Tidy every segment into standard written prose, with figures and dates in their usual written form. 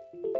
Hello.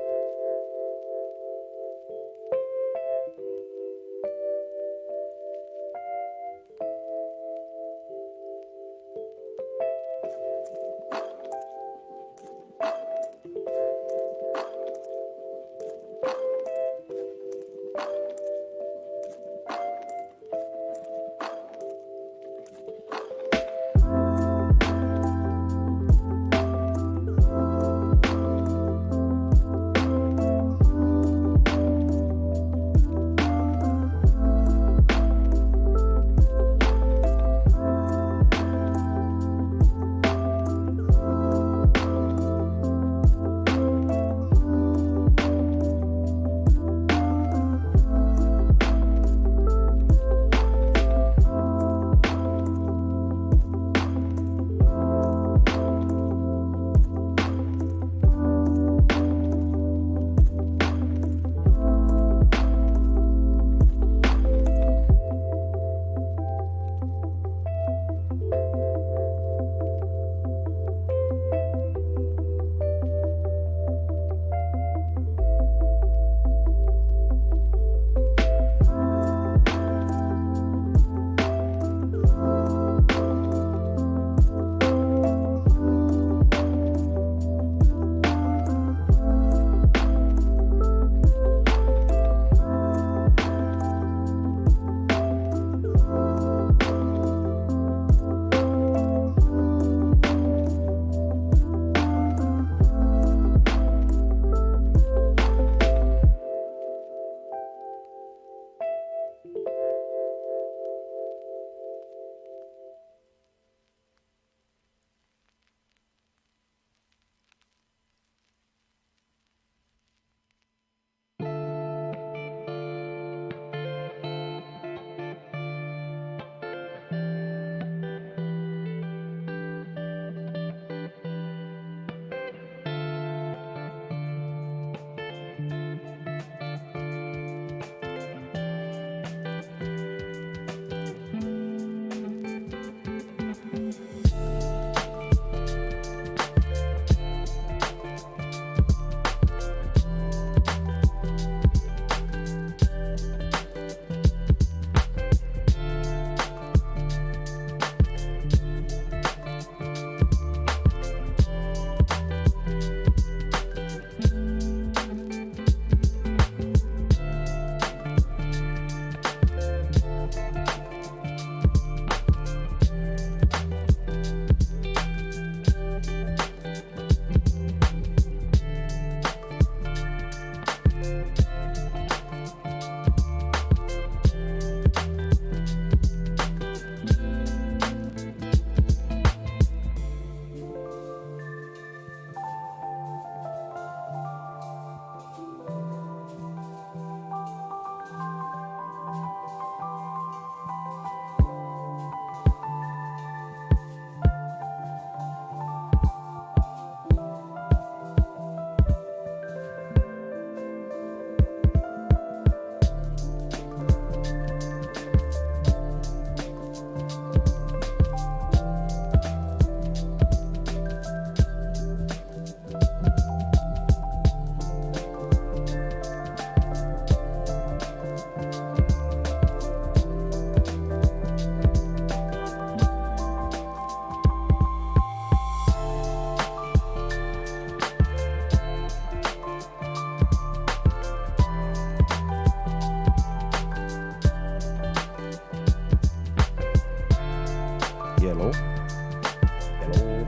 Hello.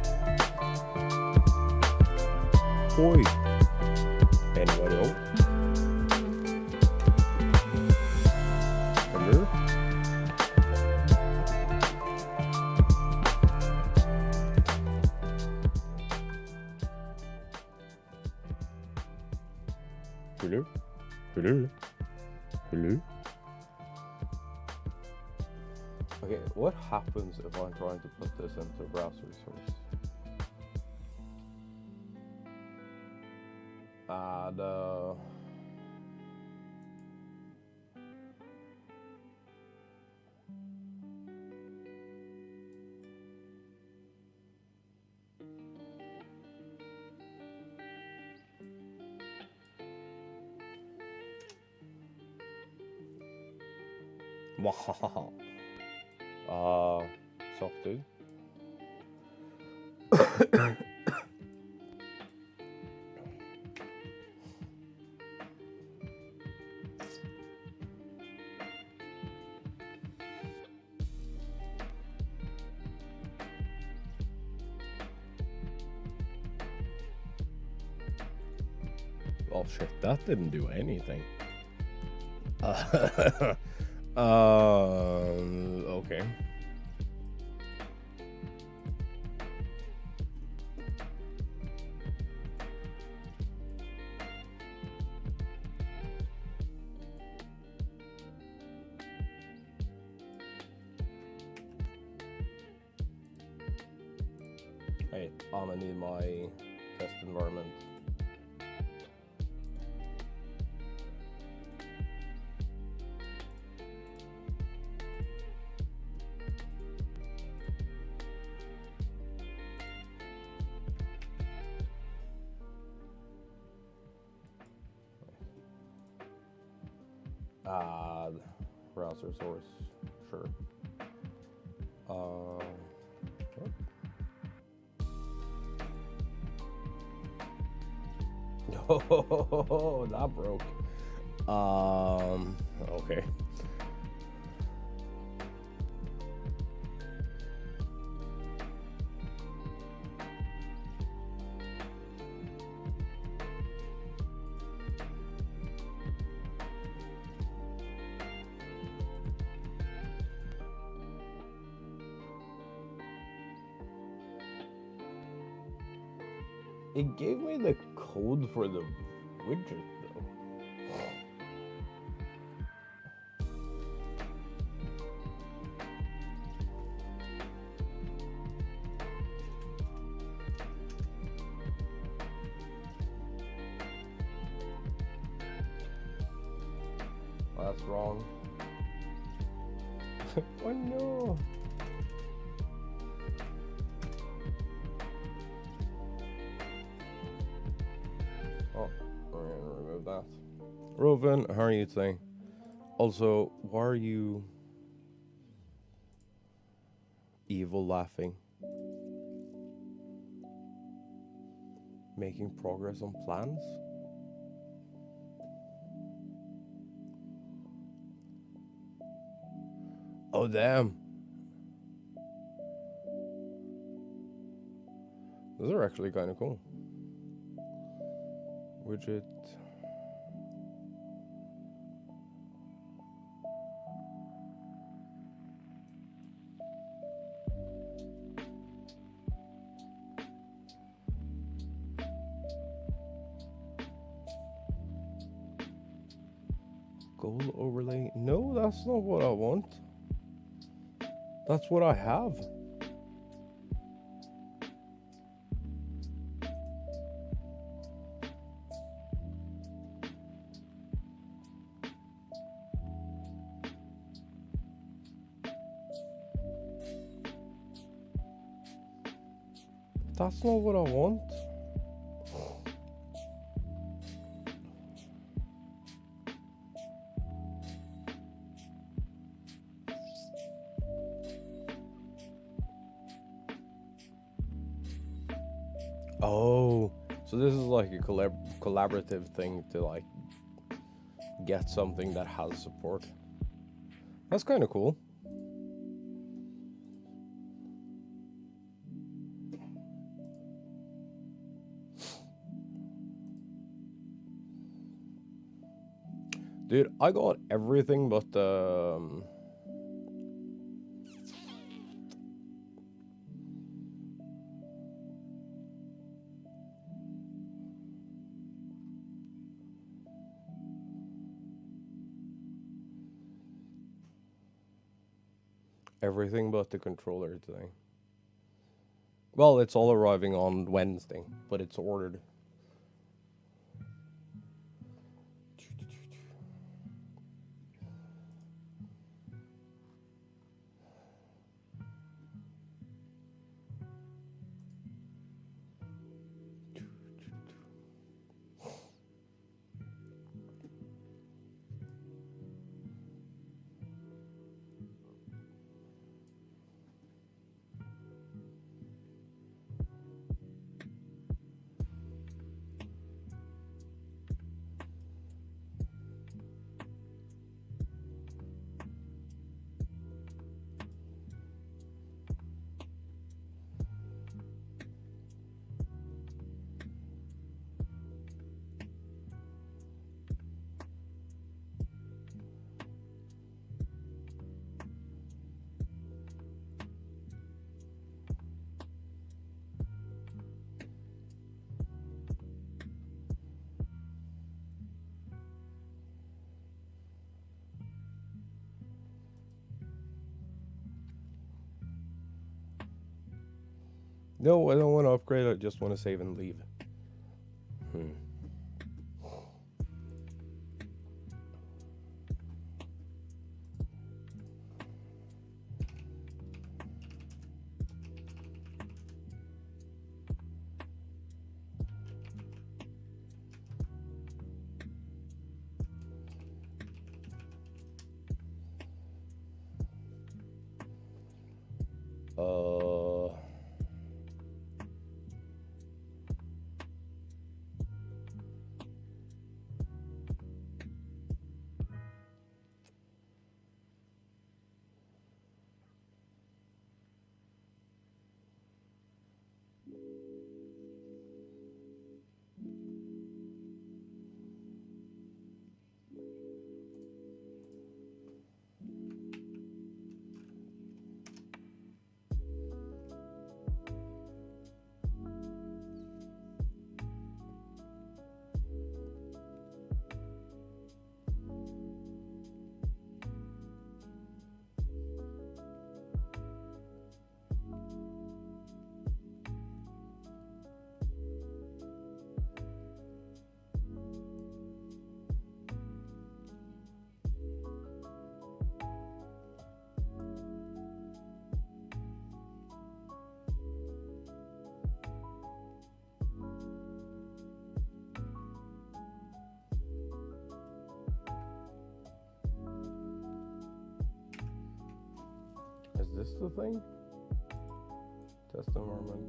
Oi. Anybody home? Hello? Hello? Hello? Hello? Okay, what happens if I'm trying to put this into browser source? Add Wahaha. Soft dude. Oh shit, that didn't do anything. Okay. Hey, I'm gonna need my test environment. Browser source, sure. What? No, that broke. Okay. It gave me the code for the widget, though. That's wrong. Oh no! Oh, we're gonna remove that. Roven, how are you today? Also, why are you evil laughing? Making progress on plans? Oh damn. Those are actually kind of cool. Widget. Goal overlay. No, that's not what I want. That's what I have. That's not what I want. Oh, so this is like a collaborative thing to like get something that has support. That's kind of cool. Dude, I got everything but everything but the controller today. Well, it's all arriving on Wednesday, but it's ordered. No, I don't want to upgrade. I just want to save and leave. Hmm. Uh. Is this the thing? Test environment.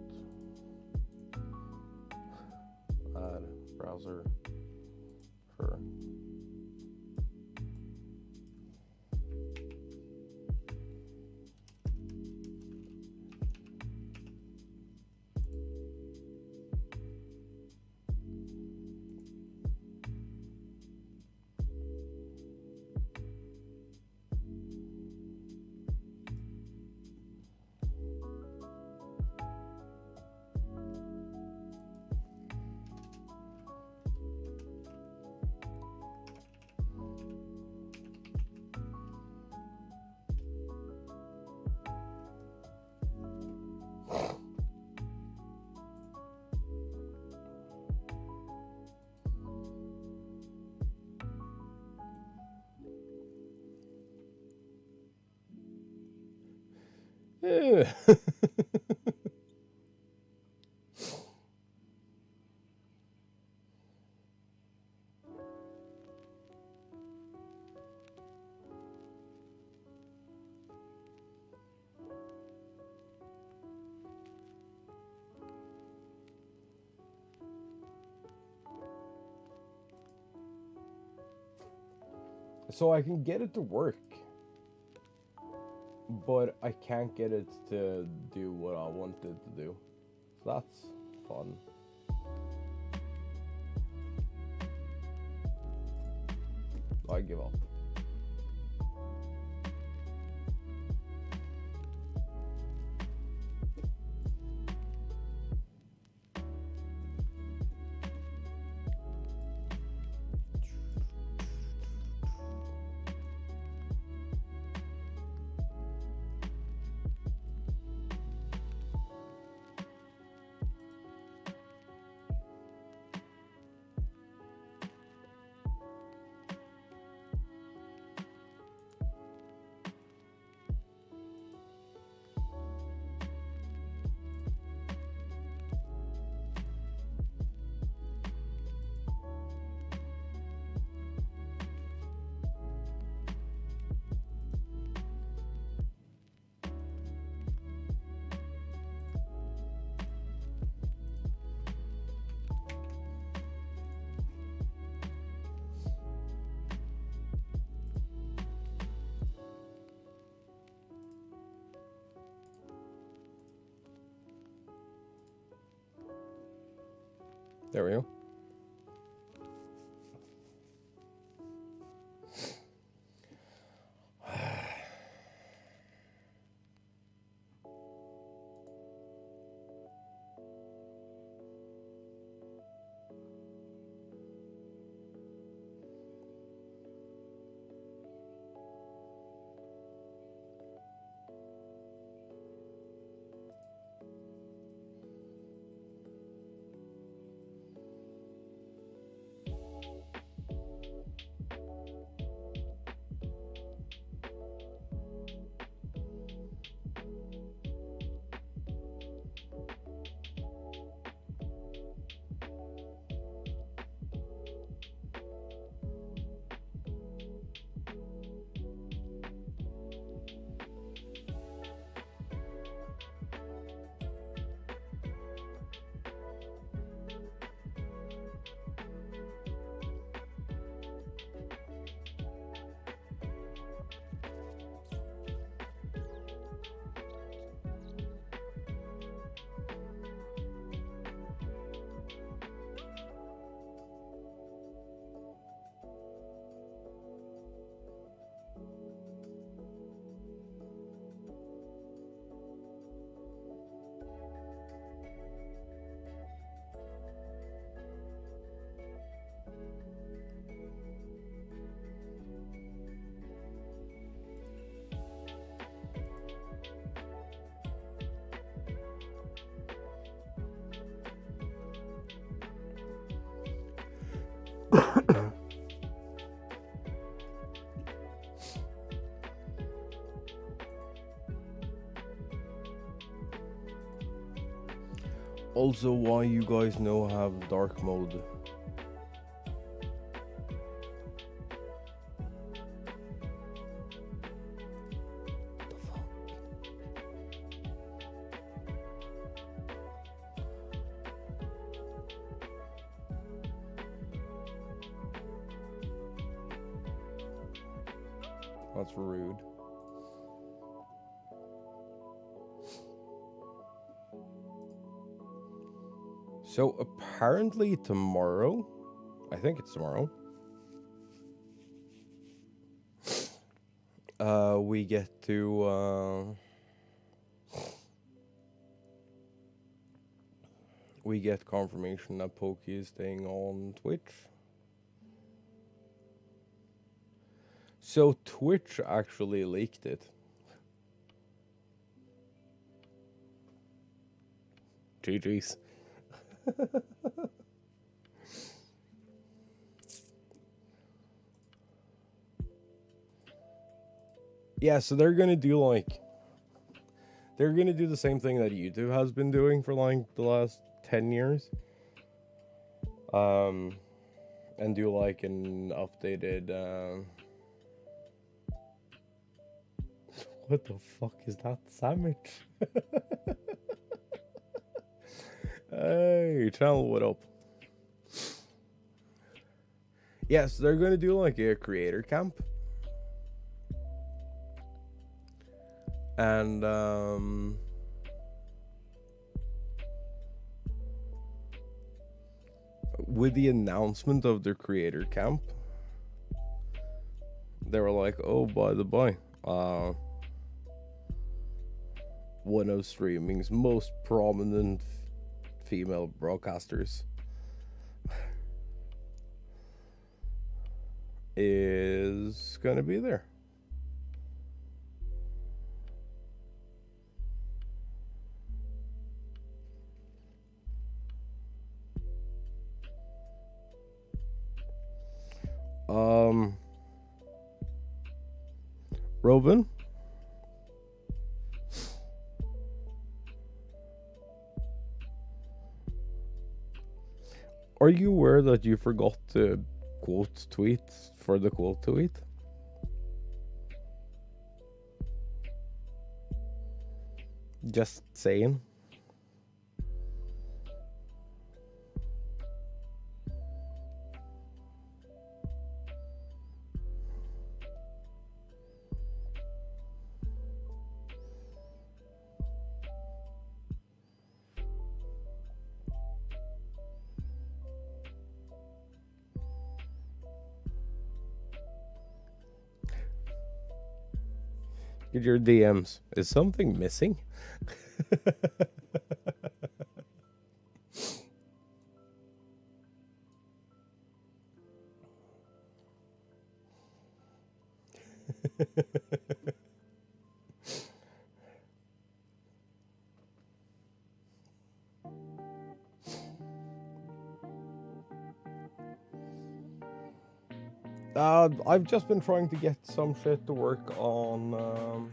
Add browser for. Yeah. So I can get it to work, but I can't get it to do what I want it to do. So that's fun. I give up. There we go. Also, why you guys know have dark mode? That's rude. So apparently tomorrow, I think it's tomorrow, we get to we get confirmation that Pokey is staying on Twitch. So Twitch actually leaked it. GG's. Yeah, so they're gonna do the same thing that YouTube has been doing for like the last 10 years. And do like an updated what the fuck is that sandwich? Hey, channel, what up? Yes, they're gonna do like a creator camp. And with the announcement of the creator camp, they were like, oh, by the by, one of streaming's most prominent female broadcasters is gonna be there. Robin? Are you aware that you forgot to quote tweet for the quote tweet? Just saying. Get your DMs. Is something missing? I've just been trying to get some shit to work on.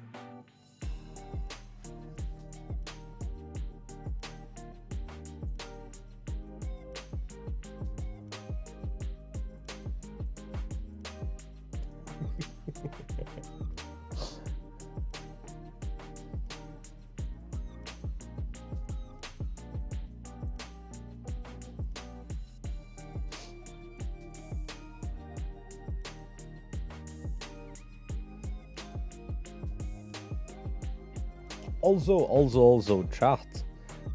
Also, chat.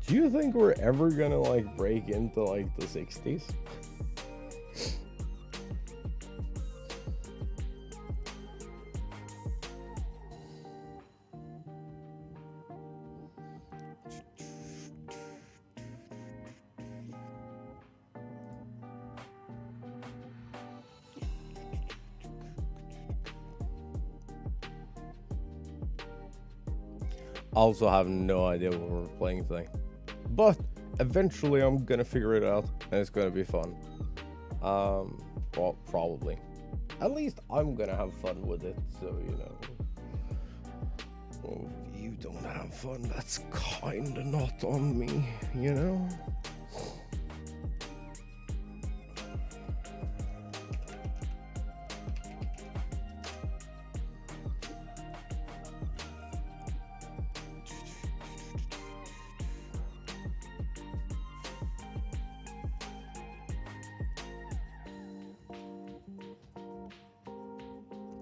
Do you think we're ever gonna like break into like the 60s? Also have no idea what we're playing today, but eventually I'm gonna figure it out and it's gonna be fun. Well, probably. At least I'm gonna have fun with it, so you know. Well, if you don't have fun, that's kinda not on me, you know?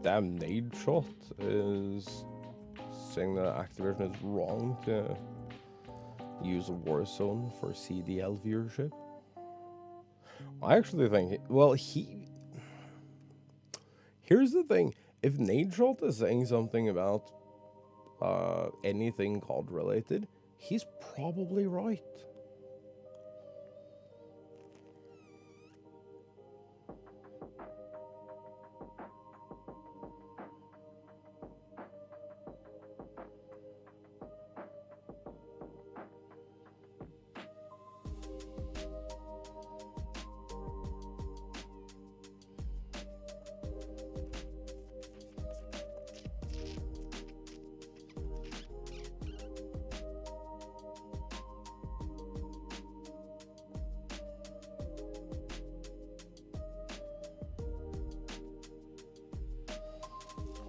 Damn, Nade Shot is saying that Activision is wrong to use Warzone for CDL viewership. I actually think, here's the thing. If Nade Shot is saying something about anything COD related, he's probably right.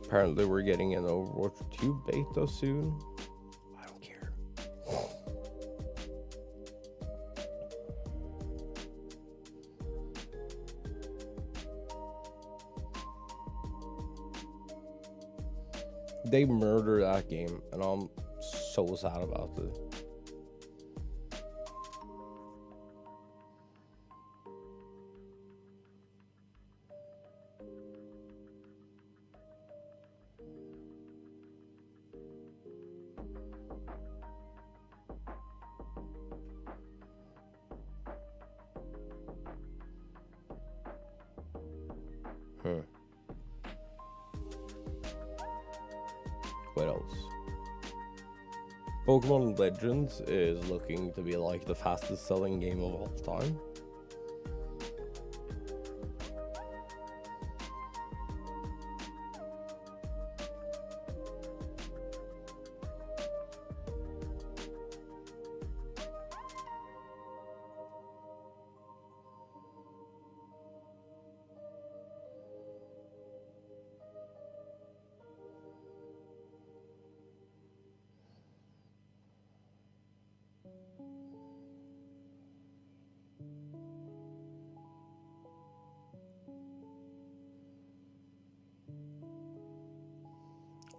Apparently we're getting an Overwatch 2 beta soon. I don't care. They murdered that game, and I'm so sad about it. What else? Pokemon Legends is looking to be like the fastest selling game of all time.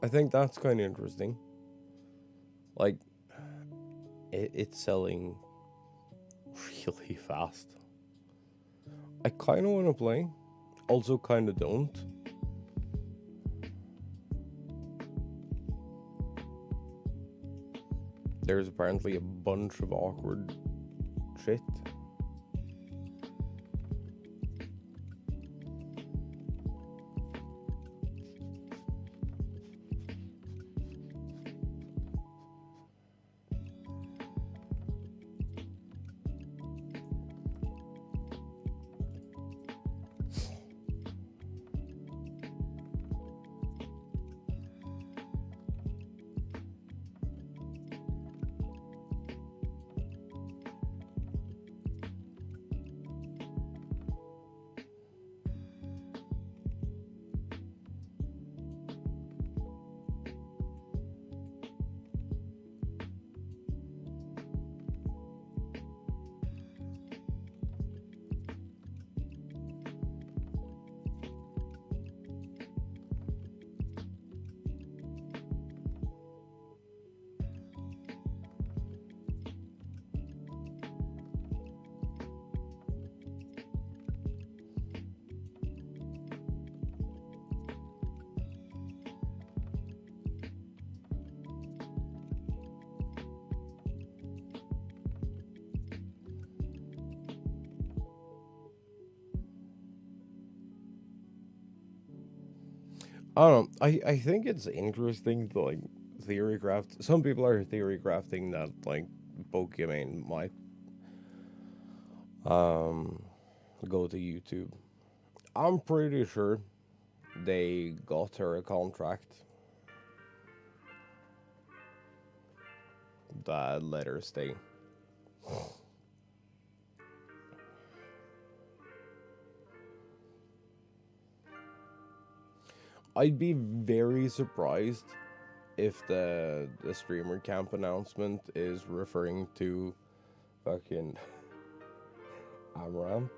I think that's kind of interesting. Like, it's selling really fast. I kind of want to play, also kind of don't. There's apparently a bunch of awkward shit. I don't know. I think it's interesting to like theory craft. Some people are theory crafting that like Pokemon might go to YouTube. I'm pretty sure they got her a contract. that let her stay. I'd be very surprised if the streamer camp announcement is referring to fucking Amaranth.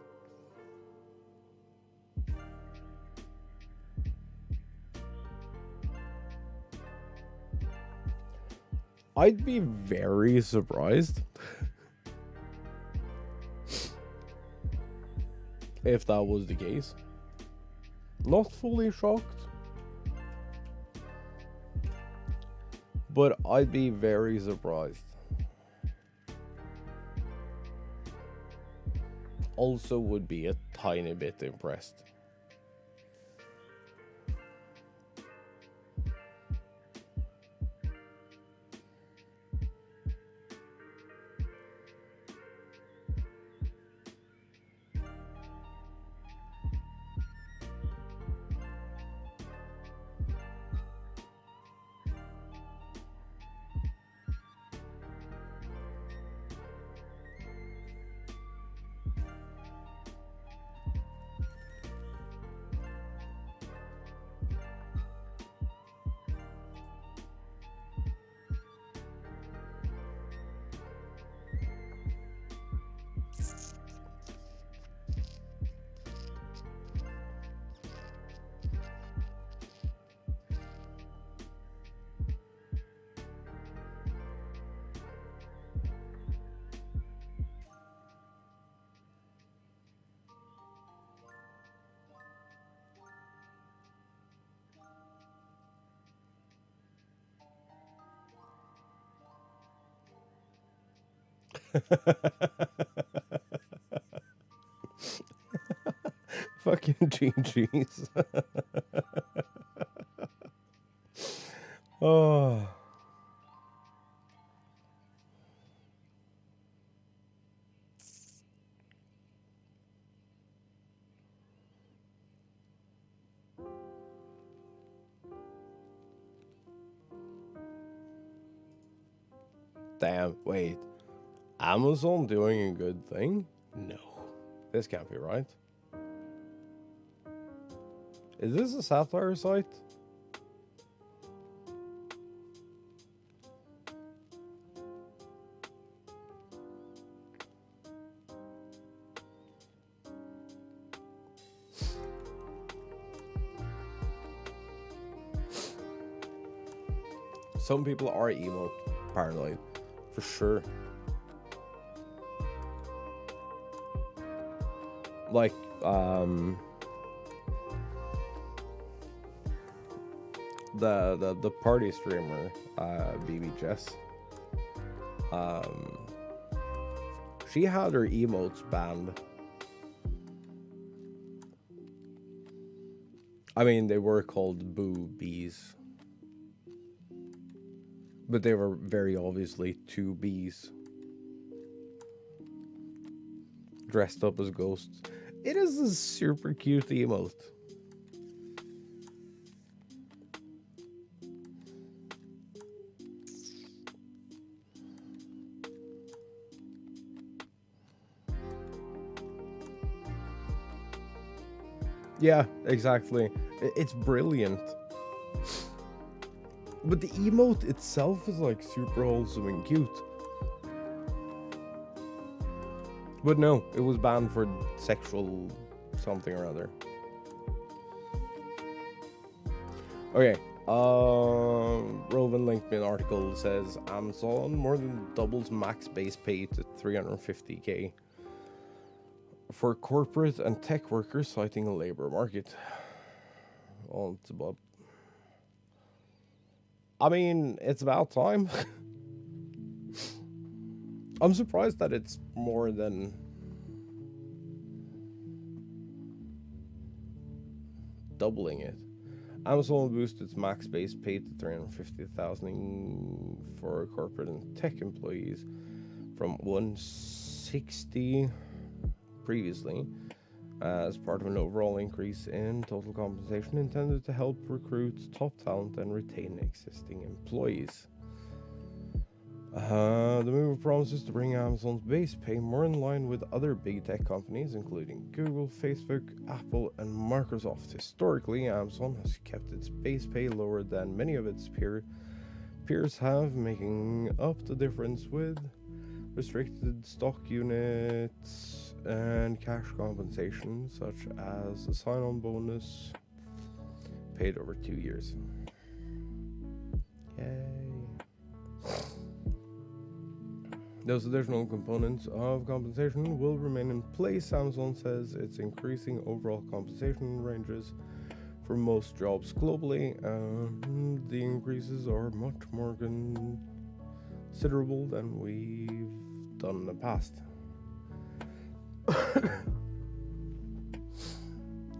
I'd be very surprised if that was the case. Not fully shocked, but I'd be very surprised. Also would be a tiny bit impressed. Fucking GG's. Oh. Damn, wait. Amazon doing a good thing? No. This can't be right. Is this a satire site? Some people are emo paranoid, for sure. Like, the party streamer, BB Jess. She had her emotes banned. I mean, they were called boobies, but they were very obviously two bees dressed up as ghosts. It is a super cute emote. Yeah, exactly. It's brilliant. But the emote itself is like super wholesome and cute. But no, it was banned for sexual something or other. Okay, Rovan linked me an article that says Amazon more than doubles max base pay to 350k for corporate and tech workers, citing a labor market. Oh, it's about. I mean, it's about time. I'm surprised that it's more than doubling it. Amazon will boost its max base pay to 350,000 for corporate and tech employees from 160 previously, as part of an overall increase in total compensation intended to help recruit top talent and retain existing employees. The move promises to bring Amazon's base pay more in line with other big tech companies, including Google, Facebook, Apple, and Microsoft. Historically, Amazon has kept its base pay lower than many of its peers have, making up the difference with restricted stock units and cash compensation, such as a sign-on bonus paid over 2 years. Yay. Those additional components of compensation will remain in place. Amazon says it's increasing overall compensation ranges for most jobs globally, and the increases are much more considerable than we've done in the past.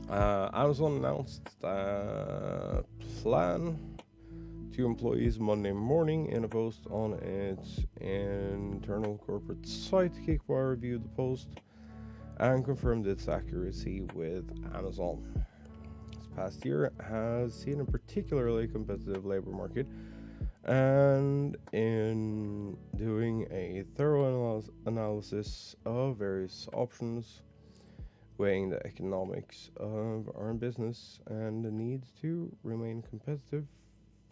Amazon announced a plan to employees Monday morning in a post on its internal corporate site. Geekwire reviewed the post and confirmed its accuracy with Amazon. This past year has seen a particularly competitive labor market, and in doing a thorough analysis of various options, weighing the economics of our business and the need to remain competitive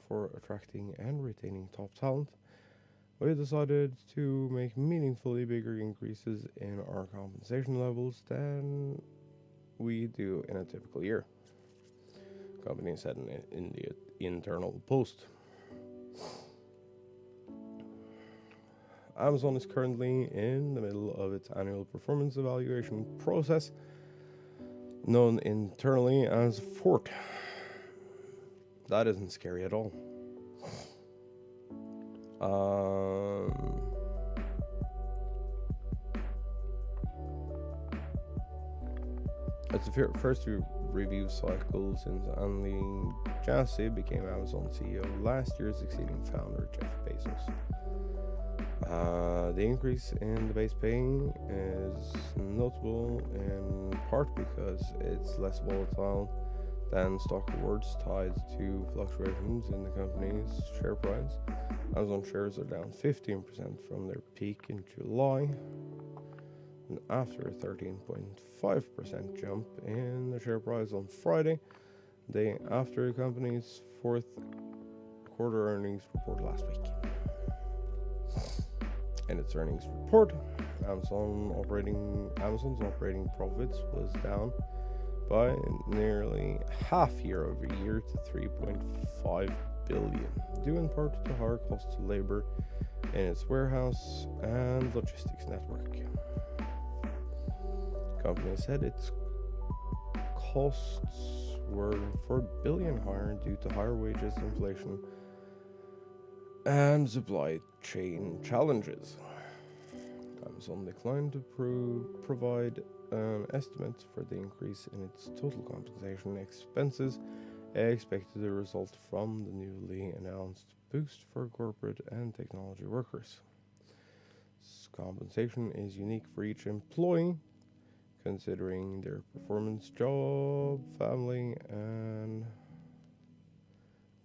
for attracting and retaining top talent, we decided to make meaningfully bigger increases in our compensation levels than we do in a typical year, the company said in the internal post. Amazon is currently in the middle of its annual performance evaluation process, known internally as FORT. That isn't scary at all. It's the first review cycle since Andy Jassy became Amazon CEO last year, succeeding founder Jeff Bezos. The increase in the base pay is notable in part because it's less volatile than stock awards tied to fluctuations in the company's share price. Amazon shares are down 15% from their peak in July, and after a 13.5% jump in the share price on Friday, day after the company's fourth quarter earnings report last week. In its earnings report, Amazon's operating profits was down by nearly half year over year to $3.5 billion, due in part to higher costs of labor in its warehouse and logistics network. The company said its costs were $4 billion higher due to higher wages, inflation, and supply chain challenges. Amazon declined to provide an estimate for the increase in its total compensation expenses expected to result from the newly announced boost for corporate and technology workers. This compensation is unique for each employee, considering their performance, job, family, and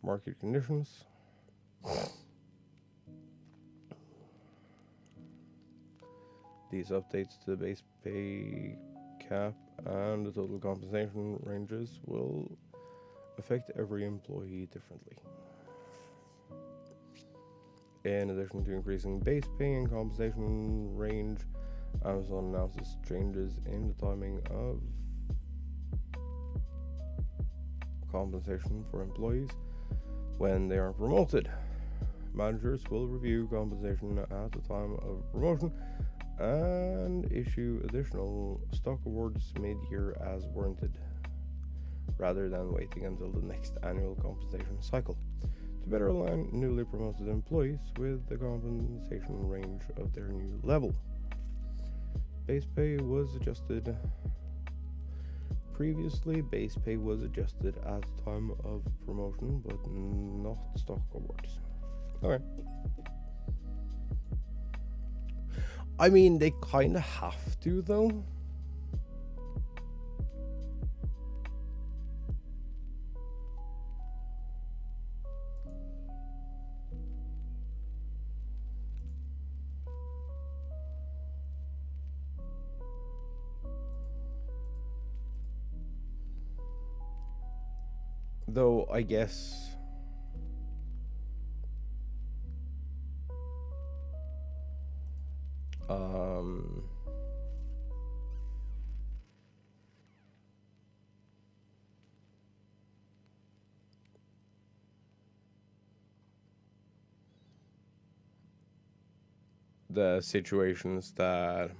market conditions. These updates to the base pay cap and the total compensation ranges will affect every employee differently. In addition to increasing base pay and compensation range, Amazon announces changes in the timing of compensation for employees when they are promoted. Managers will review compensation at the time of promotion and issue additional stock awards mid-year as warranted, rather than waiting until the next annual compensation cycle, to better align newly promoted employees with the compensation range of their new level. Base pay was adjusted. Previously, base pay was adjusted at the time of promotion, but not stock awards. Okay. I mean, they kind of have to, though. Though, I guess... the situations that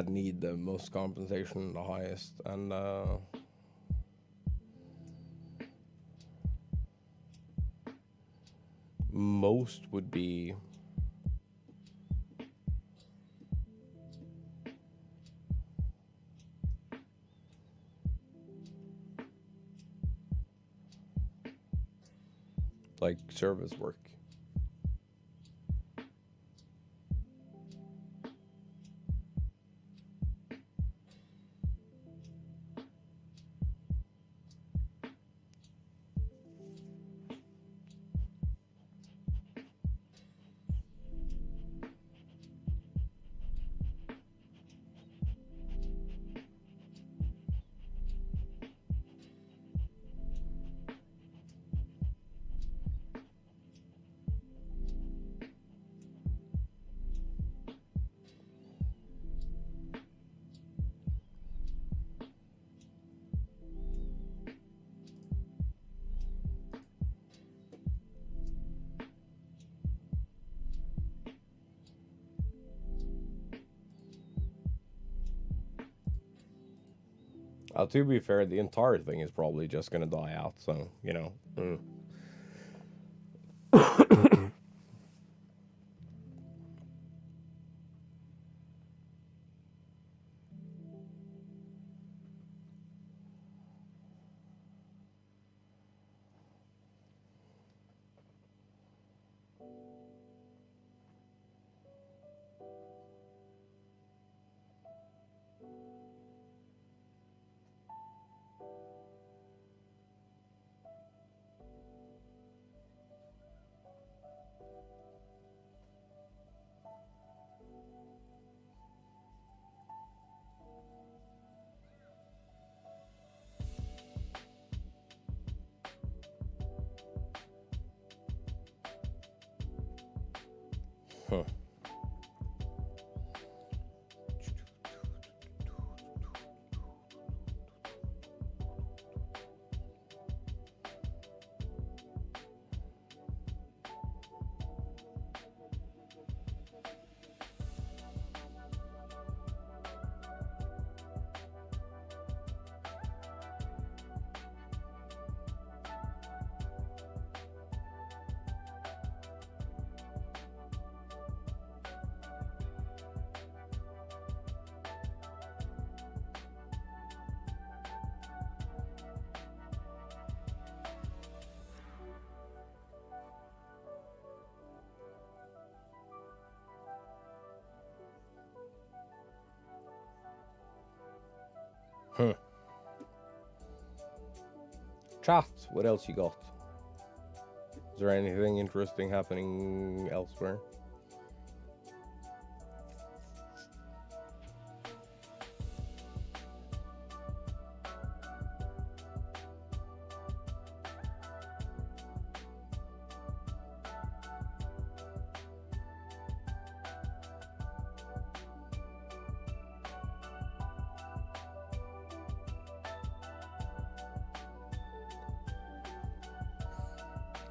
need the most compensation the highest, and most would be like service work. To be fair, the entire thing is probably just gonna die out, so, you know. Huh. Chat, what else you got? Is there anything interesting happening elsewhere?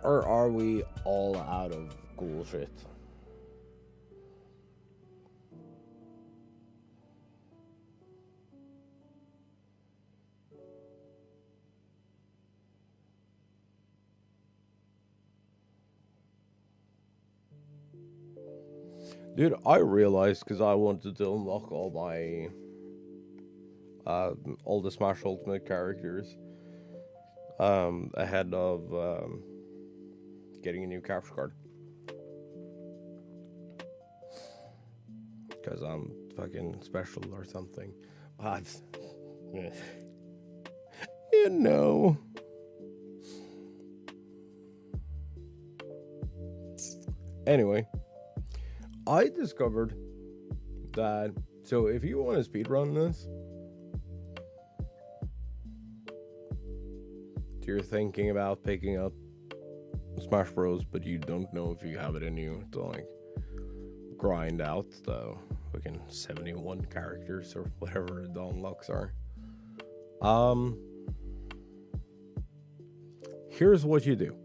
Or are we all out of cool shit? Dude, I realized because I wanted to unlock all my all the Smash Ultimate characters ahead of getting a new capture card. Because I'm fucking special or something. You know. Anyway, I discovered that So if you want to speedrun this, you're thinking about picking up Smash Bros, but you don't know if you have it in you to like grind out the fucking 71 characters or whatever the unlocks are. Here's what you do.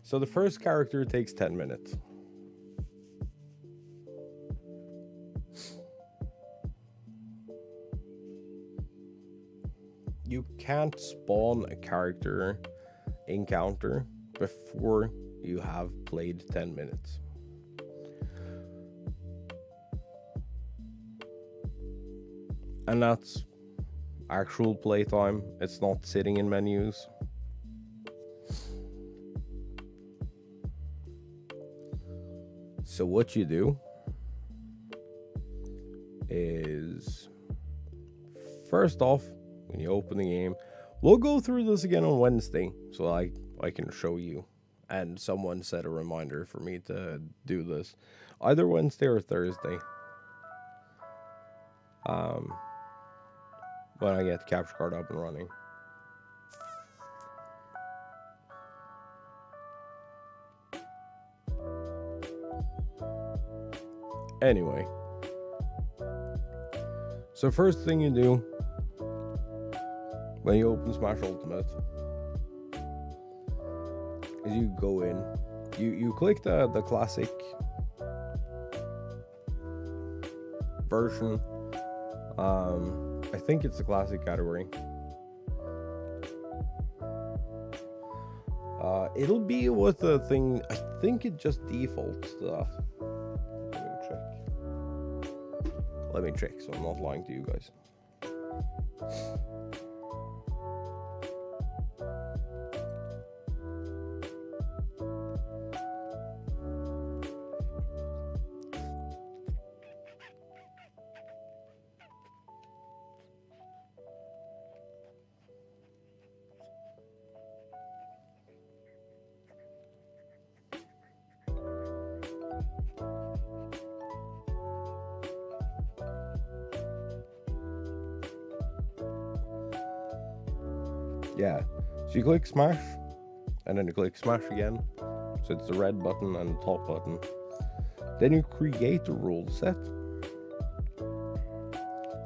So the first character takes 10 minutes. You can't spawn a character encounter before you have played 10 minutes. And that's actual playtime. It's not sitting in menus. So what you do is, first off, when you open the game, we'll go through this again on Wednesday, so I can show you. And someone set a reminder for me to do this, either Wednesday or Thursday. When I get the capture card up and running. Anyway, so first thing you do when you open Smash Ultimate is you go in, you click the classic version. I think it's the classic category. It'll be with the thing. I think it just defaults to that. Let me check, so I'm not lying to you guys. Yeah, so you click smash, and then you click smash again. So it's the red button and the top button. Then you create a rule set.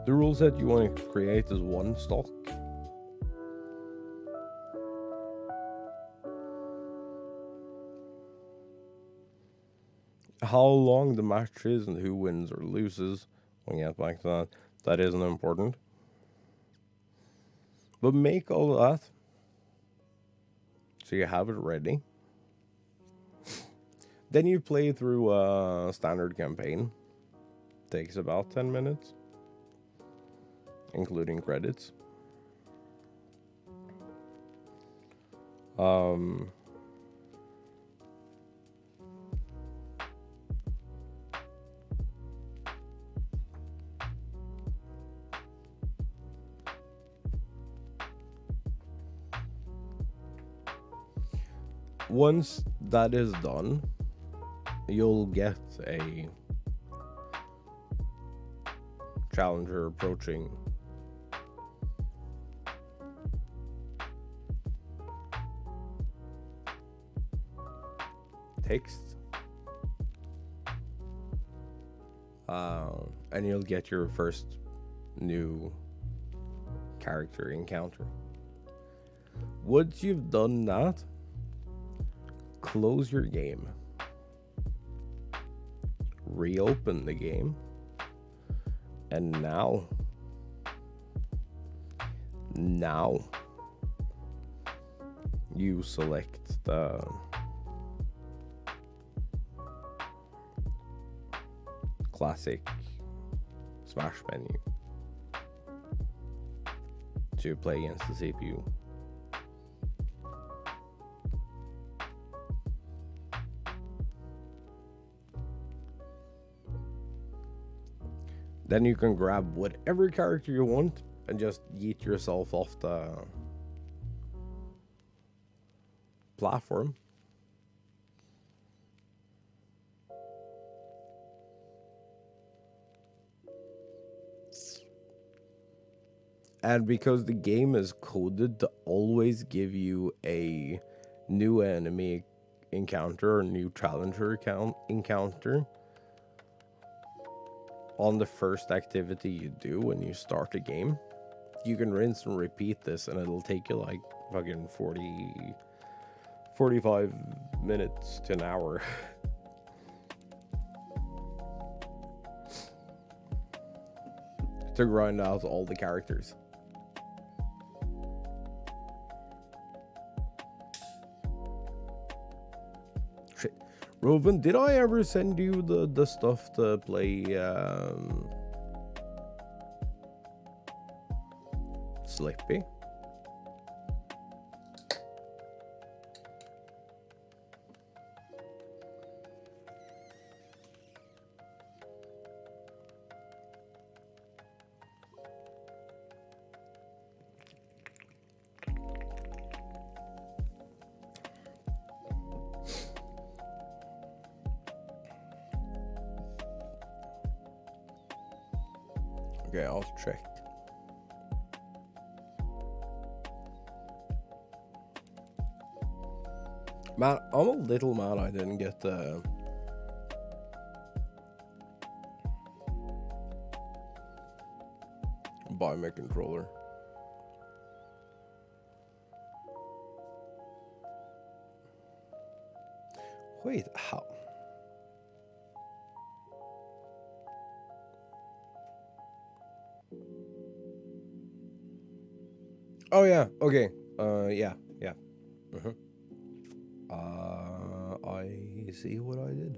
The rule set you want to create is one stock. How long the match is and who wins or loses, when you get back to that isn't important. But make all that so you have it ready. Then you play through a standard campaign. Takes about 10 minutes, including credits. Once that is done, you'll get a challenger approaching. Text. And you'll get your first new character encounter. Once you've done that, close your game, reopen the game, and now you select the classic Smash menu to play against the CPU. Then you can grab whatever character you want and just yeet yourself off the platform. And because the game is coded to always give you a new enemy encounter or new challenger encounter on the first activity you do when you start a game, you can rinse and repeat this and it'll take you like fucking 45 minutes to an hour. To grind out all the characters. Shit. Roven, did I ever send you the stuff to play Slippy? Okay, I'll check. Man, I'm a little mad I didn't get the buy my controller. Wait, how? Oh yeah, okay. Yeah. I see what I did.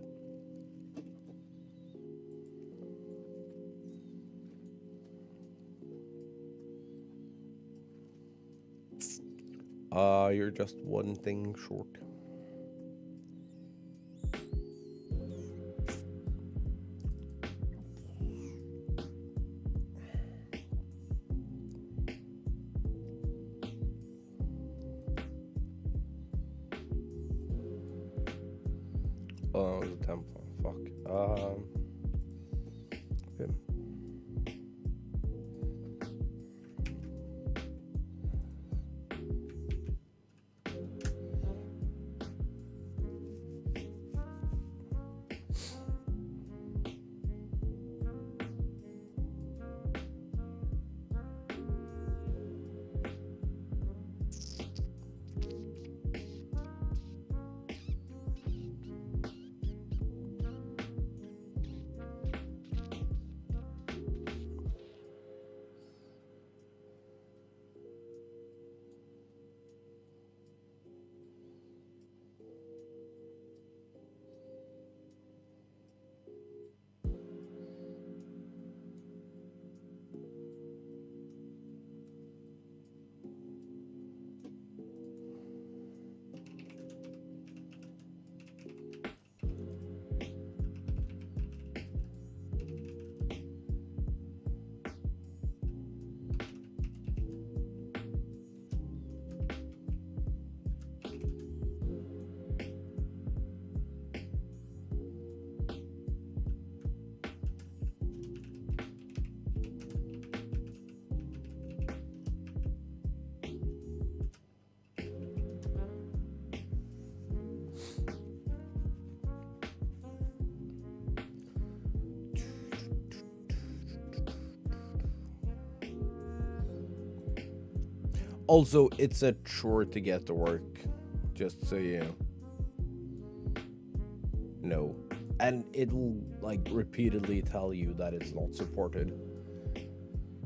You're just one thing short. Oh, it was a temple. Fuck. Okay. Also, it's a chore to get to work, just so you know. And it'll, like, repeatedly tell you that it's not supported.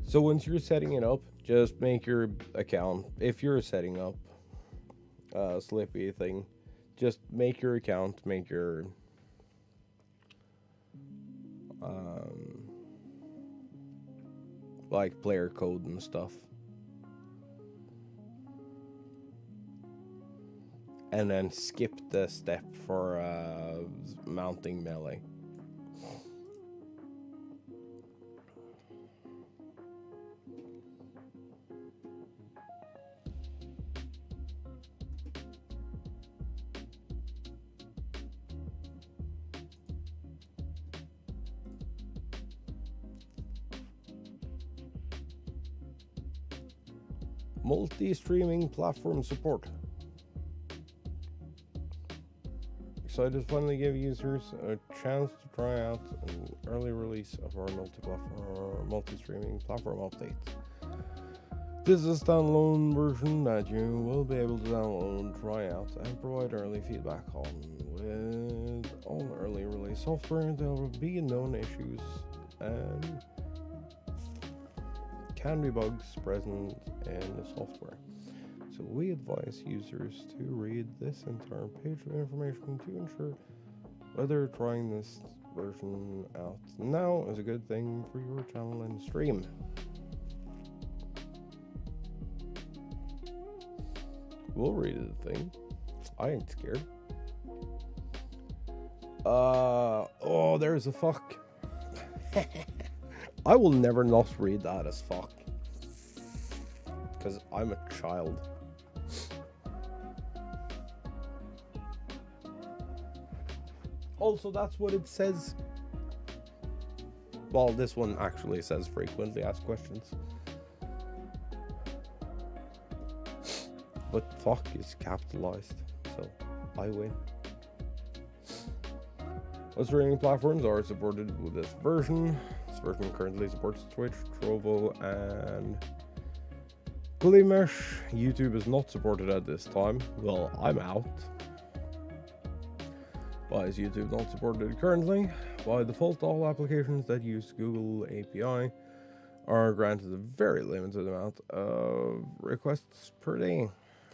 So once you're setting it up, just make your account. If you're setting up a Slippy thing, just make your account, make your like player code and stuff. And then skip the step for mounting melee. Multi-streaming platform support. Excited to finally give users a chance to try out an early release of our multi-streaming platform update. This is a standalone version that you will be able to download, try out, and provide early feedback on. With all early release software, there will be known issues and can be bugs present in the software. So we advise users to read this entire page of information to ensure whether trying this version out now is a good thing for your channel and stream. We'll read the thing. I ain't scared. Oh, there's a fuck. I will never not read that as fuck. Because I'm a child. Also, that's what it says. Well, this one actually says frequently asked questions. But fuck is capitalized, so I win. What streaming platforms are supported with this version? This version currently supports Twitch, Trovo, and Gleamesh. YouTube is not supported at this time. Well, I'm out. Why is YouTube not supported currently? By default, all applications that use Google API are granted a very limited amount of requests per day.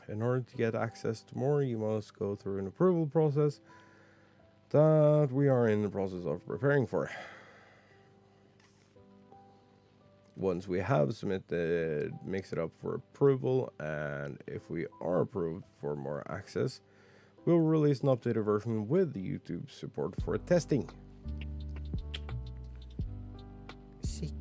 In order to get access to more, you must go through an approval process that we are in the process of preparing for. Once we have submitted, mix it up for approval, and if we are approved for more access, we'll release an updated version with the YouTube support for testing. Sick.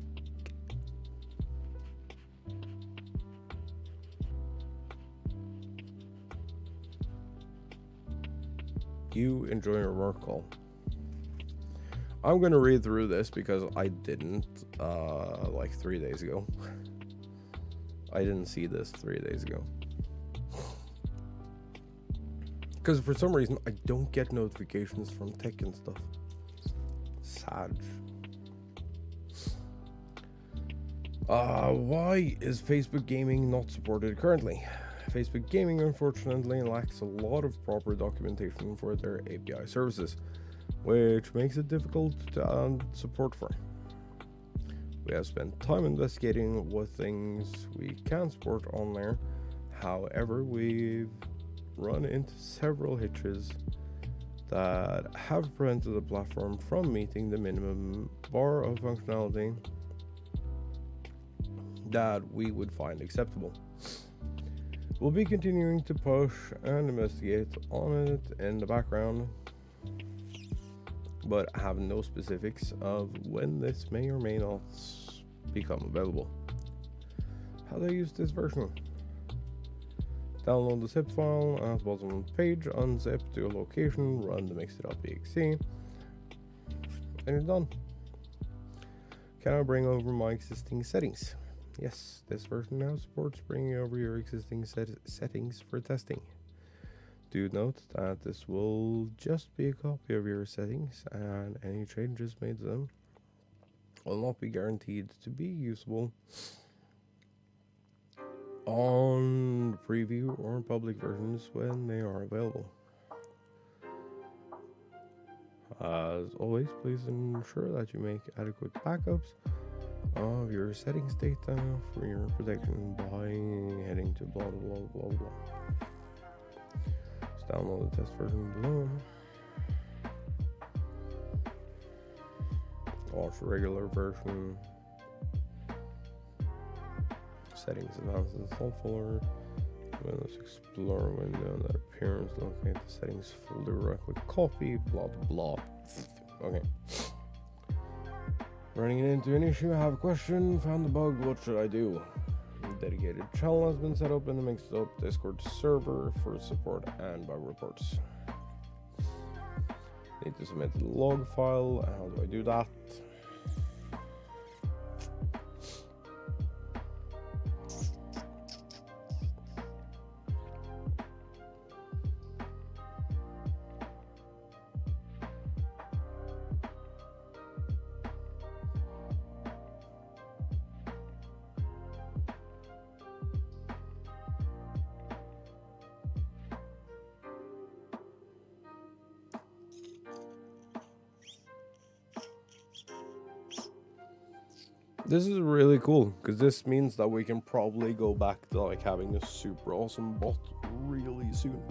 You enjoy your work call. I'm going to read through this because I didn't like 3 days ago. I didn't see this 3 days ago. Because for some reason I don't get notifications from tech and stuff. Sad. Why is Facebook Gaming not supported currently? Facebook Gaming unfortunately lacks a lot of proper documentation for their API services, which makes it difficult to add support for. We have spent time investigating what things we can support on there. However, we've run into several hitches that have prevented the platform from meeting the minimum bar of functionality that we would find acceptable. We'll be continuing to push and investigate on it in the background, but have no specifics of when this may or may not become available. How do I use this version? Download the zip file at the bottom of the page, unzip to a location, run the mixed.exe, and you're done. Can I bring over my existing settings? Yes, this version now supports bringing over your existing settings for testing. Do note that this will just be a copy of your settings, and any changes made to them will not be guaranteed to be usable on preview or public versions when they are available. As always, please ensure that you make adequate backups of your settings data for your protection by heading to blah blah blah blah. Just download the test version below. Launch the regular version. Settings advanced install folder. Windows Explorer window that appears. Locate the settings folder. Right click copy. Blah blah blah. Okay. Running into an issue, I have a question, found the bug, what should I do? A dedicated channel has been set up in the Mixed Up Discord server for support and bug reports. Need to submit the log file, how do I do that? This is really cool because this means that we can probably go back to like having a super awesome bot really soon.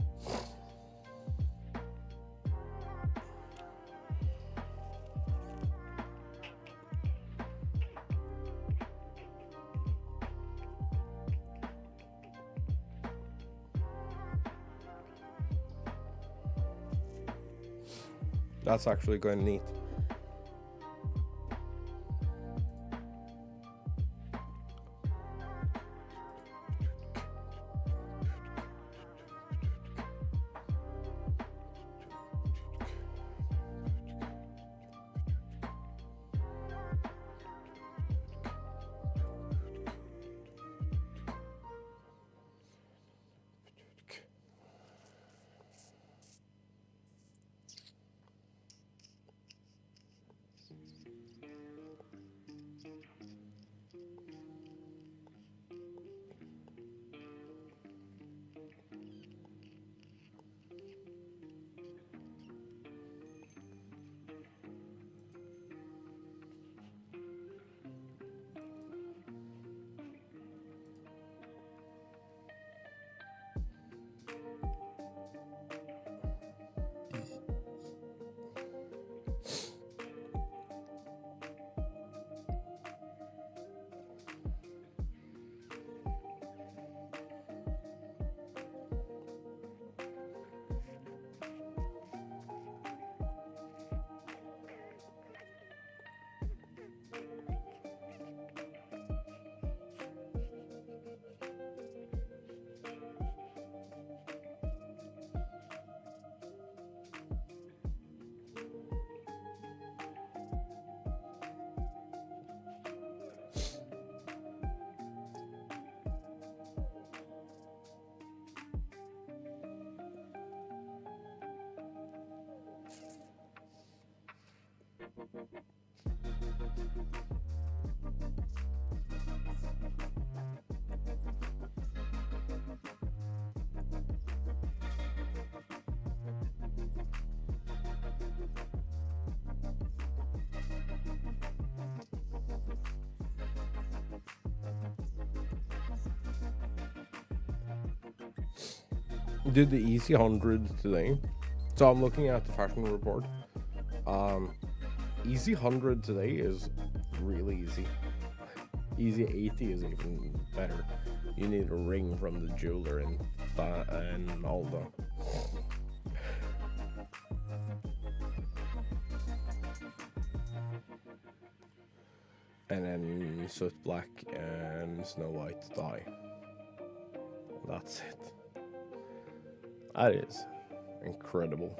That's actually kind of neat. Did the easy 100 today. So I'm looking at the fashion report. Easy 100 today is really easy. Easy 80 is even better. You need a ring from the jeweler and all the. And then soot black and snow white dye. That's it. That is incredible.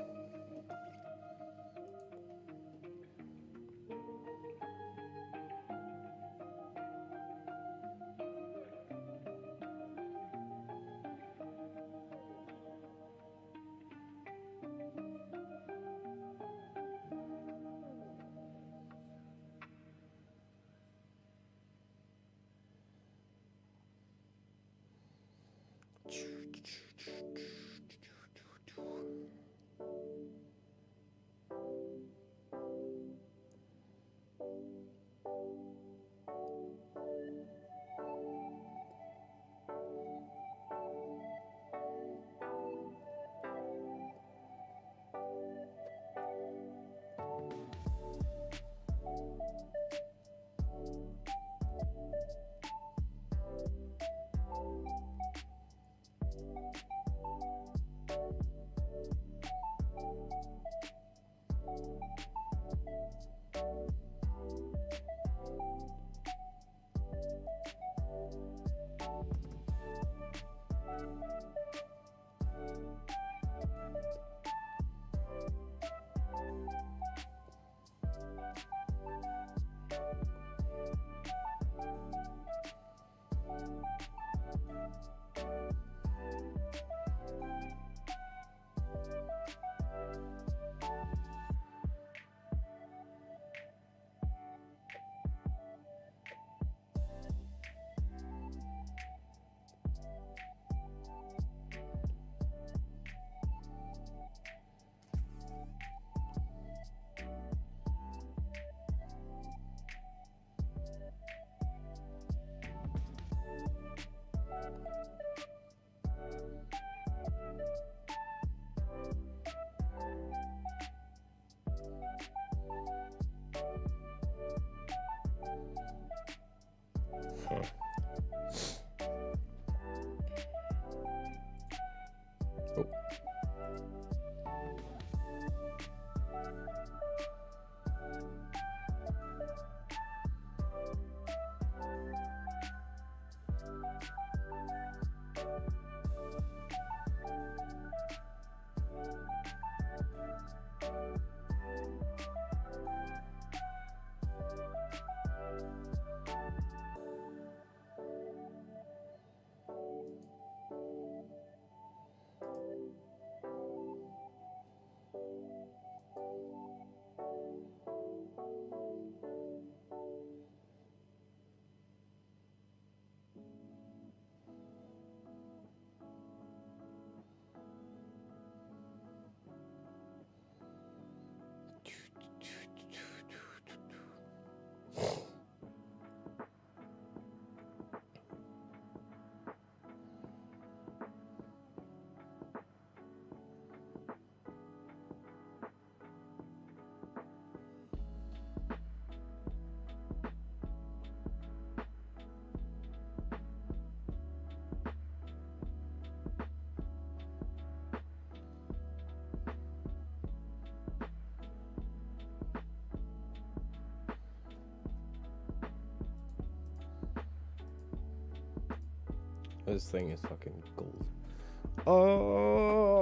This thing is fucking gold.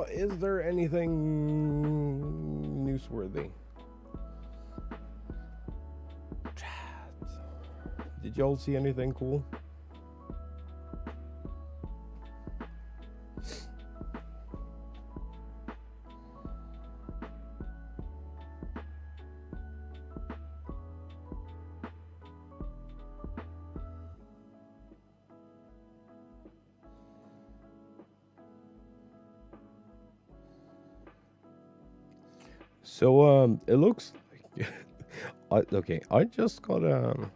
Is there anything newsworthy? Did y'all see anything cool? So it looks like okay. I just got a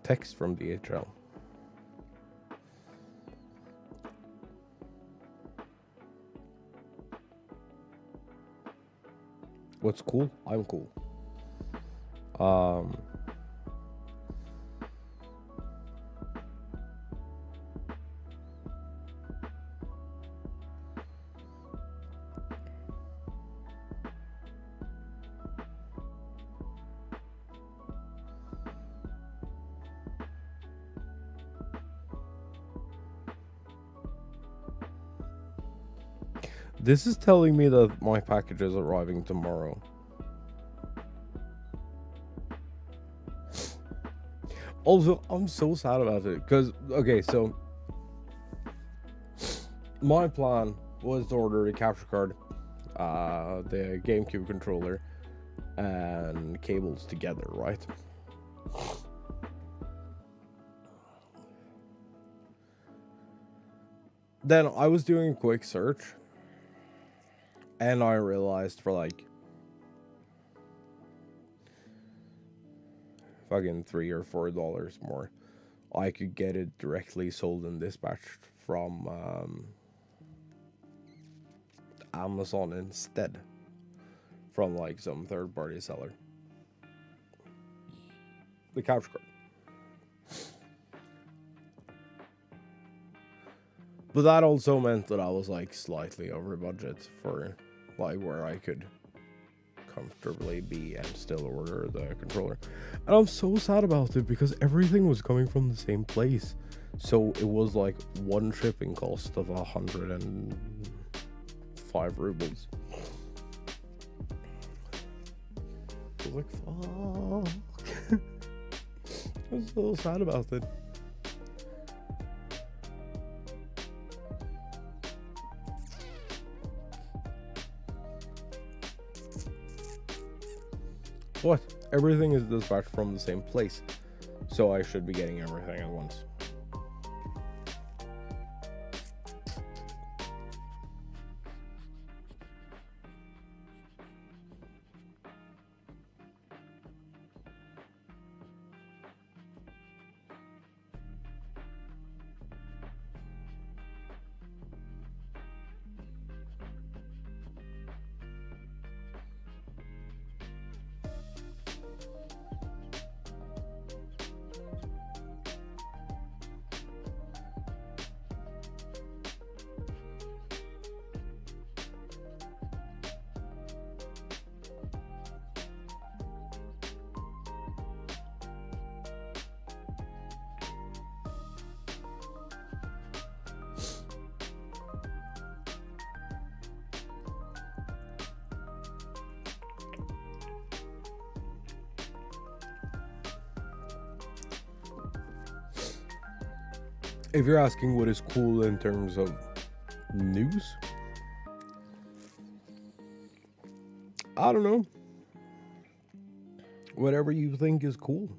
text from DHL. What's cool? I'm cool. This is telling me that my package is arriving tomorrow. Also, I'm so sad about it because, okay, so my plan was to order a capture card, the GameCube controller, and cables together, right? Then I was doing a quick search, and I realized for like fucking $3 or $4 more, I could get it directly sold and dispatched from Amazon instead, from like some third-party seller. The capture card. But that also meant that I was like slightly over budget for like where I could comfortably be and still order the controller. And I'm so sad about it because everything was coming from the same place. So it was like one shipping cost of 105 rubles. I was like, fuck. I'm so sad about it. But everything is dispatched from the same place, so I should be getting everything at once. If you're asking what is cool in terms of news, I don't know. Whatever you think is cool.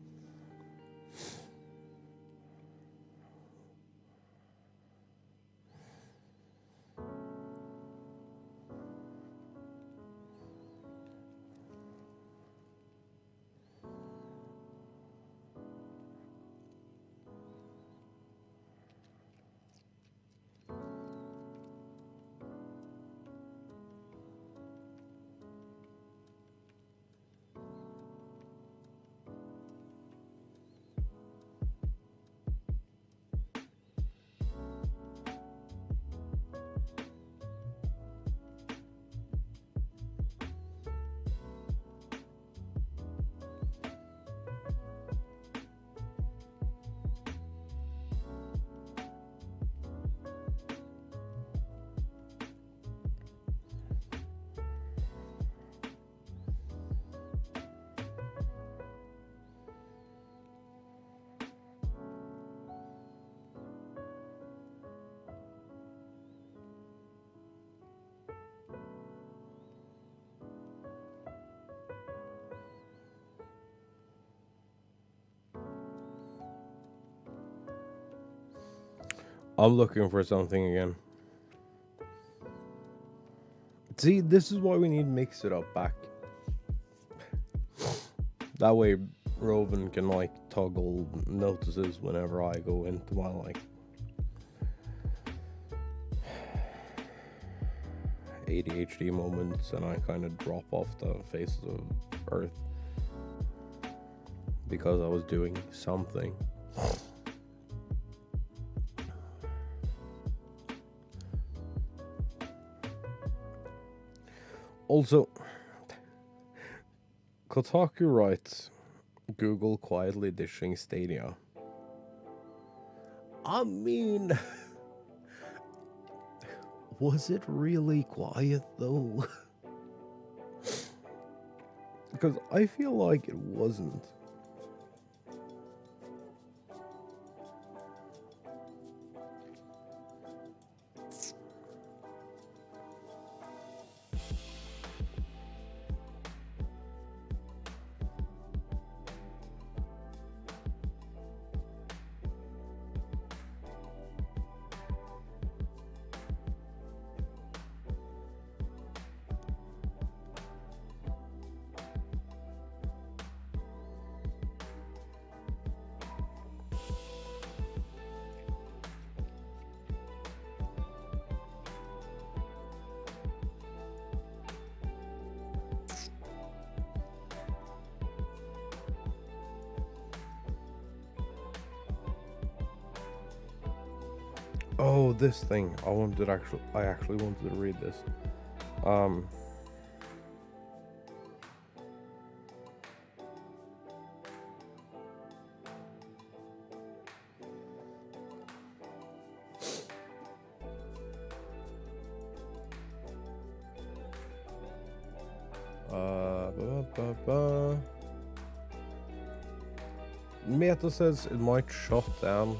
I'm looking for something again. See, this is why we need to mix it up back. That way, Rovan can like toggle notices whenever I go into my like ADHD moments and I kind of drop off the face of Earth because I was doing something. Also, Kotaku writes, Google quietly dishing Stadia. I mean, was it really quiet though? Because I feel like it wasn't. Oh, this thing. I actually wanted to read this. Meta says it might shut down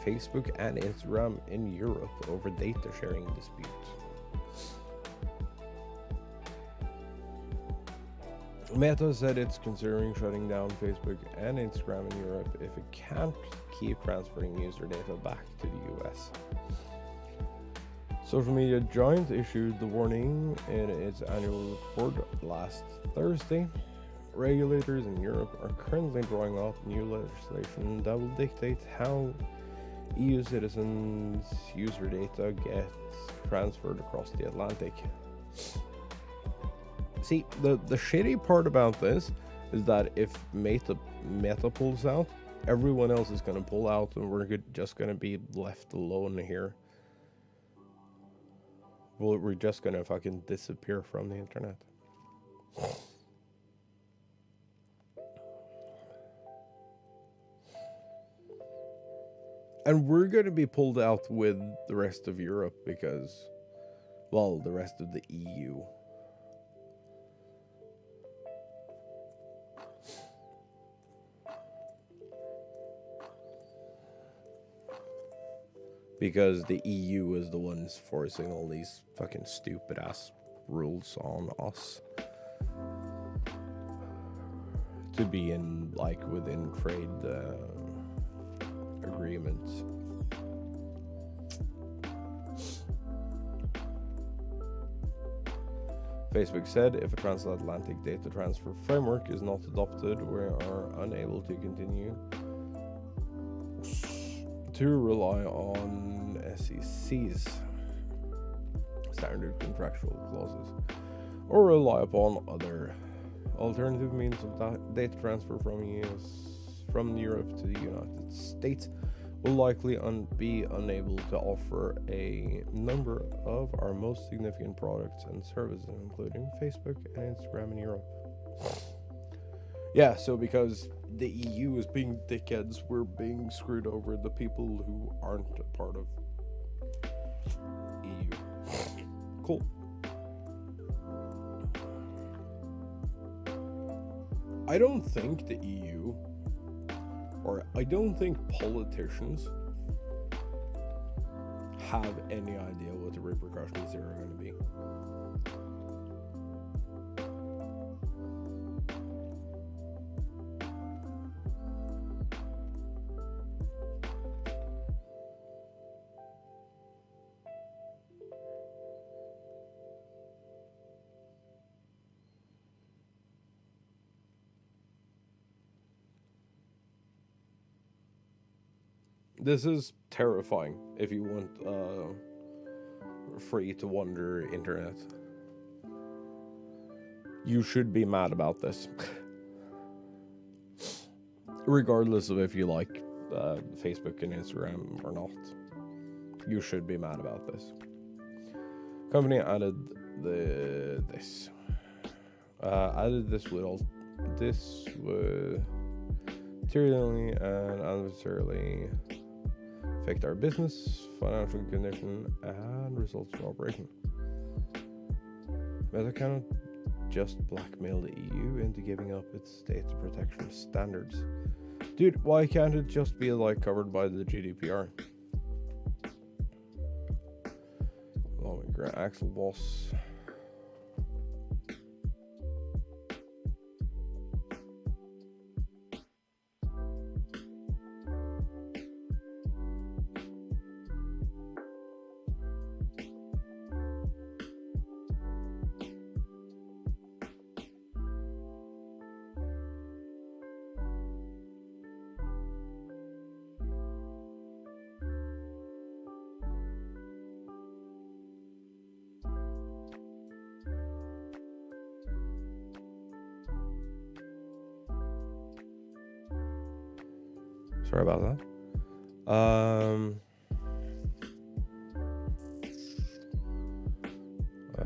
Facebook and Instagram in Europe over data sharing dispute. Meta said it's considering shutting down Facebook and Instagram in Europe if it can't keep transferring user data back to the US. Social media giant issued the warning in its annual report last Thursday. Regulators in Europe are currently drawing up new legislation that will dictate how EU citizens' user data gets transferred across the Atlantic. See, the shitty part about this is that if Meta pulls out, everyone else is going to pull out and we're just going to be left alone here. Well, we're just going to fucking disappear from the internet. And we're going to be pulled out with the rest of Europe because, well, the rest of the EU. Because the EU is the ones forcing all these fucking stupid ass rules on us. To be in, like, within trade agreements. Facebook said if a transatlantic data transfer framework is not adopted, we are unable to continue to rely on SEC's standard contractual clauses or rely upon other alternative means of data transfer from Europe to the United States will likely be unable to offer a number of our most significant products and services, including Facebook and Instagram in Europe. Yeah, so because the EU is being dickheads, we're being screwed over. The people who aren't a part of EU. Cool. I don't think the EU, or I don't think politicians have any idea what the repercussions are going to be. This is terrifying if you want free to wander internet. You should be mad about this. Regardless of if you like Facebook and Instagram or not. You should be mad about this. Company added this. Added this with all this would materially and unnecessarily affect our business, financial condition, and results of operation. Meta cannot just blackmail the EU into giving up its data protection standards. Dude, why can't it just be like covered by the GDPR? Lawmaker Axel Voss. Sorry about that.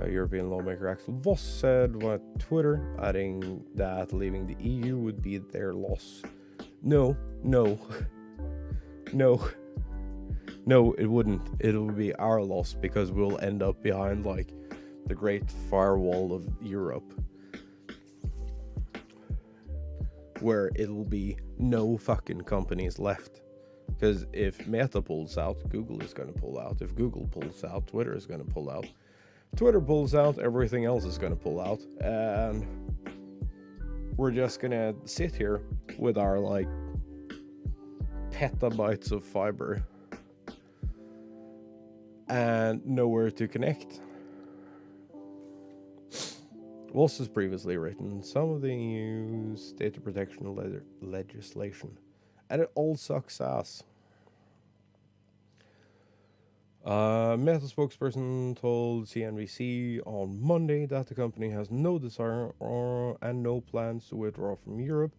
European lawmaker Axel Voss said on Twitter, adding that leaving the EU would be their loss. No, it wouldn't. It will be our loss because we'll end up behind like the great firewall of Europe, where it'll be no fucking companies left. Because if Meta pulls out, Google is going to pull out. If Google pulls out, Twitter is going to pull out. Twitter pulls out, everything else is going to pull out. And we're just going to sit here with our like petabytes of fiber and nowhere to connect. Voss has previously written some of the EU's data protection legislation, and it all sucks ass. Meta spokesperson told CNBC on Monday that the company has no desire and no plans to withdraw from Europe,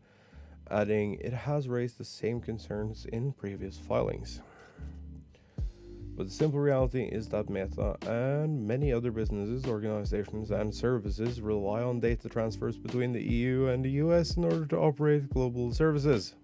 adding it has raised the same concerns in previous filings. But the simple reality is that Meta and many other businesses, organizations, and services rely on data transfers between the EU and the US in order to operate global services.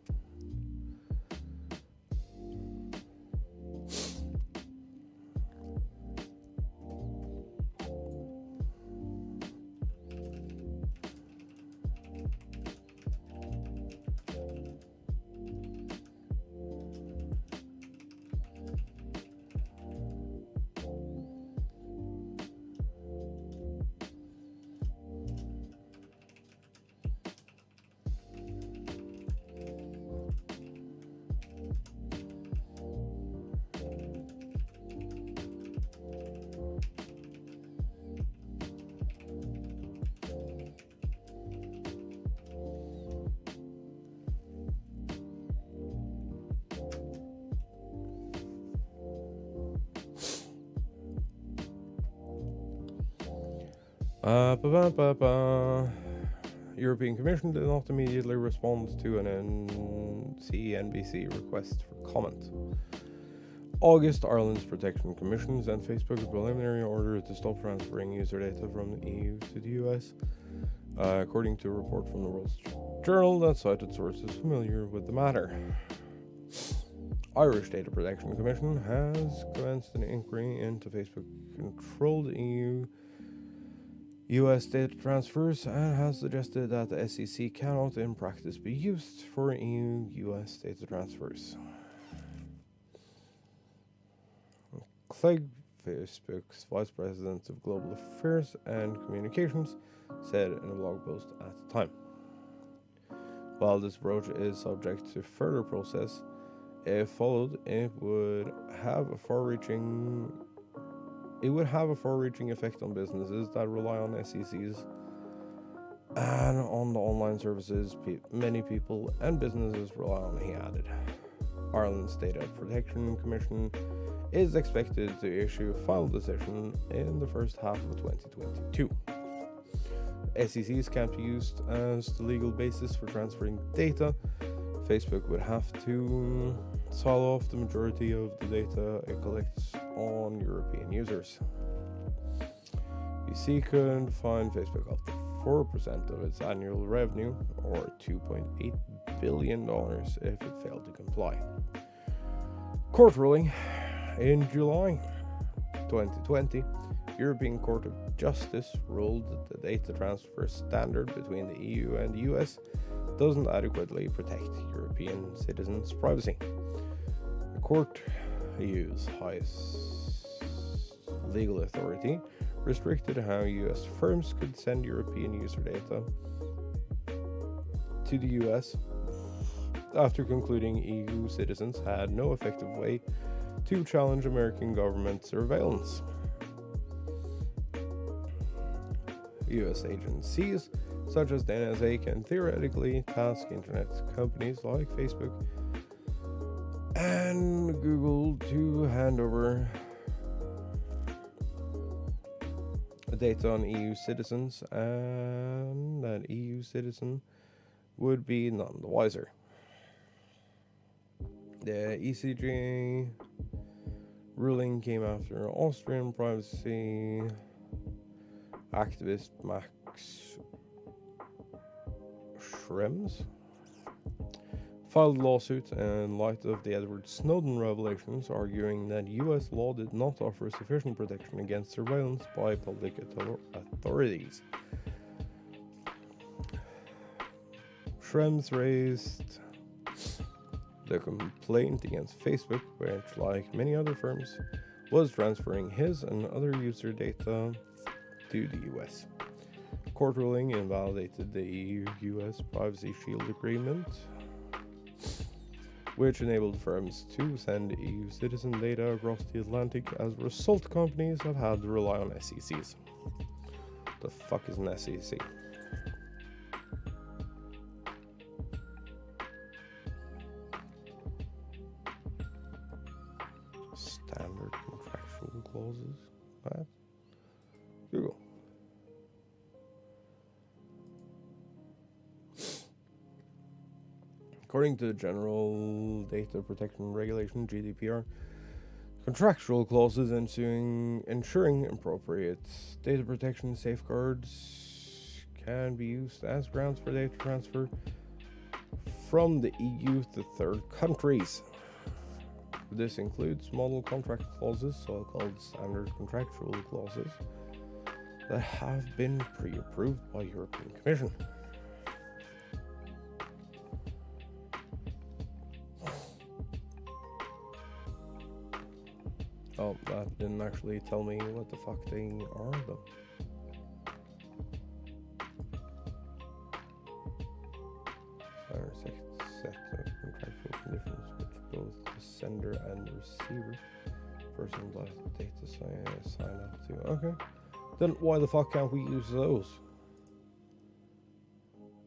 European Commission did not immediately respond to an CNBC request for comment. August, Ireland's Protection Commission sent Facebook a preliminary order to stop transferring user data from the EU to the US, according to a report from the Wall Street Journal that cited sources familiar with the matter. Irish Data Protection Commission has commenced an inquiry into Facebook-controlled US data transfers and has suggested that the SEC cannot in practice be used for EU-US data transfers. Clegg, Facebook's Vice President of Global Affairs and Communications, said in a blog post at the time. While this approach is subject to further process, if followed, it would have a far-reaching effect on businesses that rely on SECs and on the online services many people and businesses rely on, he added. Ireland's Data Protection Commission is expected to issue a final decision in the first half of 2022. SECs can't be used as the legal basis for transferring data. Facebook would have to sell off the majority of the data it collects on European users. VC could fine Facebook up to 4% of its annual revenue, or $2.8 billion, if it failed to comply. Court ruling. In July 2020, European Court of Justice ruled that the data transfer standard between the EU and the US doesn't adequately protect European citizens' privacy. The court, EU's highest legal authority, restricted how US firms could send European user data to the US after concluding EU citizens had no effective way to challenge American government surveillance. US agencies such as the NSA can theoretically task internet companies like Facebook and Google to hand over data on EU citizens, and that EU citizen would be none the wiser. The ECJ ruling came after Austrian privacy activist Max Schrems filed a lawsuit in light of the Edward Snowden revelations, arguing that US law did not offer sufficient protection against surveillance by public authorities. Schrems raised the complaint against Facebook, which, like many other firms, was transferring his and other user data to the US. Court ruling invalidated the EU-US Privacy Shield Agreement, which enabled firms to send EU citizen data across the Atlantic. As a result, companies have had to rely on SECs. The fuck is an SEC? Standard contractual clauses. What? Google. According to the General Data Protection Regulation, GDPR, contractual clauses ensuring appropriate data protection safeguards can be used as grounds for data transfer from the EU to third countries. This includes model contract clauses, so-called standard contractual clauses, that have been pre-approved by European Commission. Oh, that didn't actually tell me what the fuck they are, though. Set of contractual conditions which both the sender and the receiver person data sign up to. Okay. Then why the fuck can't we use those?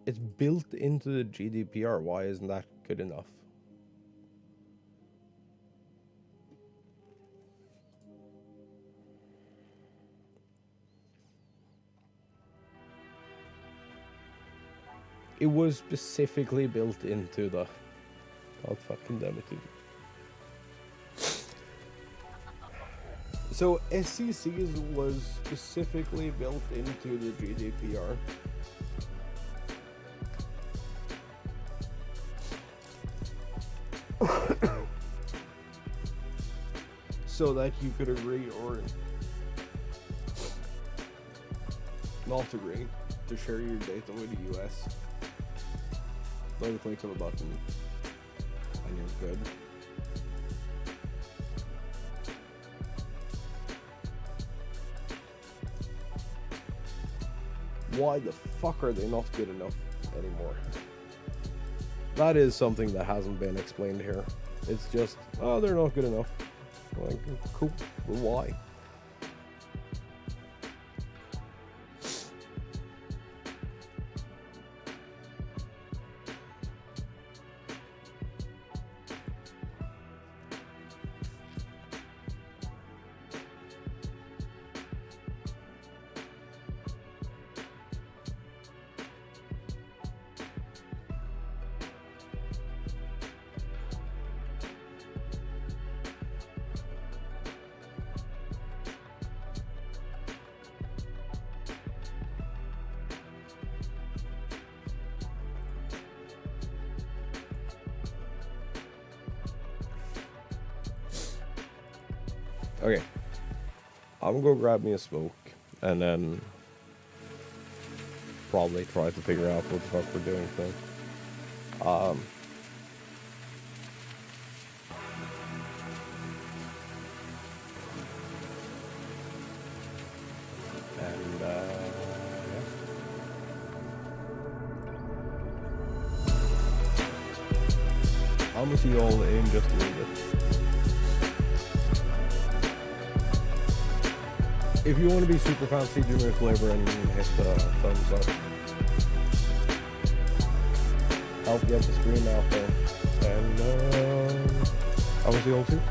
It's built into the GDPR. Why isn't that good enough? It was specifically built into the... God fucking damn it, dude. So SECs was specifically built into the GDPR. So that you could agree or not agree to share your data with the US. By the click of a button, and you're good. Why the fuck are they not good enough anymore? That is something that hasn't been explained here. It's just, oh, they're not good enough. Like, cool, but why? Okay. I'm gonna go grab me a smoke and then probably try to figure out what the fuck we're doing thing. And yeah. I'm gonna see you all in just a little bit. If you want to be super fancy, do me a flavor and hit the thumbs up. Help get the stream out there. And I will see you all soon.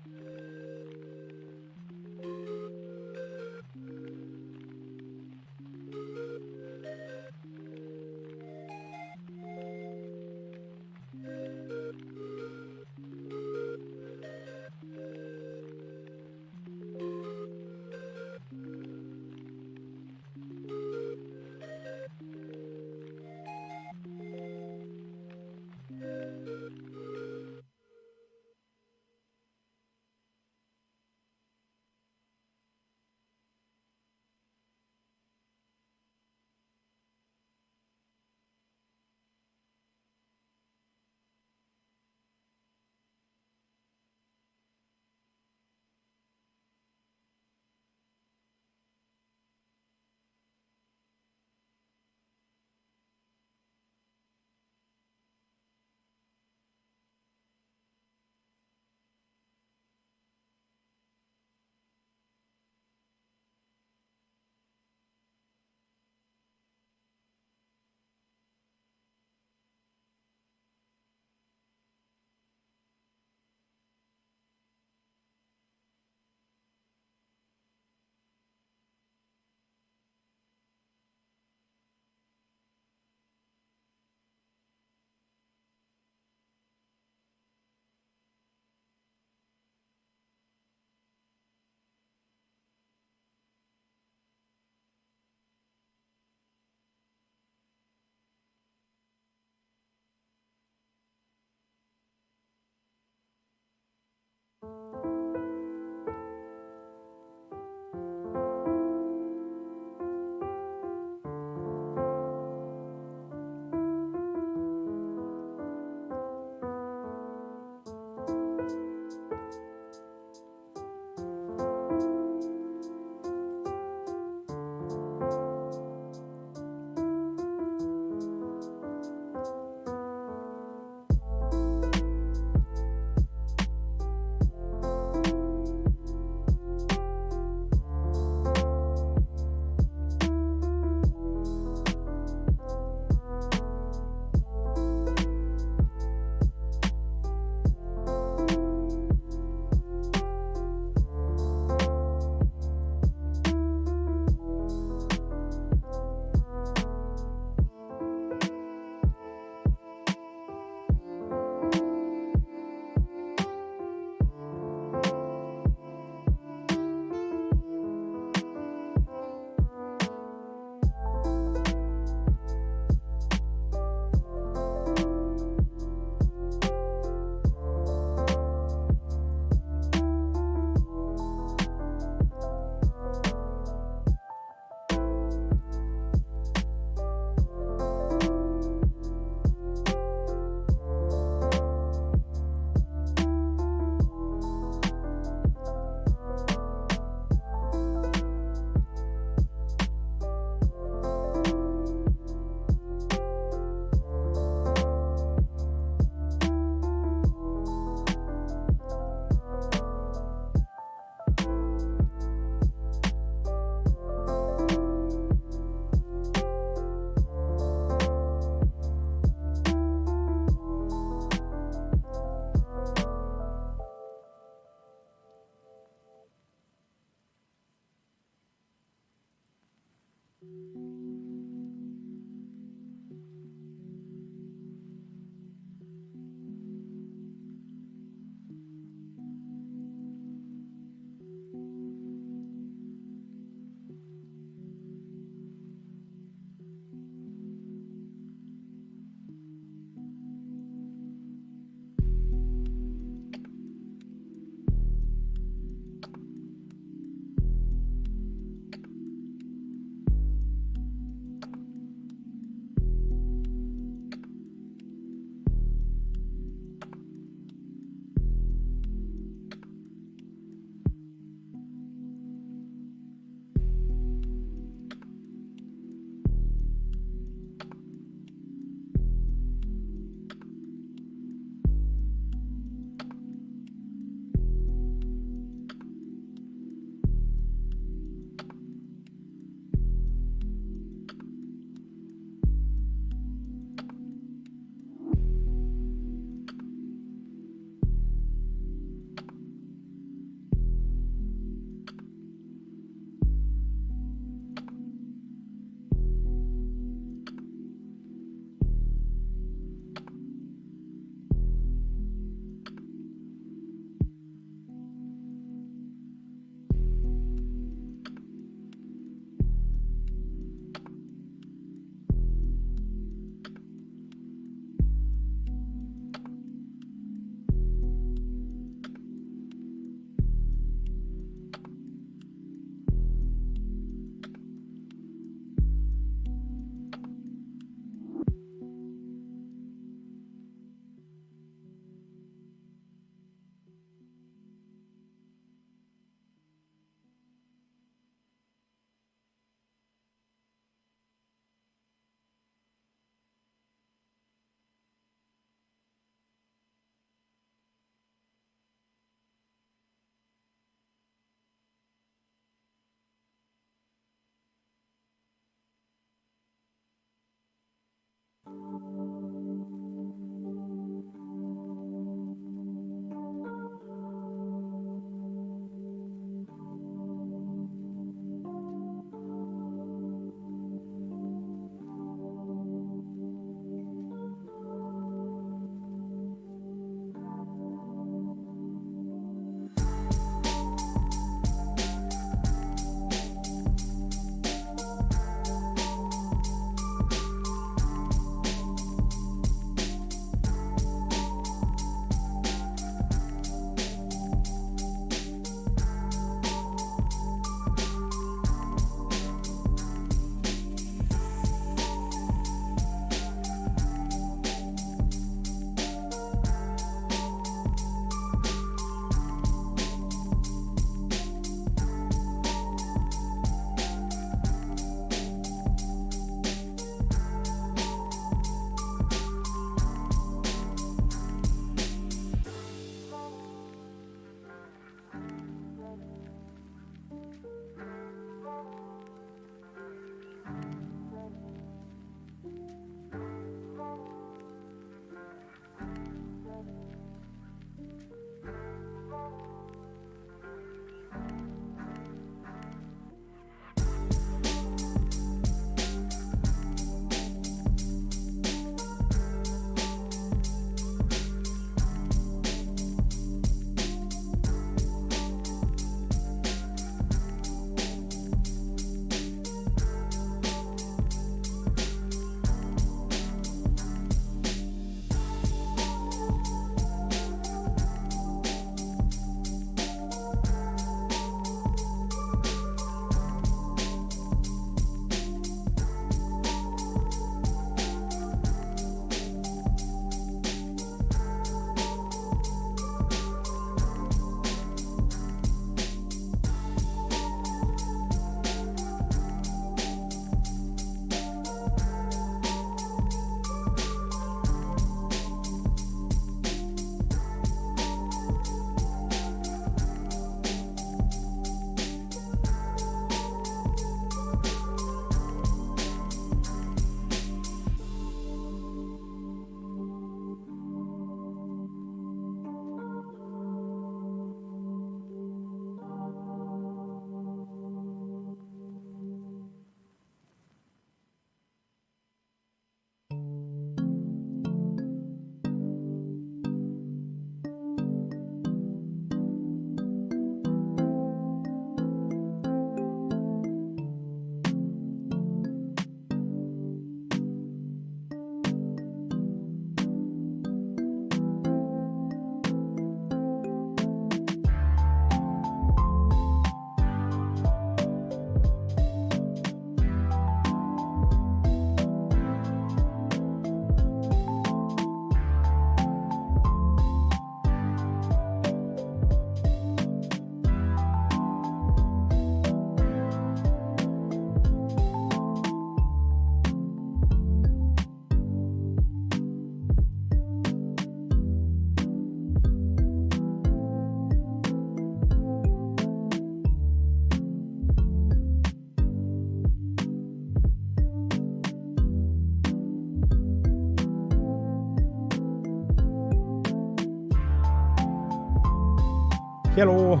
Hello.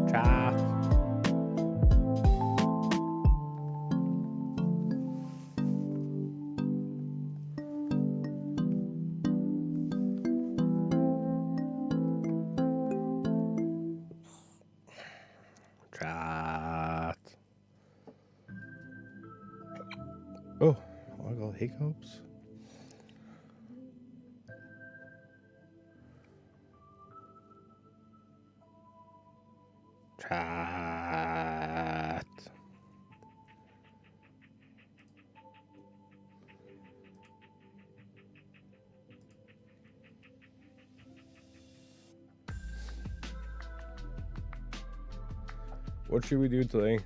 Chat. Chat. Oh, I got hiccups. Chat. What should we do today?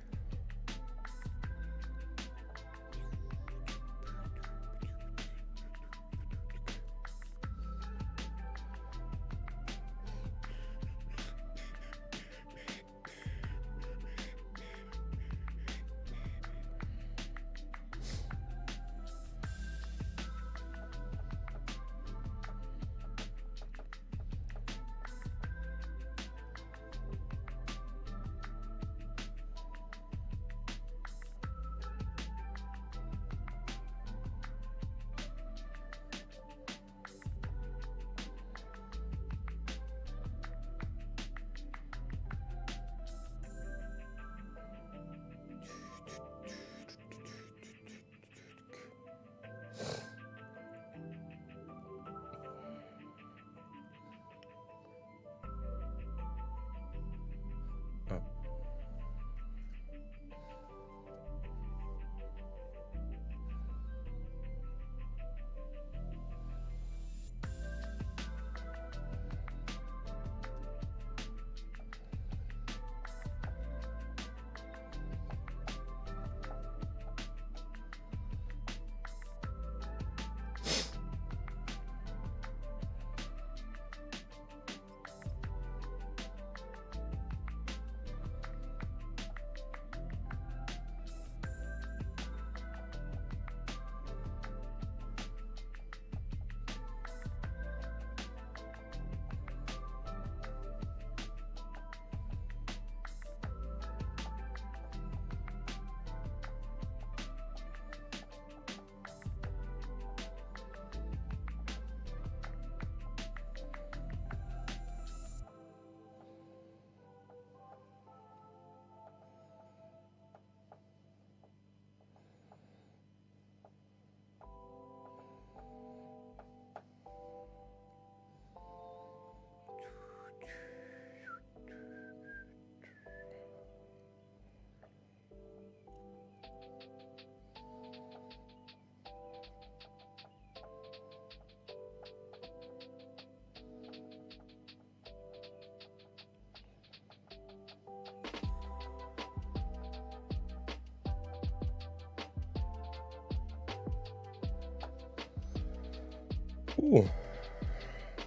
Ooh.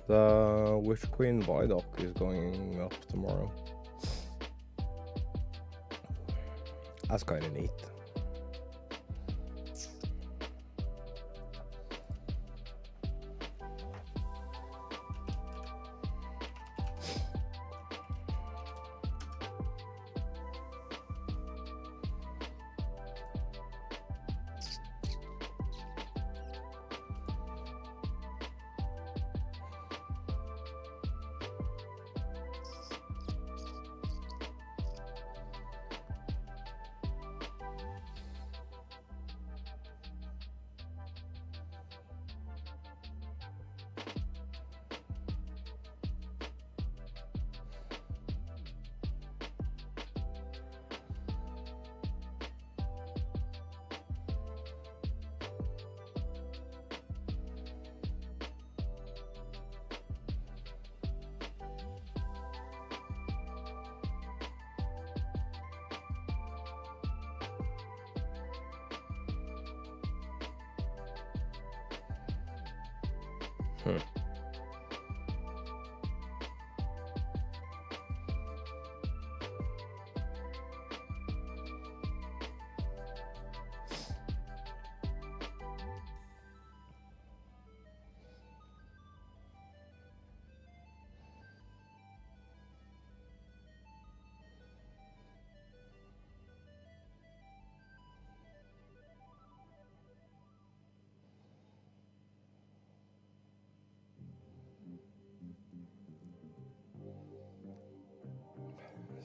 The Witch Queen Viaduct is going up tomorrow. That's kind of neat.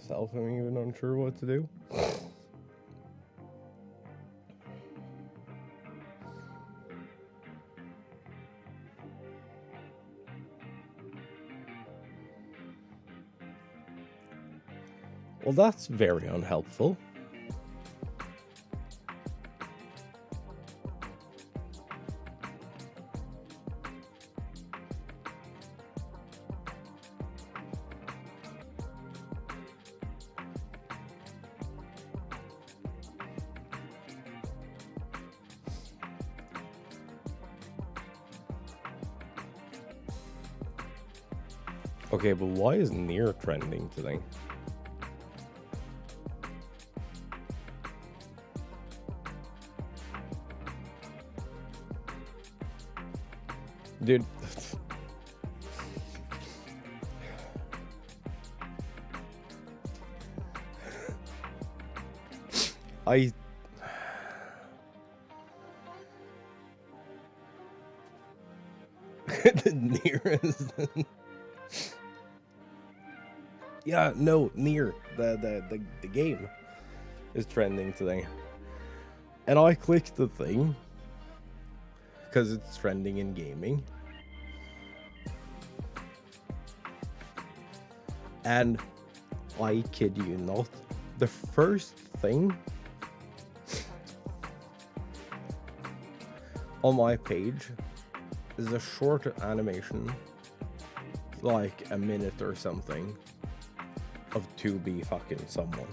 myself am even unsure what to do. Well, that's very unhelpful. Okay, but why is Nier trending today? Dude. The nearest. Yeah, no, Nier, the game is trending today. And I clicked the thing because it's trending in gaming. And I kid you not, the first thing on my page is a short animation, like a minute or something, of 2B fucking someone.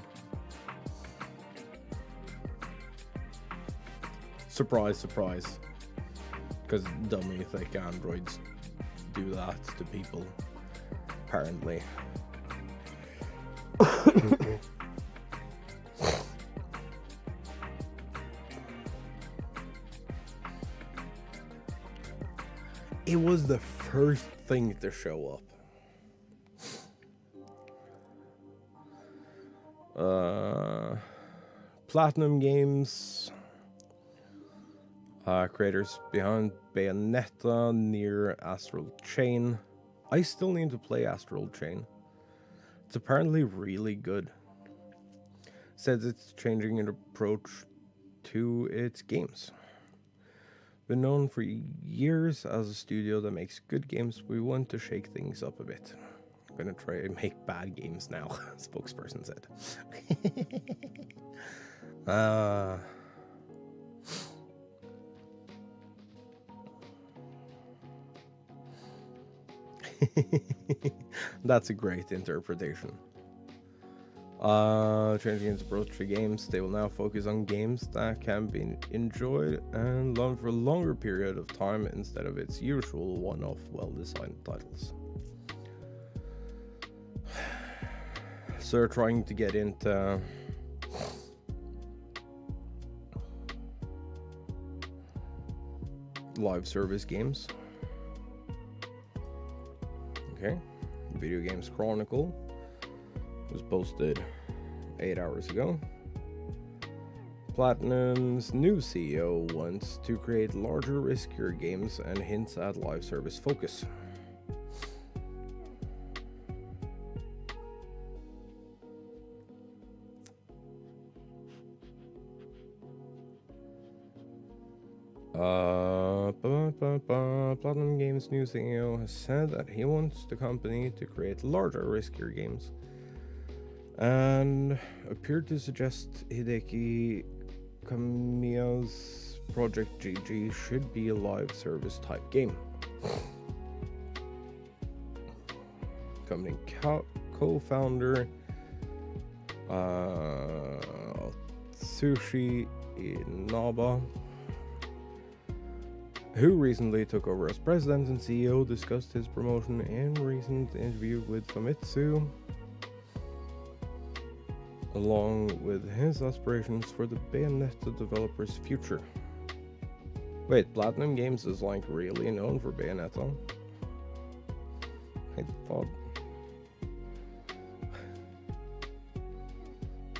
Surprise, surprise. Because dummy thick androids do that to people, apparently. It was the first thing to show up. Platinum Games, creators behind Bayonetta, Nier, Astral Chain. I still need to play Astral Chain. It's apparently really good. Says it's changing its approach to its games. Been known for years as a studio that makes good games. We want to shake things up a bit. I'm gonna try and make bad games now, spokesperson said. That's a great interpretation. Changing its approach to games, they will now focus on games that can be enjoyed and loved for a longer period of time instead of its usual one-off, well-designed titles. So they're trying to get into live service games. Okay, Video Games Chronicle was posted 8 hours ago. Platinum's new CEO wants to create larger, riskier games and hints at live service focus. Platinum Games' new CEO has said that he wants the company to create larger, riskier games, and appeared to suggest Hideki Kamiya's Project GG should be a live service type game. Company co-founder Sushi Inaba, who recently took over as president and CEO, discussed his promotion in a recent interview with Famitsu, along with his aspirations for the Bayonetta developers' future. Wait, Platinum Games is like really known for Bayonetta? I thought...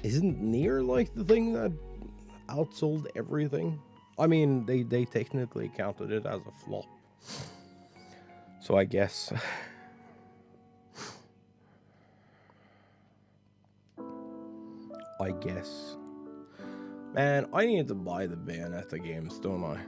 Isn't Nier like the thing that outsold everything? I mean, they technically counted it as a flop. So I guess... I guess. Man, I need to buy the Bayonetta games, don't I?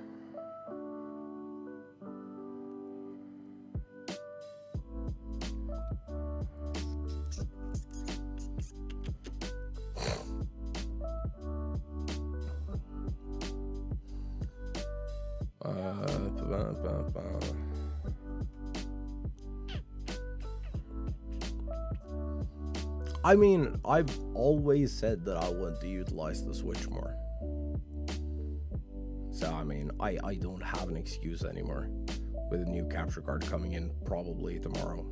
I mean, I've always said that I want to utilize the Switch more. So, I mean, I don't have an excuse anymore with a new capture card coming in probably tomorrow.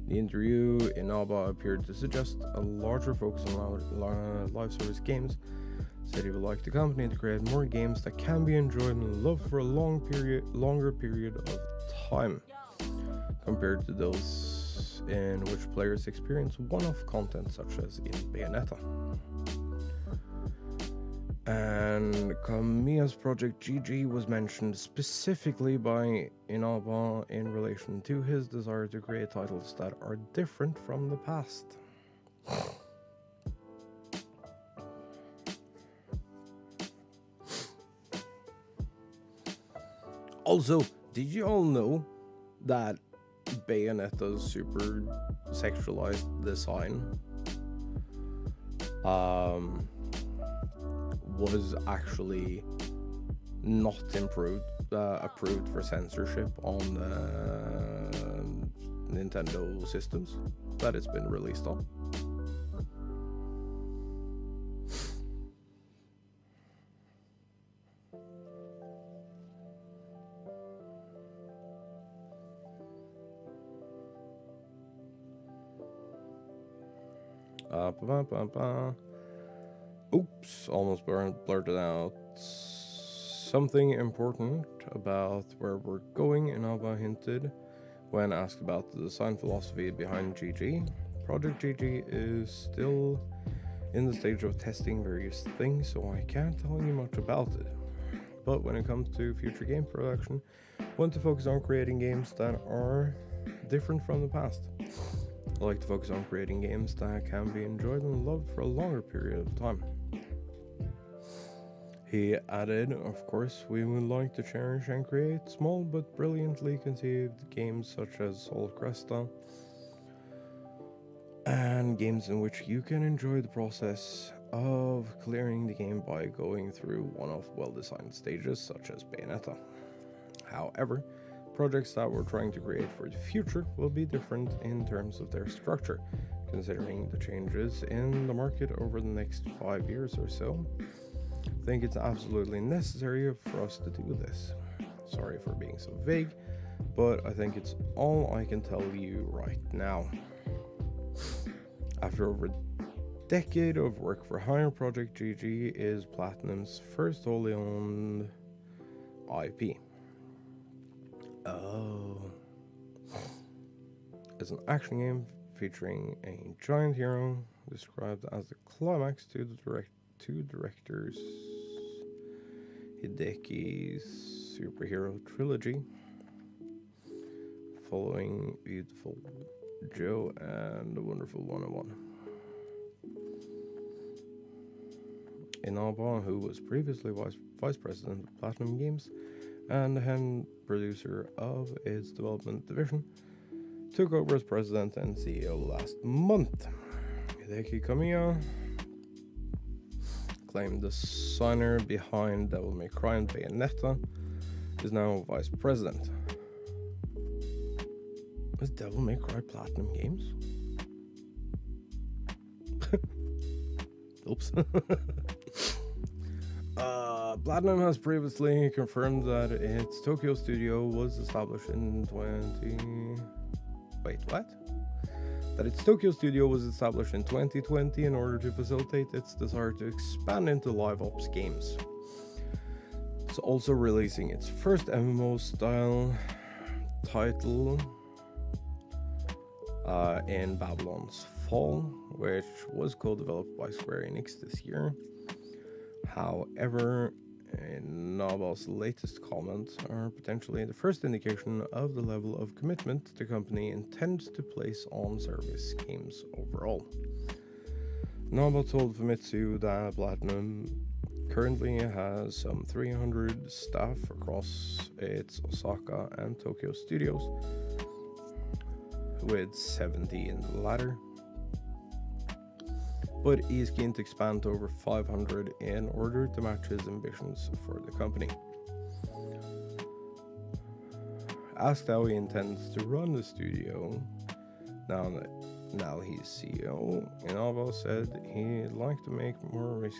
The interview in Alba appeared to suggest a larger focus on live service games. Said he would like the company to create more games that can be enjoyed and loved for a longer period of time, compared to those in which players experience one-off content such as in Bayonetta. And Kamiya's project GG was mentioned specifically by Inaba in relation to his desire to create titles that are different from the past. Also, did you all know that Bayonetta's super sexualized design was actually not approved for censorship on Nintendo systems that it's been released on? Oops, almost blurted out something important about where we're going, Inaba hinted when asked about the design philosophy behind GG. Project GG is still in the stage of testing various things, so I can't tell you much about it. But when it comes to future game production, I want to focus on creating games that are different from the past. I like to focus on creating games that can be enjoyed and loved for a longer period of time. He added, of course, we would like to cherish and create small but brilliantly conceived games such as Soul Cresta, and games in which you can enjoy the process of clearing the game by going through one-off well-designed stages such as Bayonetta. However, projects that we're trying to create for the future will be different in terms of their structure, considering the changes in the market over the next 5 years or so. I think it's absolutely necessary for us to do this. Sorry for being so vague, but I think it's all I can tell you right now. After over a decade of work for hire, Project GG is Platinum's first wholly owned IP. Oh. It's an action game featuring a giant hero described as the climax to the two directors Hideki's superhero trilogy, following Beautiful Joe and The Wonderful 101. Inaba, who was previously vice president of Platinum Games and the head producer of its development division, took over as president and CEO last month. Hideki Kamiya, claimed designer behind Devil May Cry and Bayonetta, is now vice president. Is Devil May Cry Platinum Games? Oops. Platinum has previously confirmed that its Tokyo studio was established in That its Tokyo studio was established in 2020 in order to facilitate its desire to expand into live ops games. It's also releasing its first MMO-style title in Babylon's Fall, which was co-developed by Square Enix this year. However, Novel's latest comments are potentially the first indication of the level of commitment the company intends to place on service games overall. Novel told Famitsu that Platinum currently has some 300 staff across its Osaka and Tokyo studios, with 70 in the latter, but he's keen to expand to over 500 in order to match his ambitions for the company. Asked how he intends to run the studio now he's CEO, Inaba said he'd like to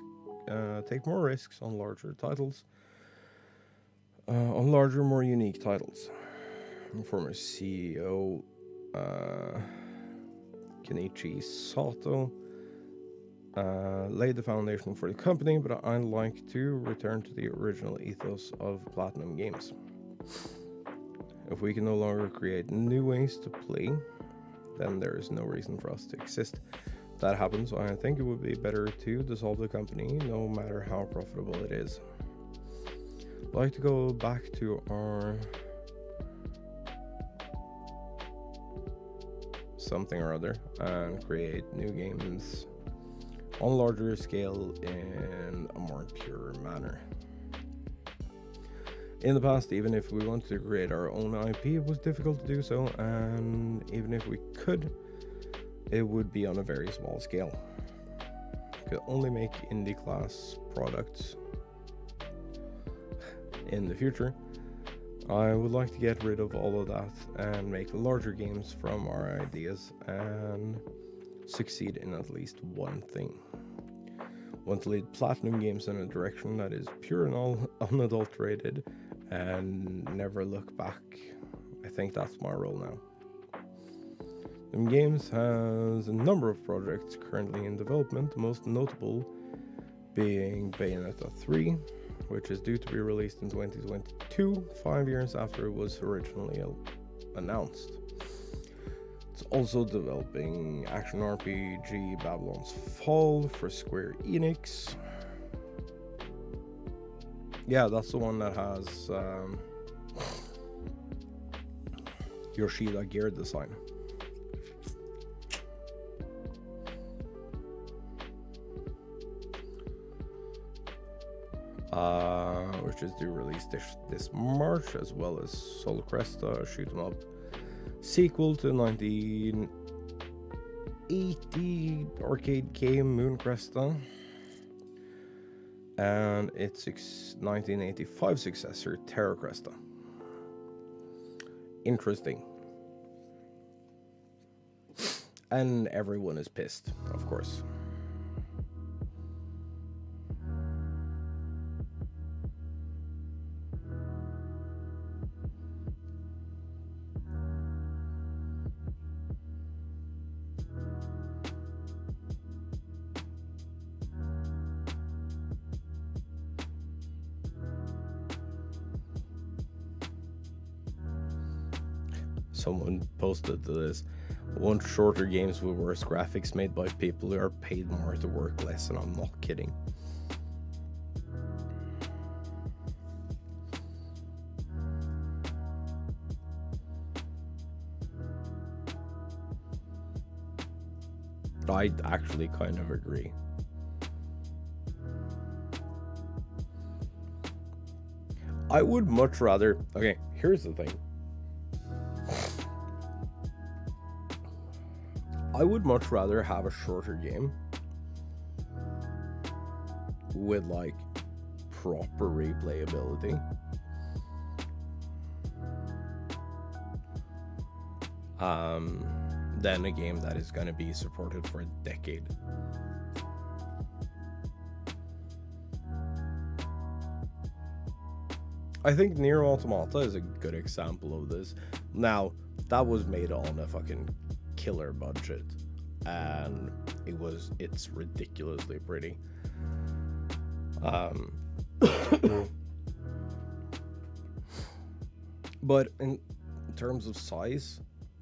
take more risks on larger titles, on larger, more unique titles. Former CEO Kenichi Sato laid the foundation for the company, but I'd like to return to the original ethos of Platinum Games. If we can no longer create new ways to play, then there is no reason for us to exist. If that happens, I think it would be better to dissolve the company, no matter how profitable it is. I'd like to go back to our something or other and create new games on a larger scale in a more pure manner. In the past, even if we wanted to create our own IP, it was difficult to do so, and even if we could, it would be on a very small scale. We could only make indie class products in the future. I would like to get rid of all of that and make larger games from our ideas and succeed in at least one thing. Want to lead Platinum Games in a direction that is pure and unadulterated and never look back. I think that's my role now. Platinum Games has a number of projects currently in development, the most notable being Bayonetta 3, which is due to be released in 2022, 5 years after it was originally announced. It's also developing action RPG Babylon's Fall for Square Enix. Yeah, that's the one that has Yoshida gear design. Which is due release this March, as well as Sol Cresta, shoot 'em up sequel to 1980 arcade game Moon Cresta, and its 1985 successor Terra Cresta. Interesting. And everyone is pissed, of course. Someone posted this. Want shorter games with worse graphics made by people who are paid more to work less, and I'm not kidding. I actually kind of agree. I would much rather... Okay, here's the thing. I would much rather have a shorter game with like proper replayability than a game that is going to be supported for a decade. I think Nier Automata is a good example of this. Now, that was made on a fucking killer budget, and it's ridiculously pretty. But in terms of size,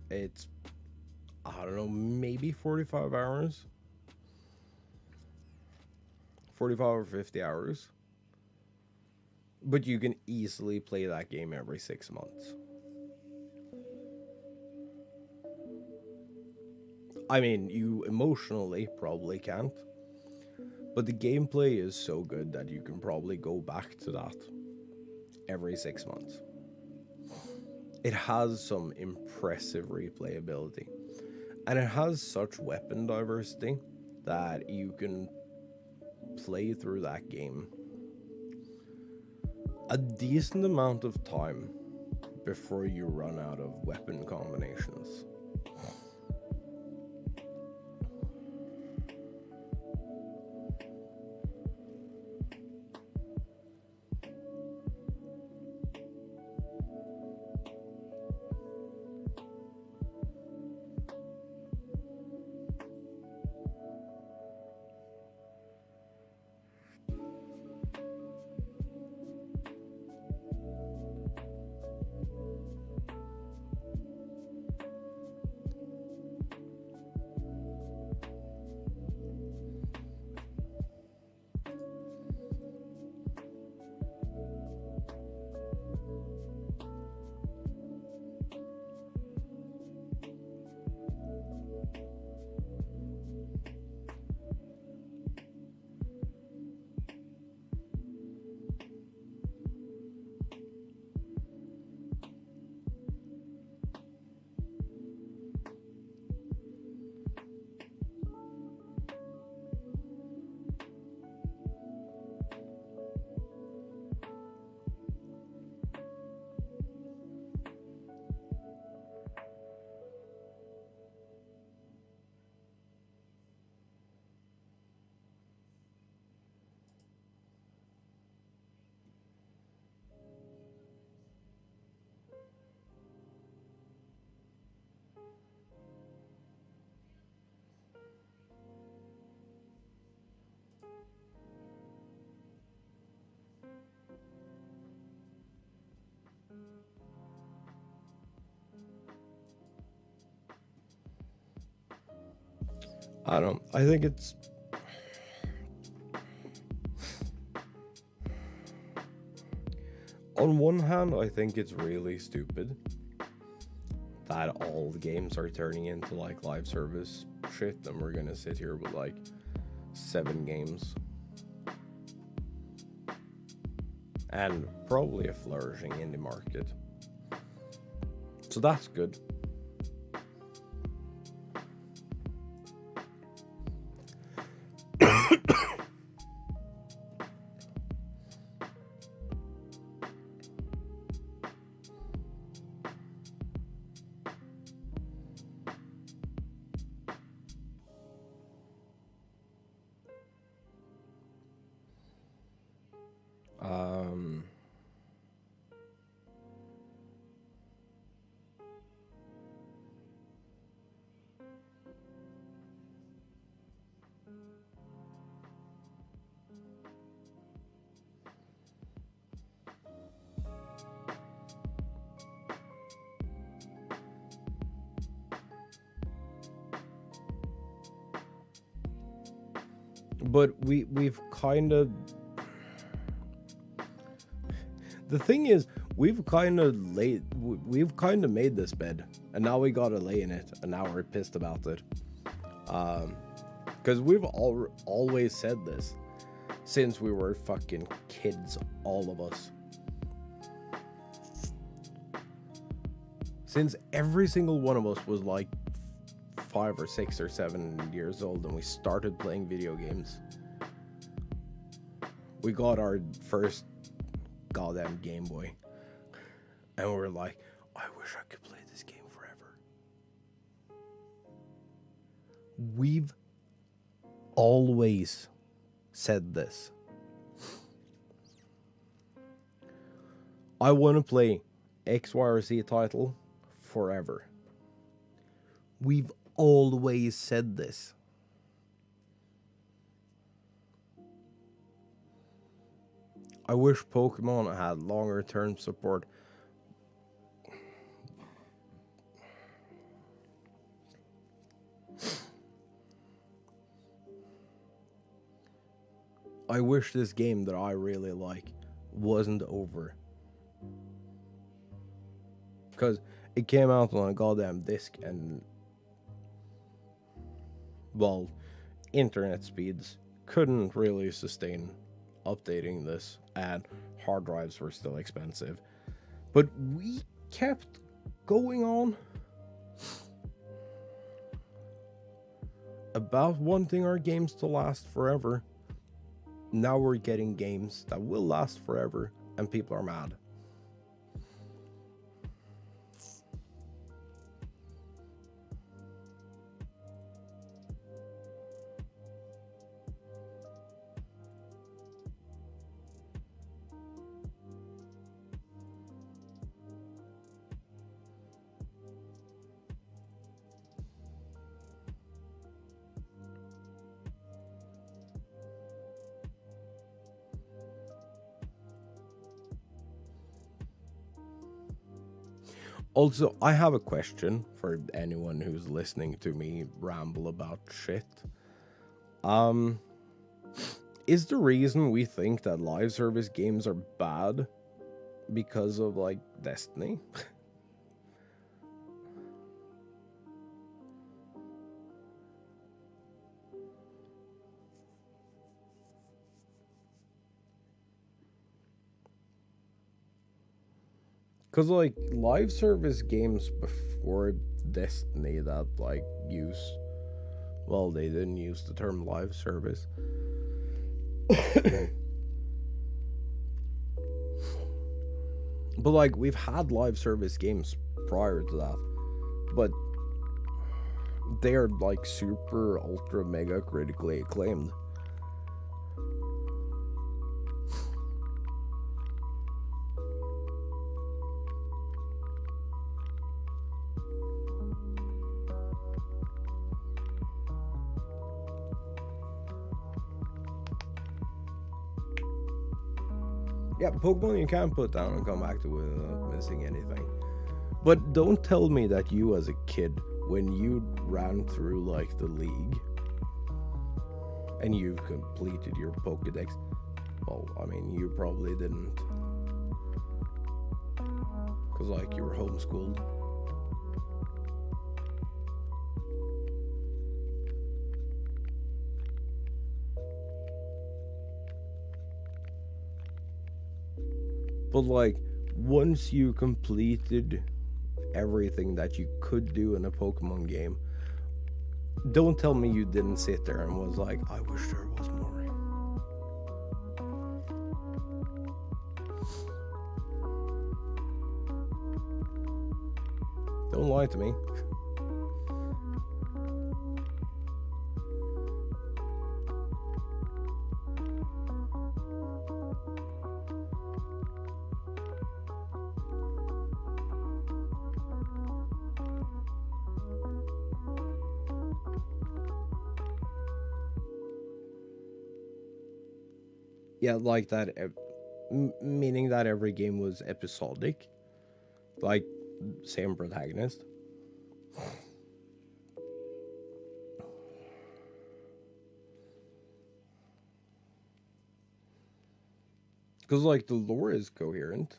it's, I don't know, maybe 45 hours, 45 or 50 hours. But you can easily play that game every 6 months. I mean, you emotionally probably can't, but the gameplay is so good that you can probably go back to that every 6 months. It has some impressive replayability, and it has such weapon diversity that you can play through that game a decent amount of time before you run out of weapon combinations. I don't know. I think it's... On one hand, I think it's really stupid that all the games are turning into like live service shit, and we're gonna sit here with like 7 games. And probably a flourishing indie market. So that's good. But we've kind of... The thing is, we've kind of made this bed, and now we gotta lay in it, and now we're pissed about it. Because we've always said this since we were fucking kids, all of us. Since every single one of us was like 5 or 6 or 7 years old and we started playing video games. We got our first goddamn Game Boy. And we were like, I wish I could play this game forever. We've always said this. I want to play X, Y, or Z title forever. We've always said this. I wish Pokemon had longer term support. I wish this game that I really like wasn't over. Because it came out on a goddamn disc, and, well, internet speeds couldn't really sustain updating this, and hard drives were still expensive. But we kept going on about wanting our games to last forever. Now we're getting games that will last forever, and people are mad. Also, I have a question for anyone who's listening to me ramble about shit. Is the reason we think that live service games are bad because of, like, Destiny? Because, like, live service games before Destiny that, like, use... Well, they didn't use the term live service. But, like, we've had live service games prior to that. But they're, like, super, ultra, mega critically acclaimed. Yeah, Pokemon you can't put down and come back to without missing anything. But don't tell me that you as a kid, when you ran through, like, the league, and you completed your Pokedex, well, I mean, you probably didn't. Because, like, you were homeschooled. But, like, once you completed everything that you could do in a Pokemon game, don't tell me you didn't sit there and was like, I wish there was more. Don't lie to me. Yeah, like that, meaning that every game was episodic, like, same protagonist. Because, like, the lore is coherent.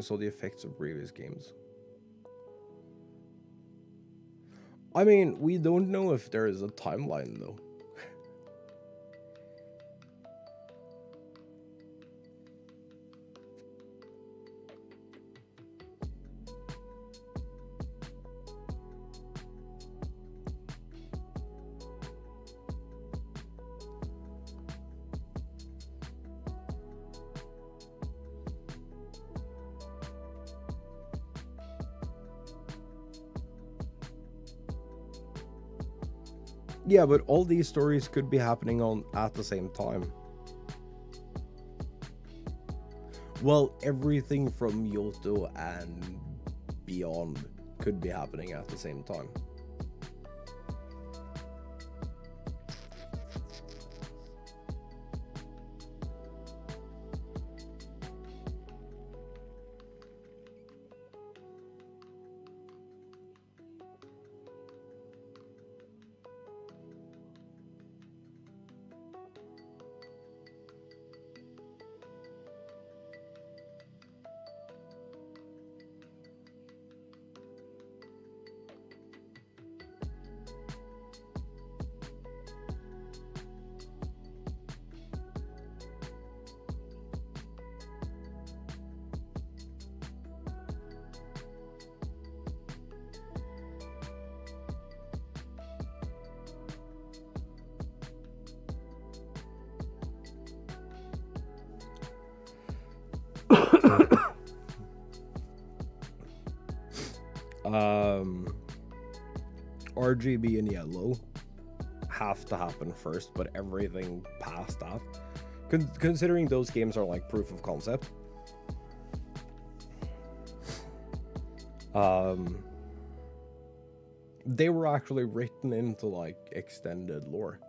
So the effects of previous games. I mean, we don't know if there is a timeline, though. Yeah, but all these stories could be happening on at the same time. Well, everything from Yoto and beyond could be happening at the same time. RGB and yellow have to happen first, but everything past that, considering those games are like proof of concept, they were actually written into like extended lore.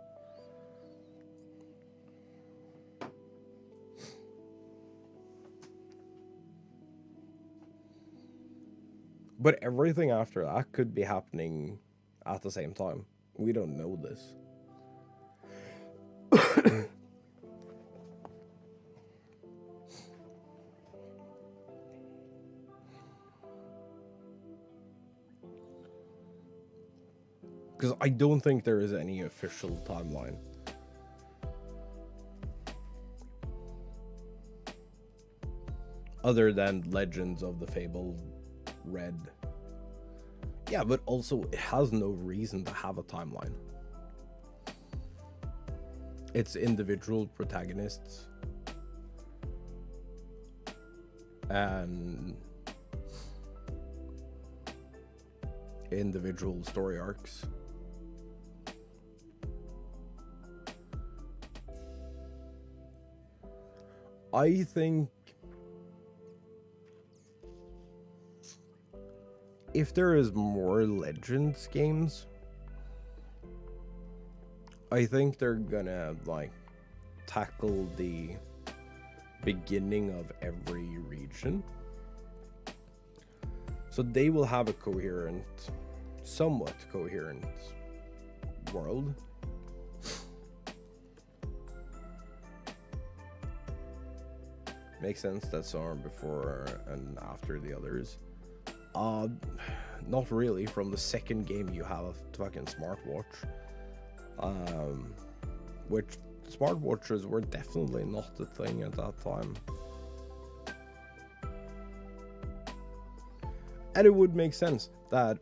But everything after that could be happening at the same time. We don't know this. Because I don't think there is any official timeline. Other than Legends of the Fable Red. Yeah, but also it has no reason to have a timeline. It's individual protagonists and individual story arcs. I think if there is more Legends games, I think they're gonna like tackle the beginning of every region. So they will have a coherent, somewhat coherent world. Makes sense that some are before and after the others. Not really. From the second game you have a fucking smartwatch. Which smartwatches were definitely not the thing at that time. And it would make sense that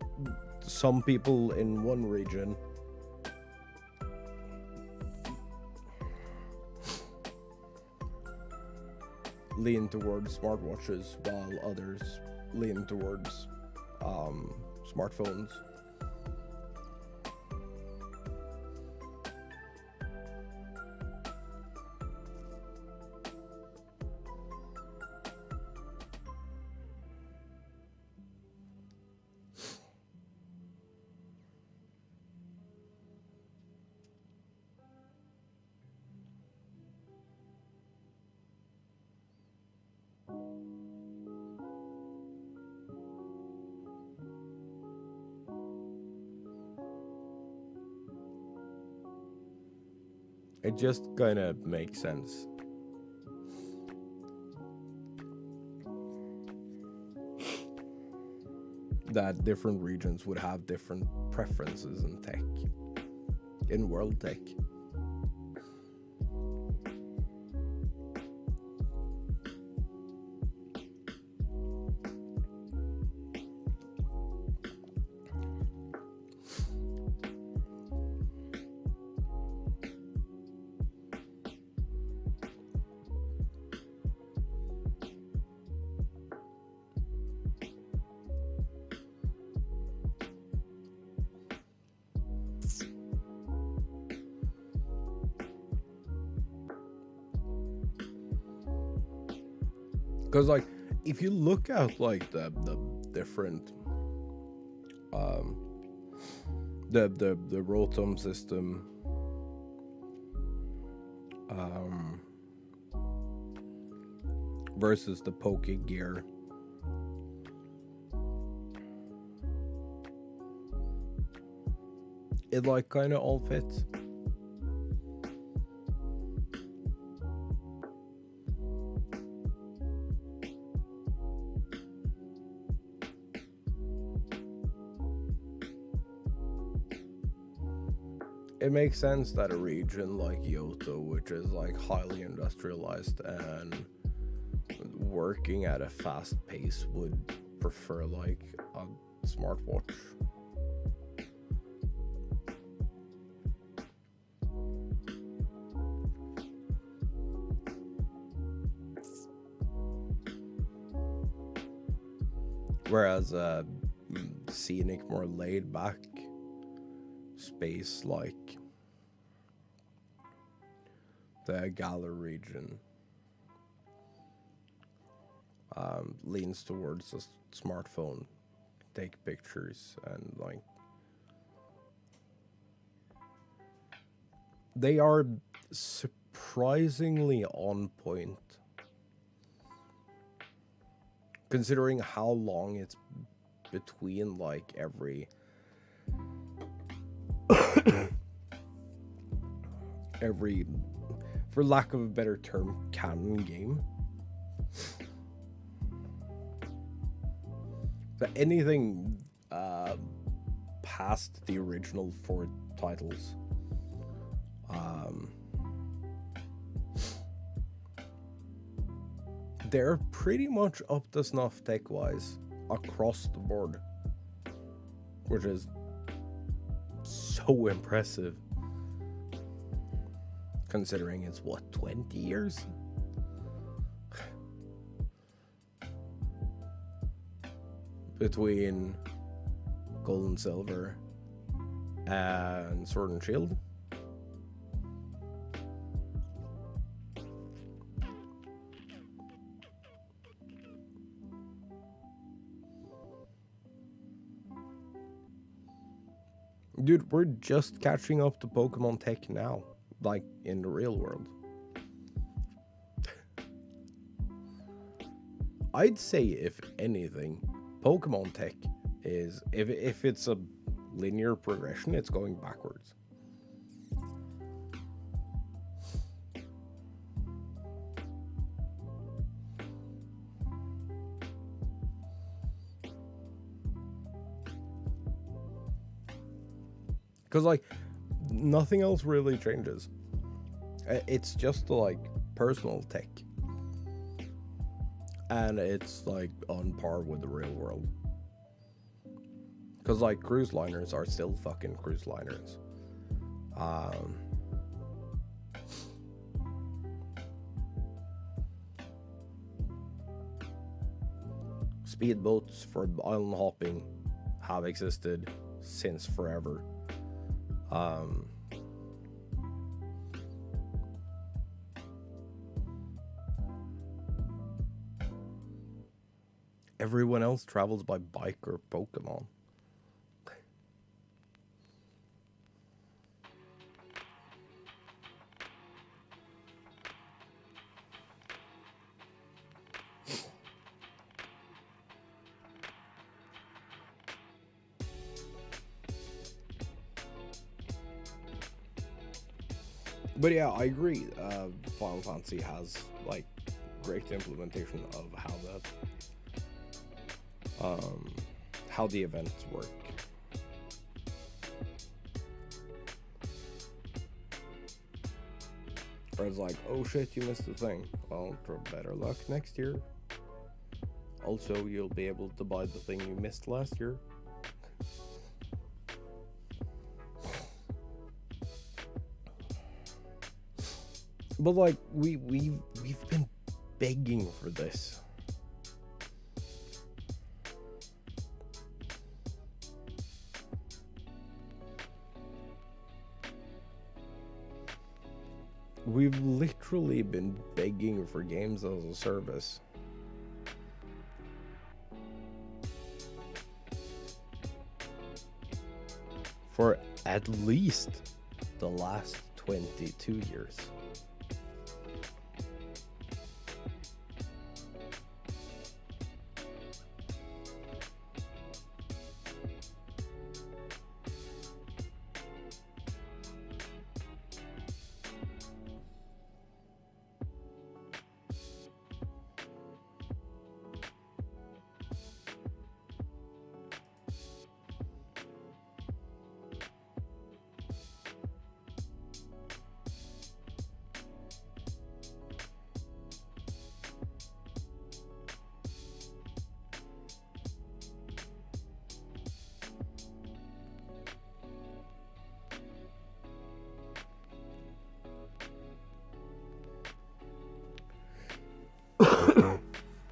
some people in one region lean towards smartwatches while others lean towards smartphones. It just kind of makes sense. That different regions would have different preferences in tech, in world tech. Because like if you look at like the different the Rotom system versus the Poke Gear, it like kind of all fits. It makes sense that a region like Yoto, which is like highly industrialized and working at a fast pace, would prefer like a smartwatch. Whereas scenic, more laid back space like the Galar region leans towards a smartphone, take pictures, and like they are surprisingly on point considering how long it's between like every every, for lack of a better term, canon game. So anything past the original 4 titles they're pretty much up to snuff tech-wise across the board, which is so impressive considering it's what, 20 years? Between Gold and Silver and Sword and Shield. Dude, we're just catching up to Pokemon tech now, like in the real world. I'd say, if anything, Pokemon tech is, if it's a linear progression, it's going backwards. Because, like, nothing else really changes. It's just, like, personal tech. And it's, like, on par with the real world. Because, like, cruise liners are still fucking cruise liners. Speedboats for island hopping have existed since forever. Everyone else travels by bike or Pokemon. But yeah, I agree. Final Fantasy has like great implementation of how the events work. Where it's like, oh shit, you missed the thing. Well, for better luck next year. Also, you'll be able to buy the thing you missed last year. But like we've been begging for this. We've literally been begging for games as a service. For at least the last 22 years.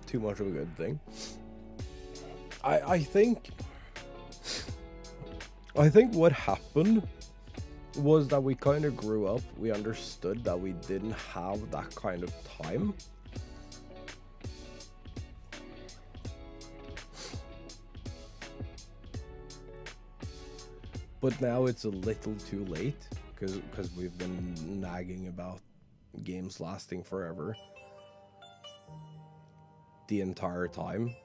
Too much of a good thing. I think what happened was that we kind of grew up. We understood that we didn't have that kind of time. But now it's a little too late because we've been nagging about games lasting forever the entire time.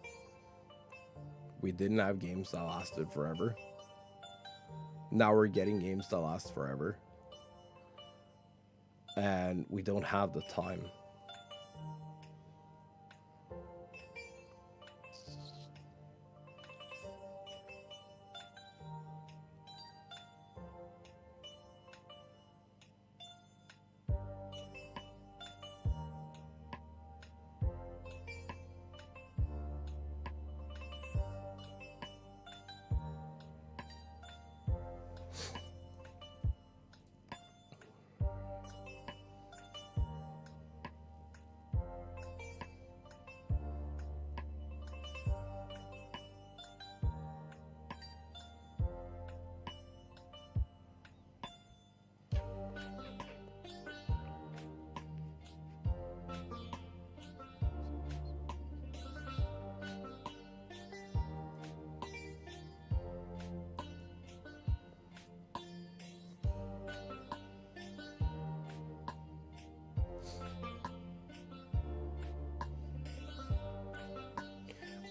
We didn't have games that lasted forever. Now we're getting games that last forever. And we don't have the time.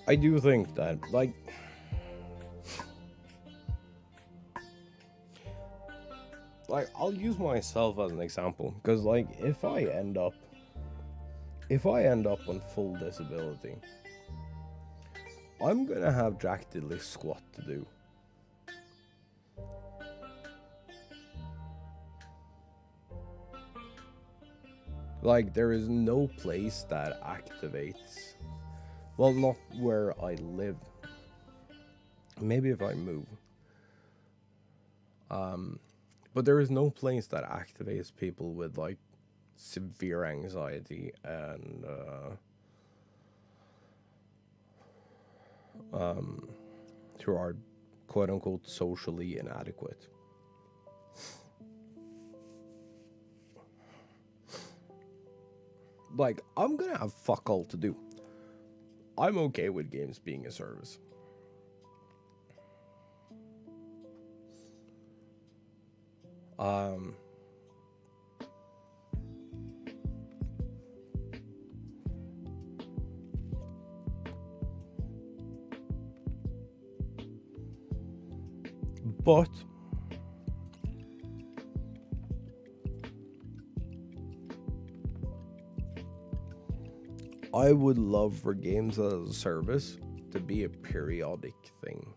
I do think that, like, I'll use myself as an example, because, like, if I end up on full disability, I'm gonna have jack diddly squat to do. Like, there is no place that activates. Well, not where I live. Maybe if I move. But there is no place that activates people with, like, severe anxiety and who are quote unquote socially inadequate. Like, I'm gonna have fuck all to do. I'm okay with games being a service. But I would love for games as a service to be a periodic thing.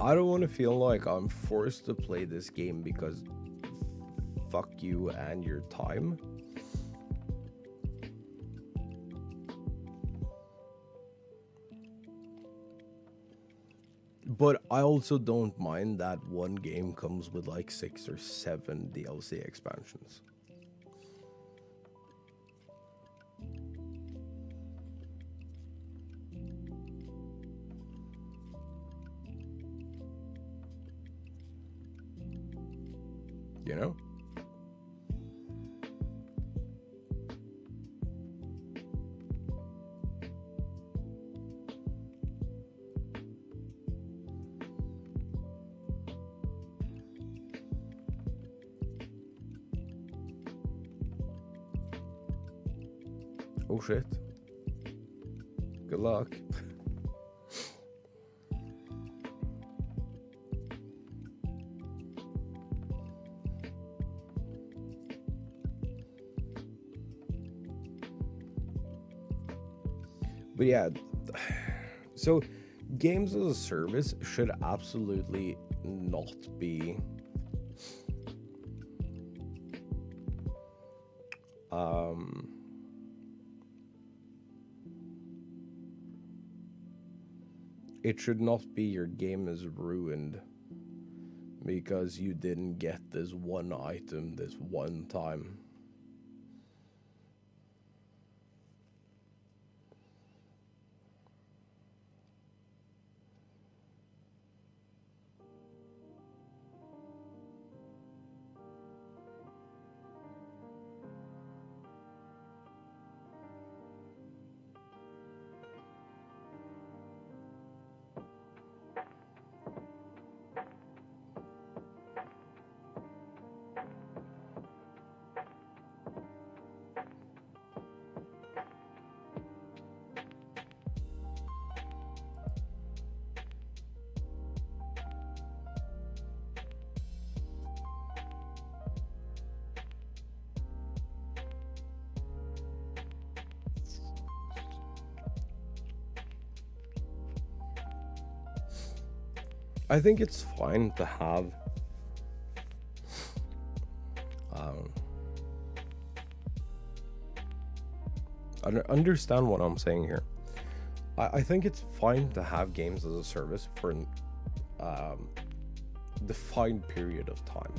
I don't want to feel like I'm forced to play this game because fuck you and your time. But I also don't mind that one game comes with like 6 or 7 DLC expansions. You know? Oh shit. Good luck. But yeah, so games as a service should absolutely not be it should not be your game is ruined because you didn't get this one item this one time. I think it's fine to have understand what I'm saying here. I think it's fine to have games as a service for an defined period of time.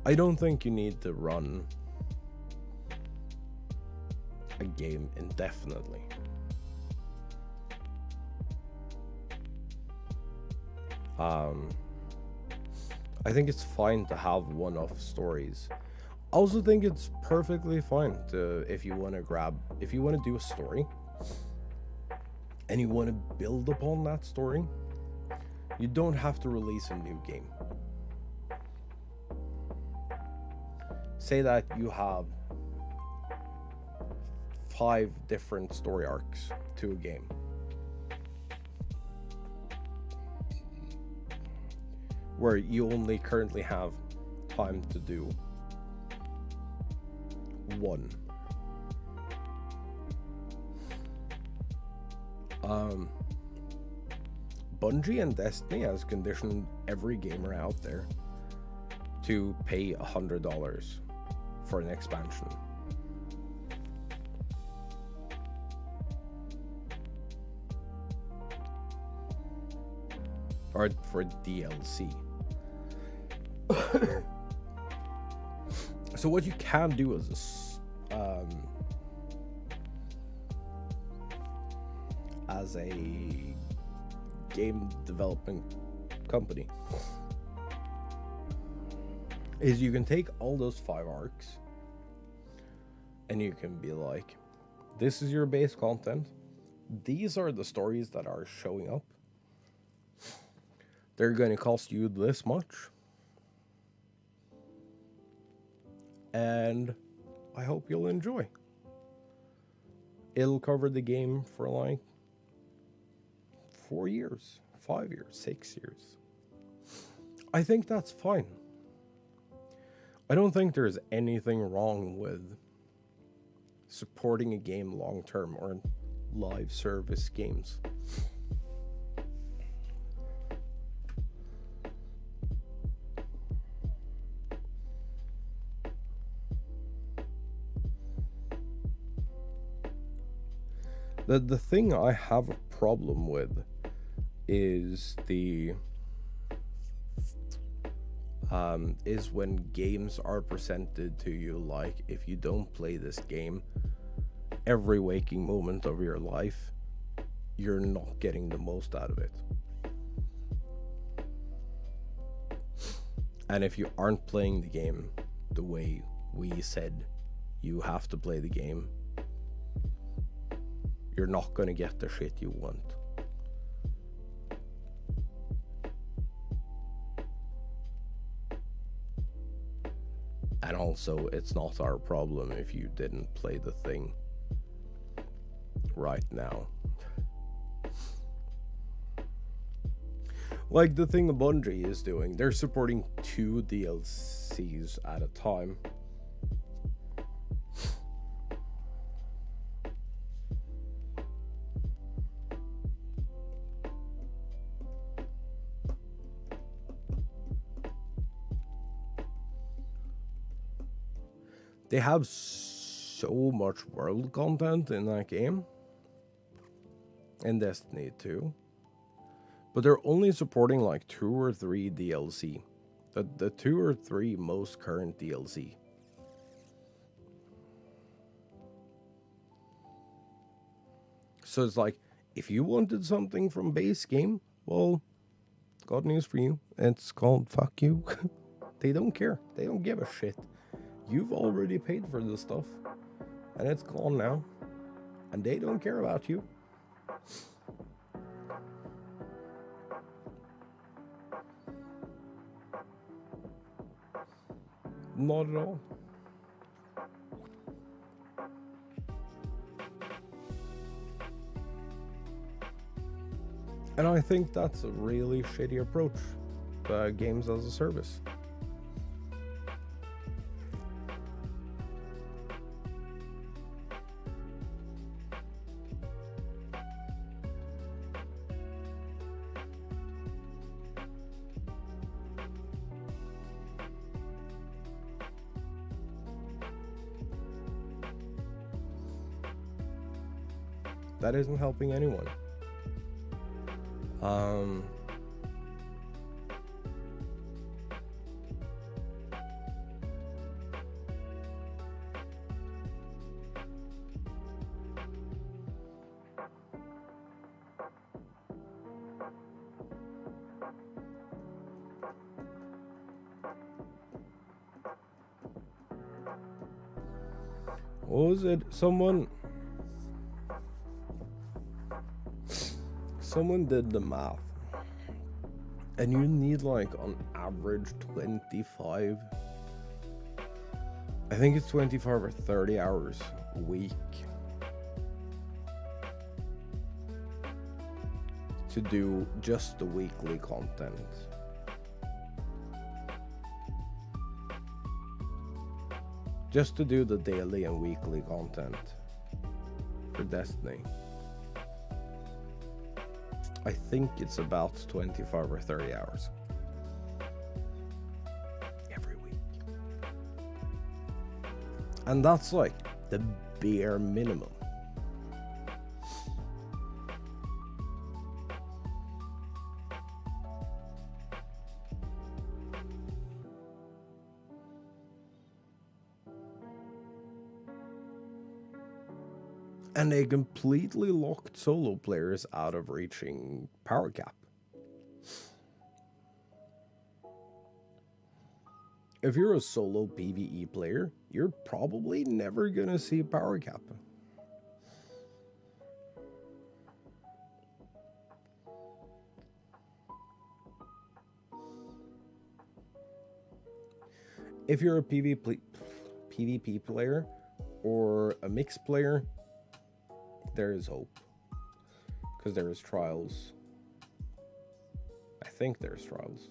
I don't think you need to run a game indefinitely. I think it's fine to have one-off stories. I also think it's perfectly fine to, if you want to do a story and you want to build upon that story, you don't have to release a new game. Say that you have 5 different story arcs to a game. Where you only currently have time to do one. Bungie and Destiny has conditioned every gamer out there to pay $100 for an expansion. Or for DLC. So what you can do as a game development company is you can take all those 5 arcs and you can be like, this is your base content, these are the stories that are showing up, they're going to cost you this much, and I hope you'll enjoy. It'll cover the game for like 4 years, 5 years, 6 years. I think that's fine. I don't think there's anything wrong with supporting a game long term or live service games. The thing I have a problem with is is when games are presented to you like, if you don't play this game every waking moment of your life, you're not getting the most out of it. And if you aren't playing the game the way we said you have to play the game, you're not gonna get the shit you want. And also, it's not our problem if you didn't play the thing right now. Like the thing Bungie is doing, they're supporting 2 DLCs at a time. They have so much world content in that game. In Destiny 2. but they're only supporting like 2 or 3 DLC. The 2 or 3 most current DLC. So it's like, if you wanted something from base game, well, got news for you. It's called fuck you. They don't care. They don't give a shit. You've already paid for this stuff, and it's gone now, and they don't care about you. Not at all. And I think that's a really shitty approach to games as a service. That isn't helping anyone. What was it? Someone did the math, and you need like on average 25, I think it's 25 or 30 hours a week to do just the weekly content. Just to do the daily and weekly content for Destiny. I think it's about 25 or 30 hours every week. And that's like the bare minimum. And they completely locked solo players out of reaching power cap. If you're a solo PvE player, you're probably never gonna see power cap. If you're a PvP player or a mixed player, there is hope, because there is trials. I think there's trials.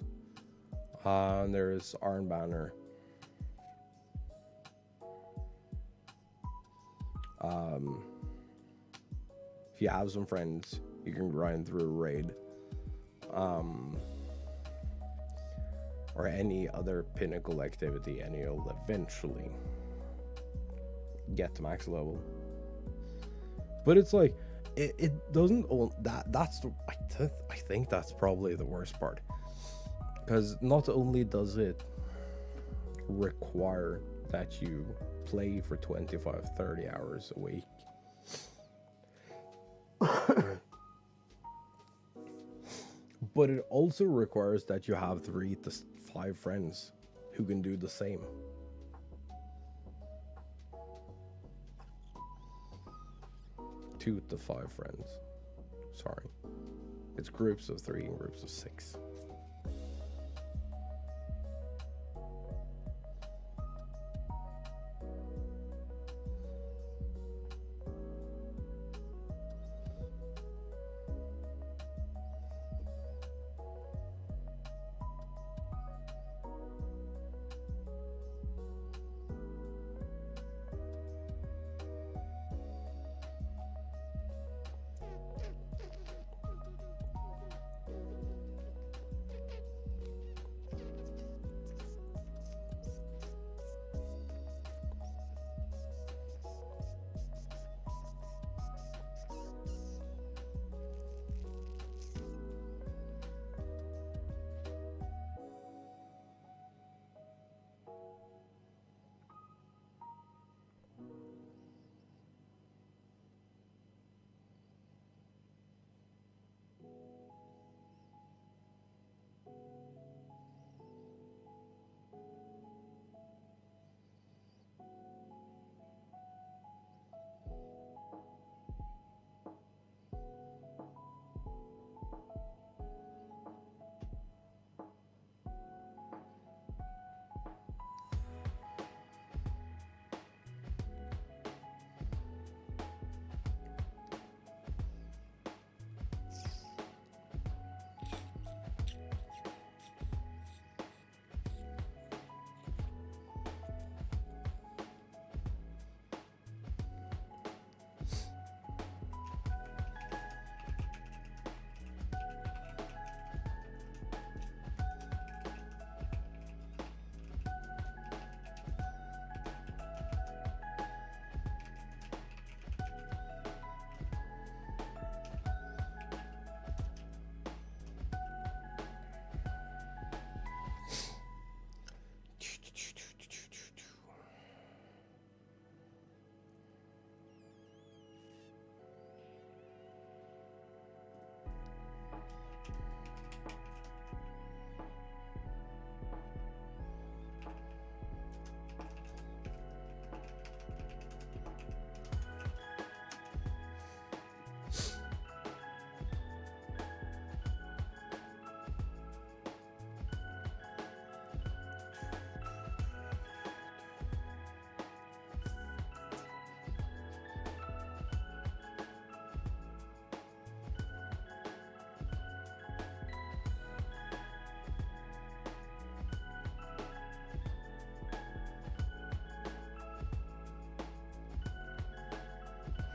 And there's Iron Banner. If you have some friends, you can grind through a raid. Or any other pinnacle activity, and you'll eventually get to max level. But it's like, it doesn't own that's the, I think that's probably the worst part, because not only does it require that you play for 25-30 hours a week, but it also requires that you have 3 to 5 friends who can do the same. 2 to 5 friends. Sorry. It's groups of 3 and groups of 6.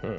Hmm.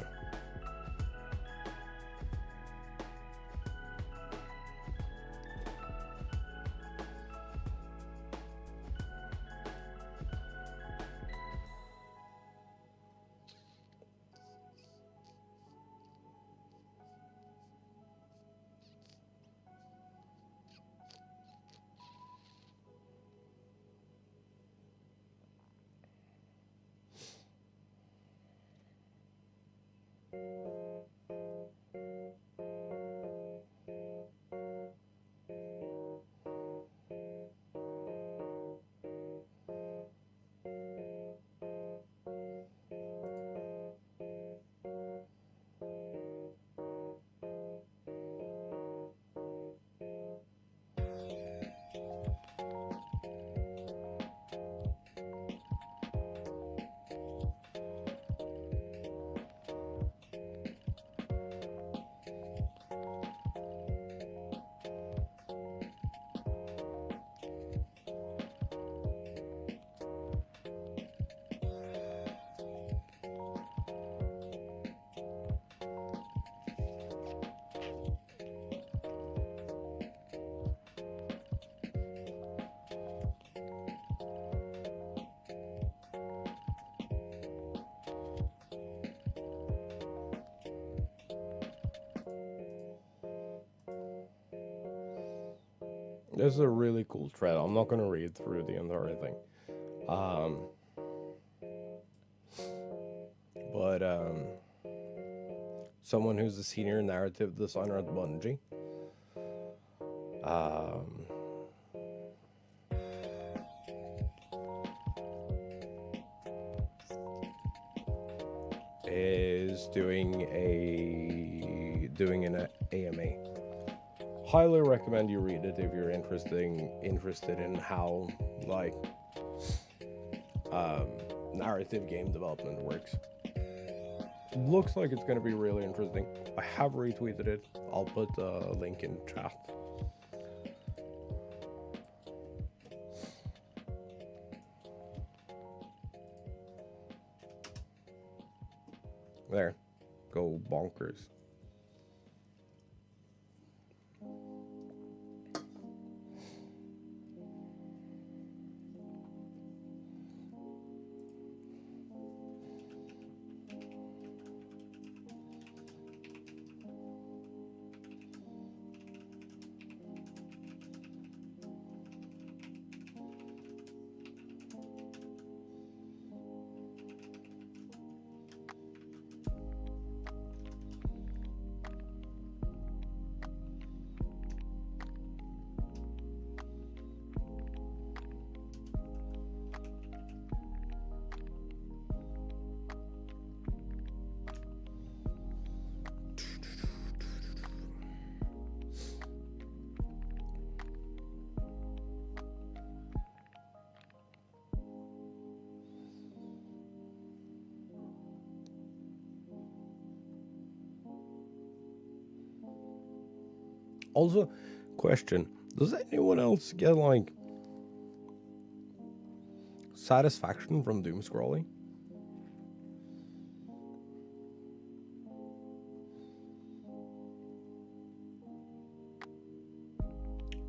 This is a really cool thread. I'm not gonna read through the entire thing. But someone who's a senior narrative designer at Bungie, is doing an AMA. Highly recommend you read it if you're interested in how like narrative game development works. Looks like it's going to be really interesting. I have retweeted it. I'll put a link in chat. There. Go bonkers. Also, question, does anyone else get, like, satisfaction from doom scrolling?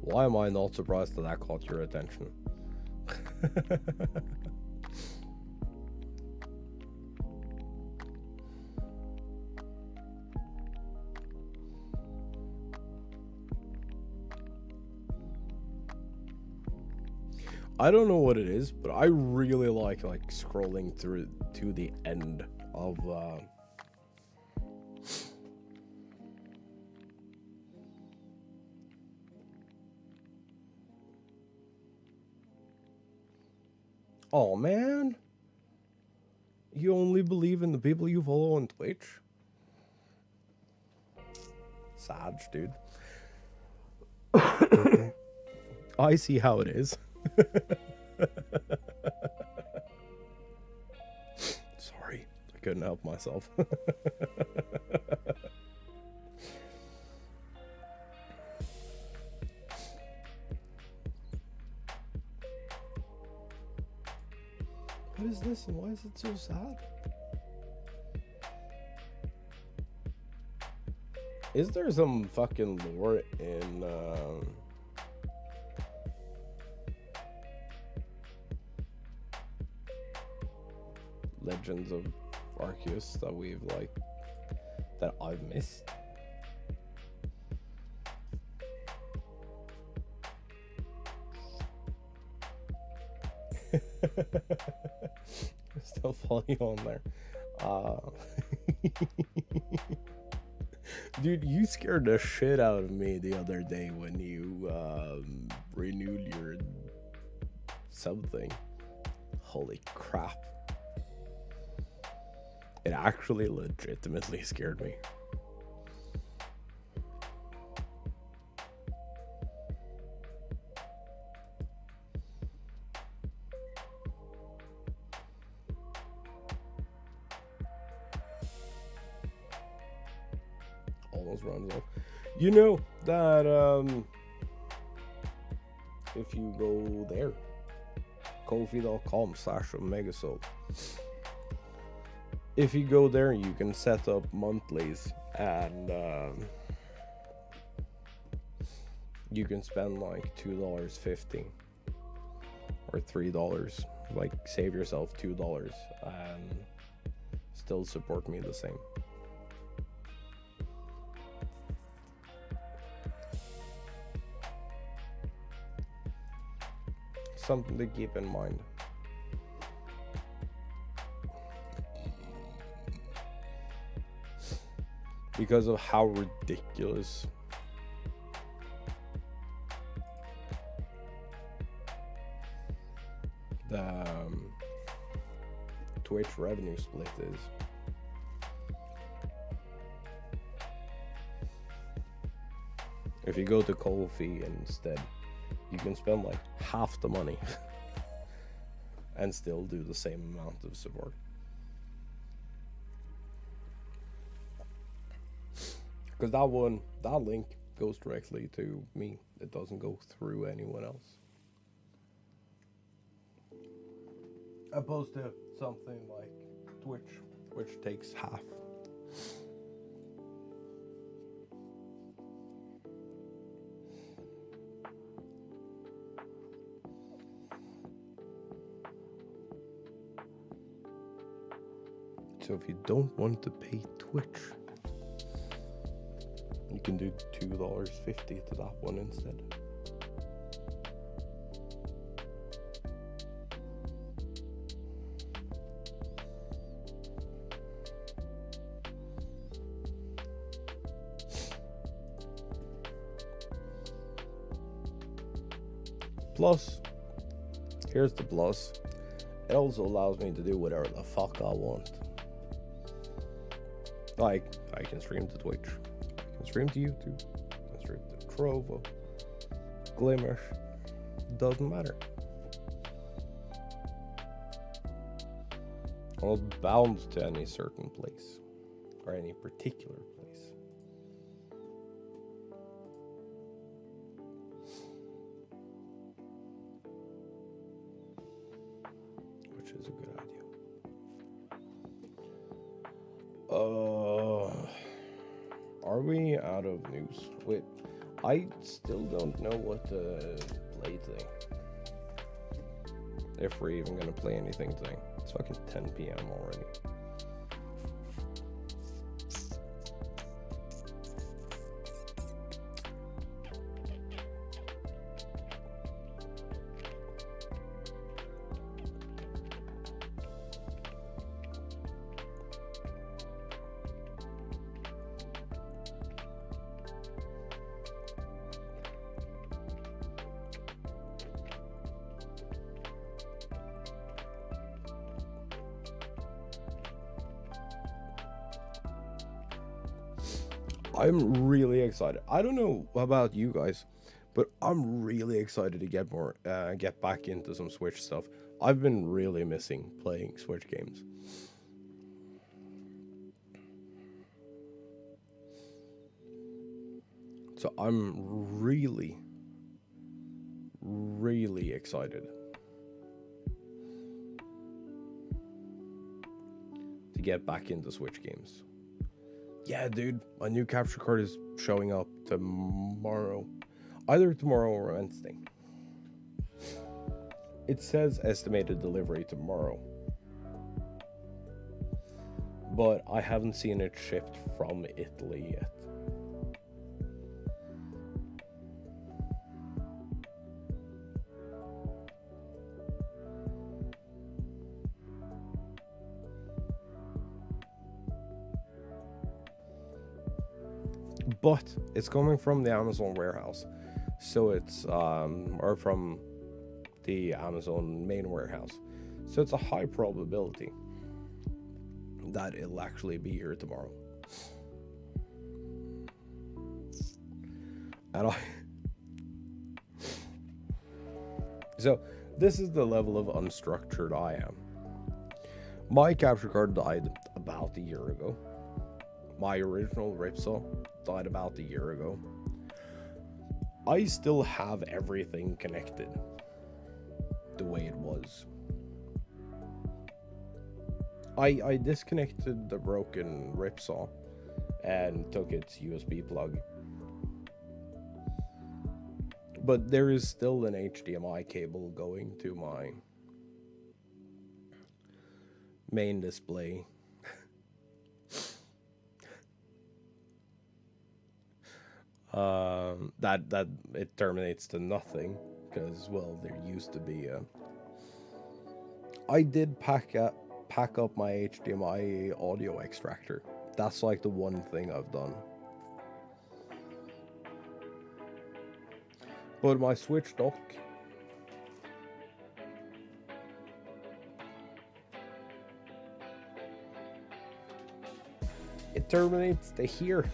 Why am I not surprised that caught your attention? I don't know what it is, but I really like scrolling through to the end of Oh man, you only believe in the people you follow on Twitch? Sad, dude. I see how it is. Sorry, I couldn't help myself. What is this and why is it so sad? Is there some fucking lore in Legends of Arceus that we've like that I've missed? Still following on there. Dude, you scared the shit out of me the other day when you renewed your something. Holy crap. It actually legitimately scared me. Almost runs off. You know that if you go there, kofi.com/omegasoul, if you go there, you can set up monthlies, and you can spend like $2.50 or $3, like save yourself $2 and still support me the same. Something to keep in mind. Because of how ridiculous the Twitch revenue split is. If you go to Ko-fi instead, you can spend like half the money and still do the same amount of support. Because that link goes directly to me. It doesn't go through anyone else. Opposed to something like Twitch, which takes half. So if you don't want to pay Twitch, you can do $2.50 to that one instead. Plus, here's the plus. It also allows me to do whatever the fuck I want. Like, I can stream to Twitch, I can stream to YouTube, I can stream to Trovo, Glimmers, doesn't matter. I'm not bound to any certain place, or any particular place. Which is a good idea. Are we out of news? Wait, I still don't know what to play today. If we're even gonna play anything today. It's fucking 10 p.m. already. I'm really excited. I don't know about you guys, but I'm really excited to get back into some Switch stuff. I've been really missing playing Switch games. So I'm really, really excited to get back into Switch games. Yeah, dude, my new capture card is showing up tomorrow. Either tomorrow or Wednesday. It says estimated delivery tomorrow. But I haven't seen it shipped from Italy yet. But it's coming from the Amazon warehouse. So it's, or from the Amazon main warehouse. So it's a high probability that it'll actually be here tomorrow. And so this is the level of unstructured I am. My capture card died about a year ago. My original Ripsaw died about a year ago. I still have everything connected the way it was. I disconnected the broken Ripsaw and took its USB plug. But there is still an HDMI cable going to my main display. That it terminates to nothing, because, well, there used to be a... I did pack up my HDMI audio extractor. That's like the one thing I've done. But my Switch dock, it terminates to here.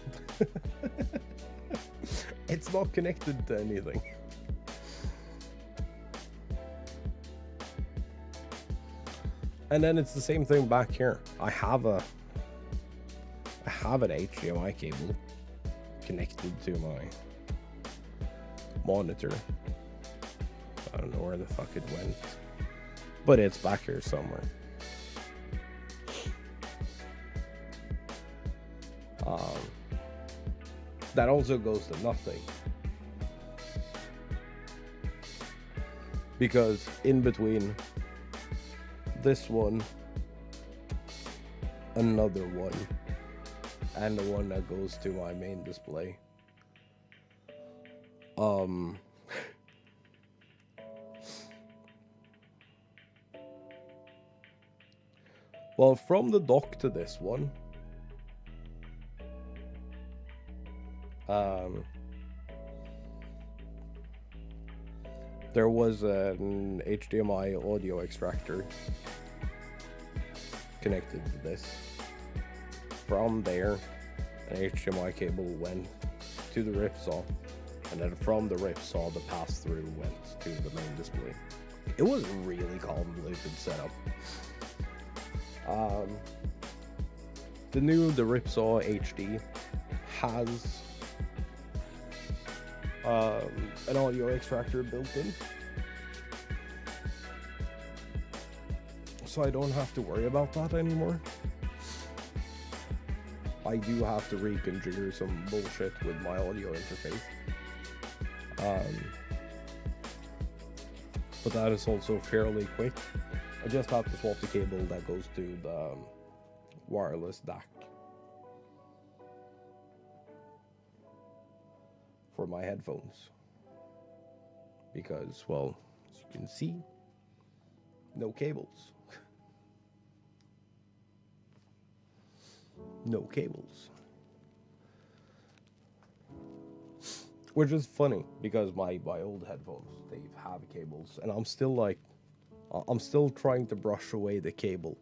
It's not connected to anything. And then it's the same thing back here. I have an HDMI cable connected to my monitor. I don't know where the fuck it went, but it's back here somewhere. That also goes to nothing, because in between this one, another one, and the one that goes to my main display, well, from the dock to this one, there was an HDMI audio extractor connected to this. From there, an HDMI cable went to the Ripsaw, and then from the Ripsaw, the pass-through went to the main display. It was a really convoluted setup. The Ripsaw HD has an audio extractor built in, so I don't have to worry about that anymore. I do have to reconfigure some bullshit with my audio interface, but that is also fairly quick. I just have to swap the cable that goes to the wireless DAC for my headphones, because, well, as you can see, no cables. No cables. Which is funny, because my old headphones, they have cables, and I'm still trying to brush away the cable.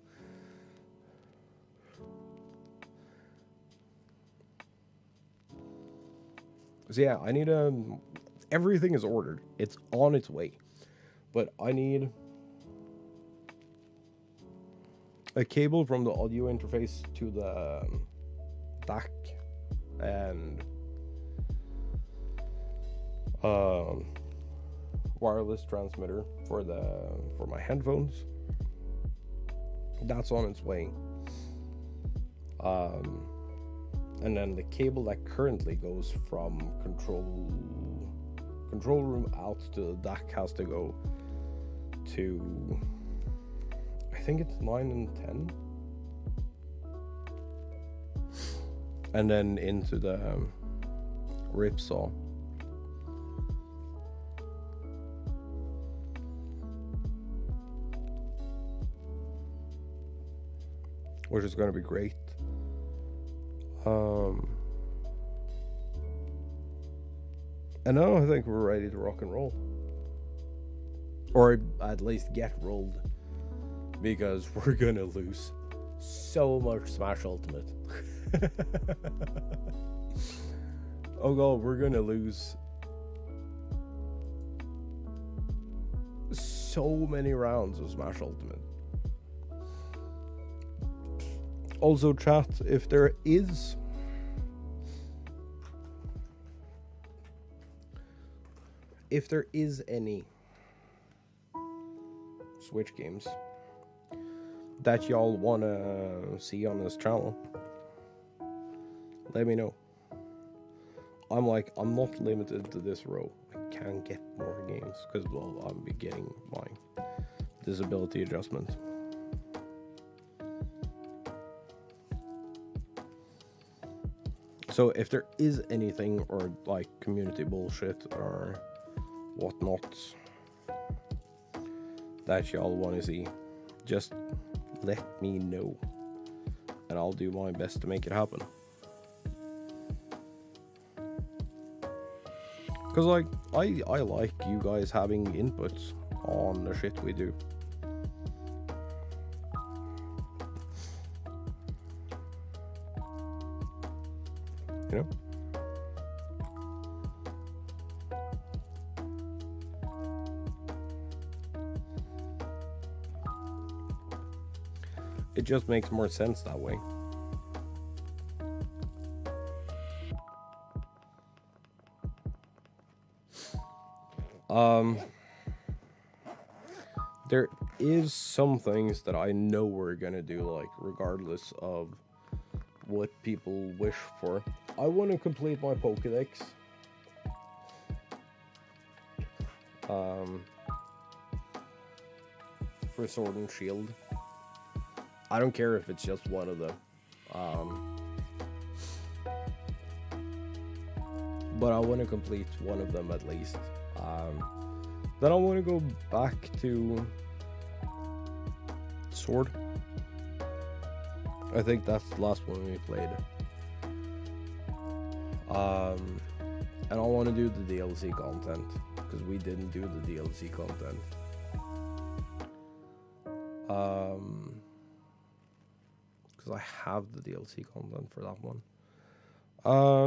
So yeah, I need everything is ordered. It's on its way. But I need a cable from the audio interface to the DAC, and wireless transmitter for my headphones. That's on its way. And then the cable that currently goes from control room out to the deck has to go to, I think it's 9 and 10, and then into the ripsaw. Which is going to be great. And now I think we're ready to rock and roll. Or at least get rolled. Because we're going to lose so much Smash Ultimate. Oh god, we're going to lose so many rounds of Smash Ultimate. Also, chat, if there is any Switch games that y'all wanna see on this channel, let me know. I'm not limited to this row. I can get more games because, well, I'll be getting my disability adjustment. So if there is anything, or like community bullshit or whatnot that y'all want to see, just let me know and I'll do my best to make it happen. Because like I like you guys having inputs on the shit we do. You know? It just makes more sense that way. There is some things that I know we're gonna do, like, regardless of what people wish for. I want to complete my Pokédex. For Sword and Shield. I don't care if it's just one of them. But I want to complete one of them at least. Then I want to go back to Sword. I think that's the last one we played. And I want to do the DLC content, because we didn't do the DLC content. Because I have the DLC content for that one.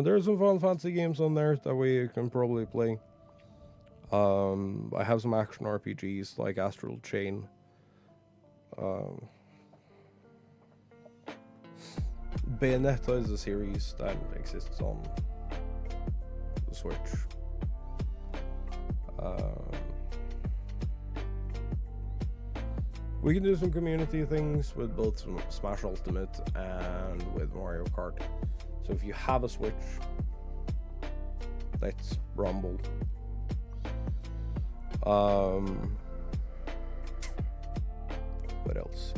There's some Final Fantasy games on there that we can probably play. I have some action RPGs like Astral Chain. Bayonetta is a series that exists on the Switch. We can do some community things with both Smash Ultimate and with Mario Kart. So if you have a Switch, let's rumble. What else?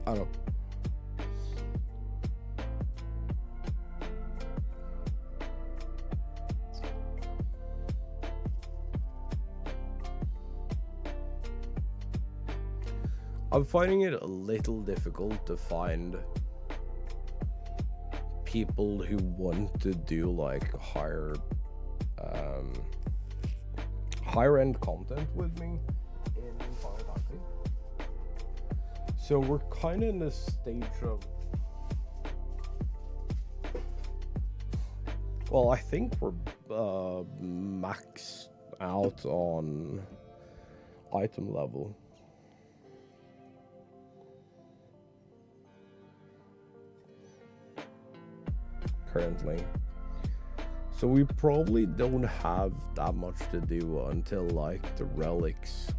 I don't know. I'm finding it a little difficult to find people who want to do like higher end content with me in Final Fantasy. So we're kind of in this stage of, well, I think we're maxed out on item level. Currently. So we probably don't have that much to do until like the relics,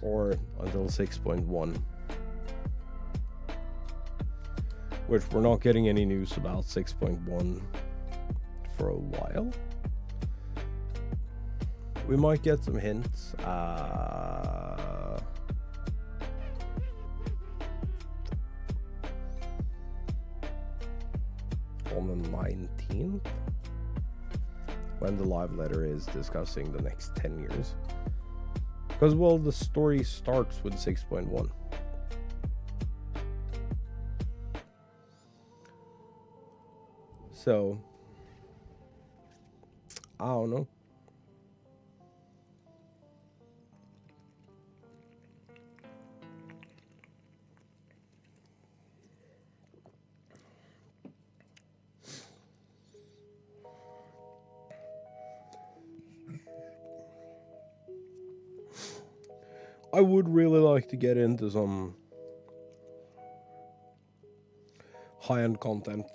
or until 6.1. which we're not getting any news about 6.1 for a while. We might get some hints. On the 19th, when the live letter is discussing the next 10 years. Because, well, the story starts with 6.1. So, I don't know. I would really like to get into some high-end content.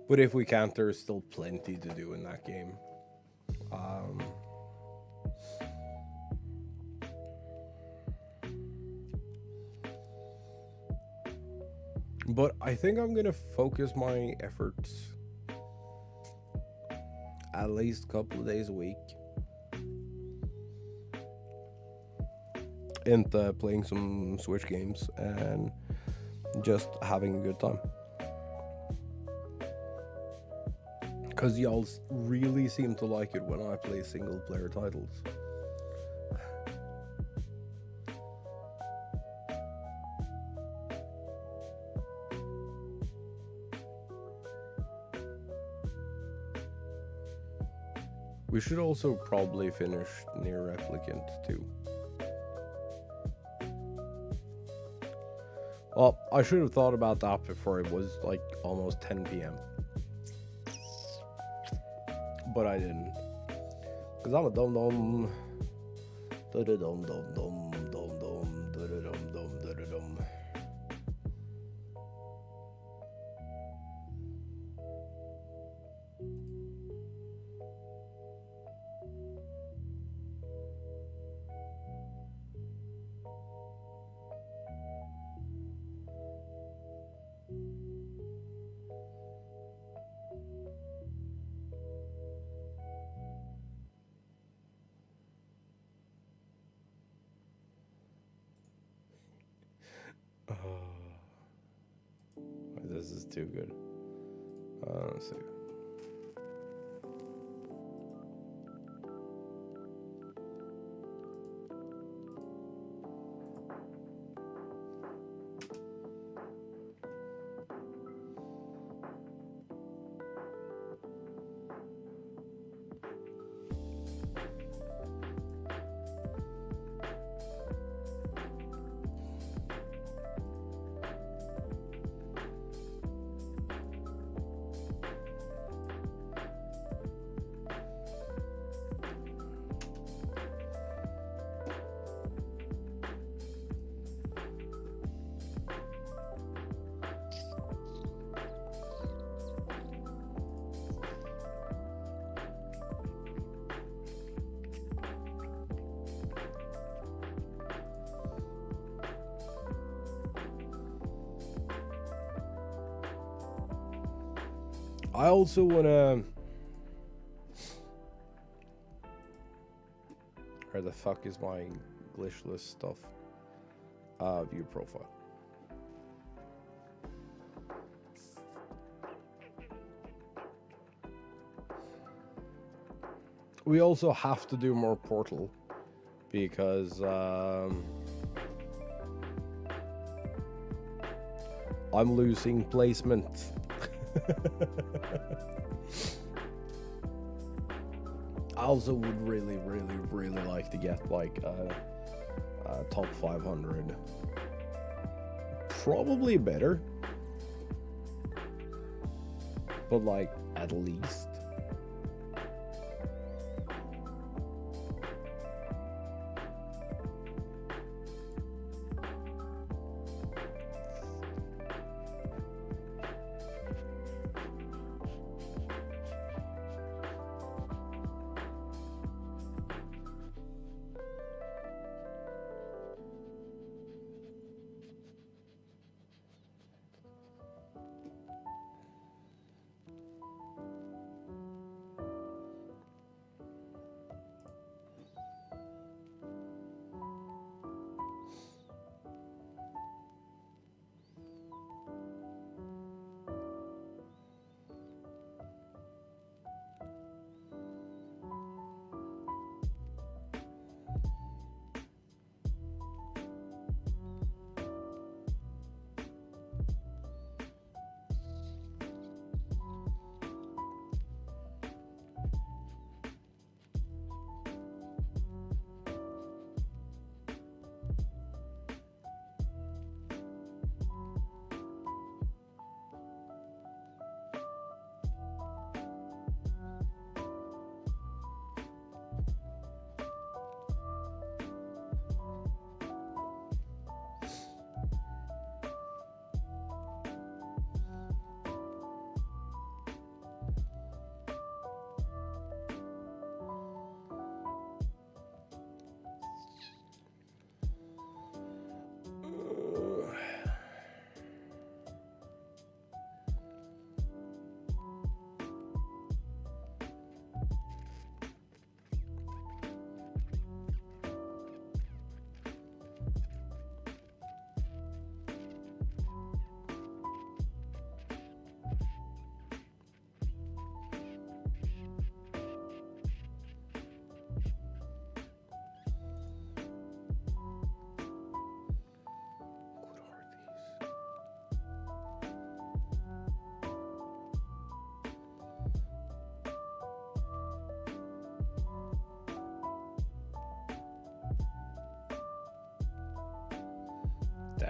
But if we can't, there's still plenty to do in that game. But I think I'm gonna focus my efforts at least a couple of days a week into playing some Switch games and just having a good time. Because y'all really seem to like it when I play single player titles. We should also probably finish Near Replicant too. Well, I should have thought about that before it was like almost 10 p.m. But I didn't. Because I'm a dum-dum. Da-da-dum-dum-dum. Dum-dum. Da-da-dum-dum. Da-da-dum. This is too good. Let's see. I also wanna... Where the fuck is my glitchless stuff? View profile. We also have to do more Portal because I'm losing placement. I also would really like to get like a top 500. Probably better, but like at least.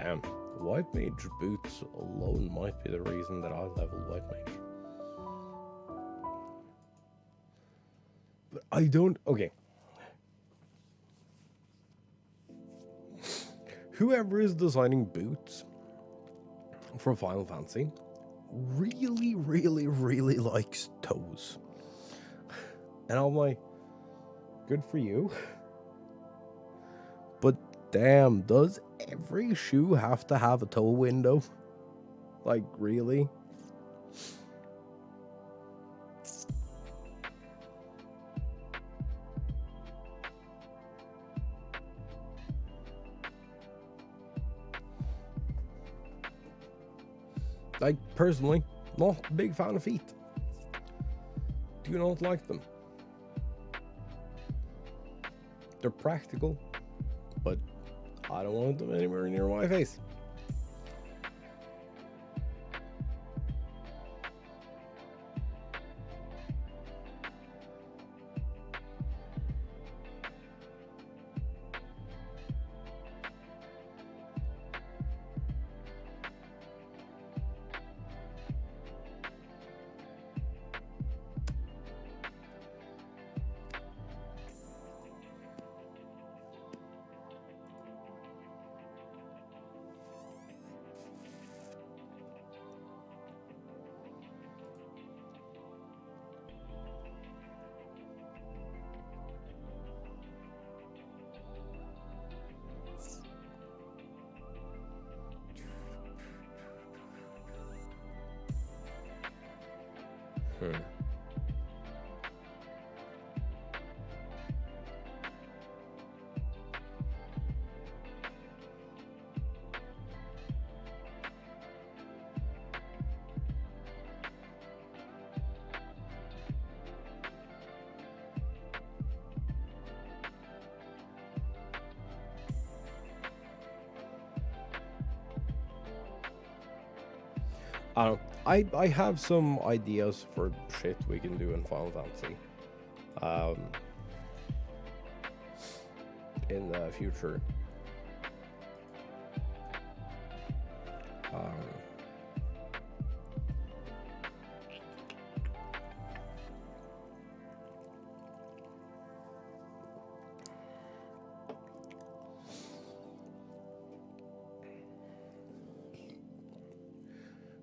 Damn. White Mage boots alone might be the reason that I leveled White Mage. But I don't... Okay. Whoever is designing boots for Final Fantasy really, really, really likes toes. And I'm like, good for you. But damn, does every shoe have to have a toe window? Like, really? Like, personally, not a big fan of feet. Do not like them. They're practical, but I don't want them anywhere near my face. I don't know. I have some ideas for shit we can do in Final Fantasy. In the future.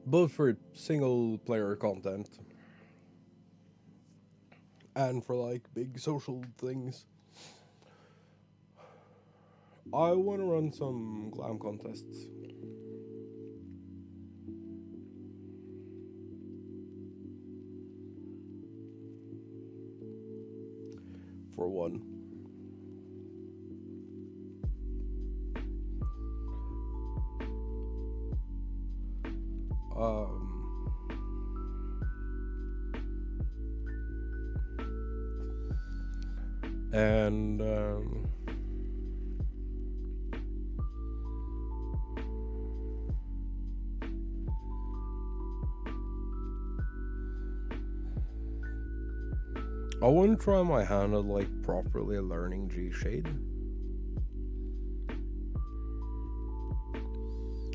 Both for single player content and for like big social things. I want to run some glam contests. For one. And I want to try my hand at like properly learning G-Shade.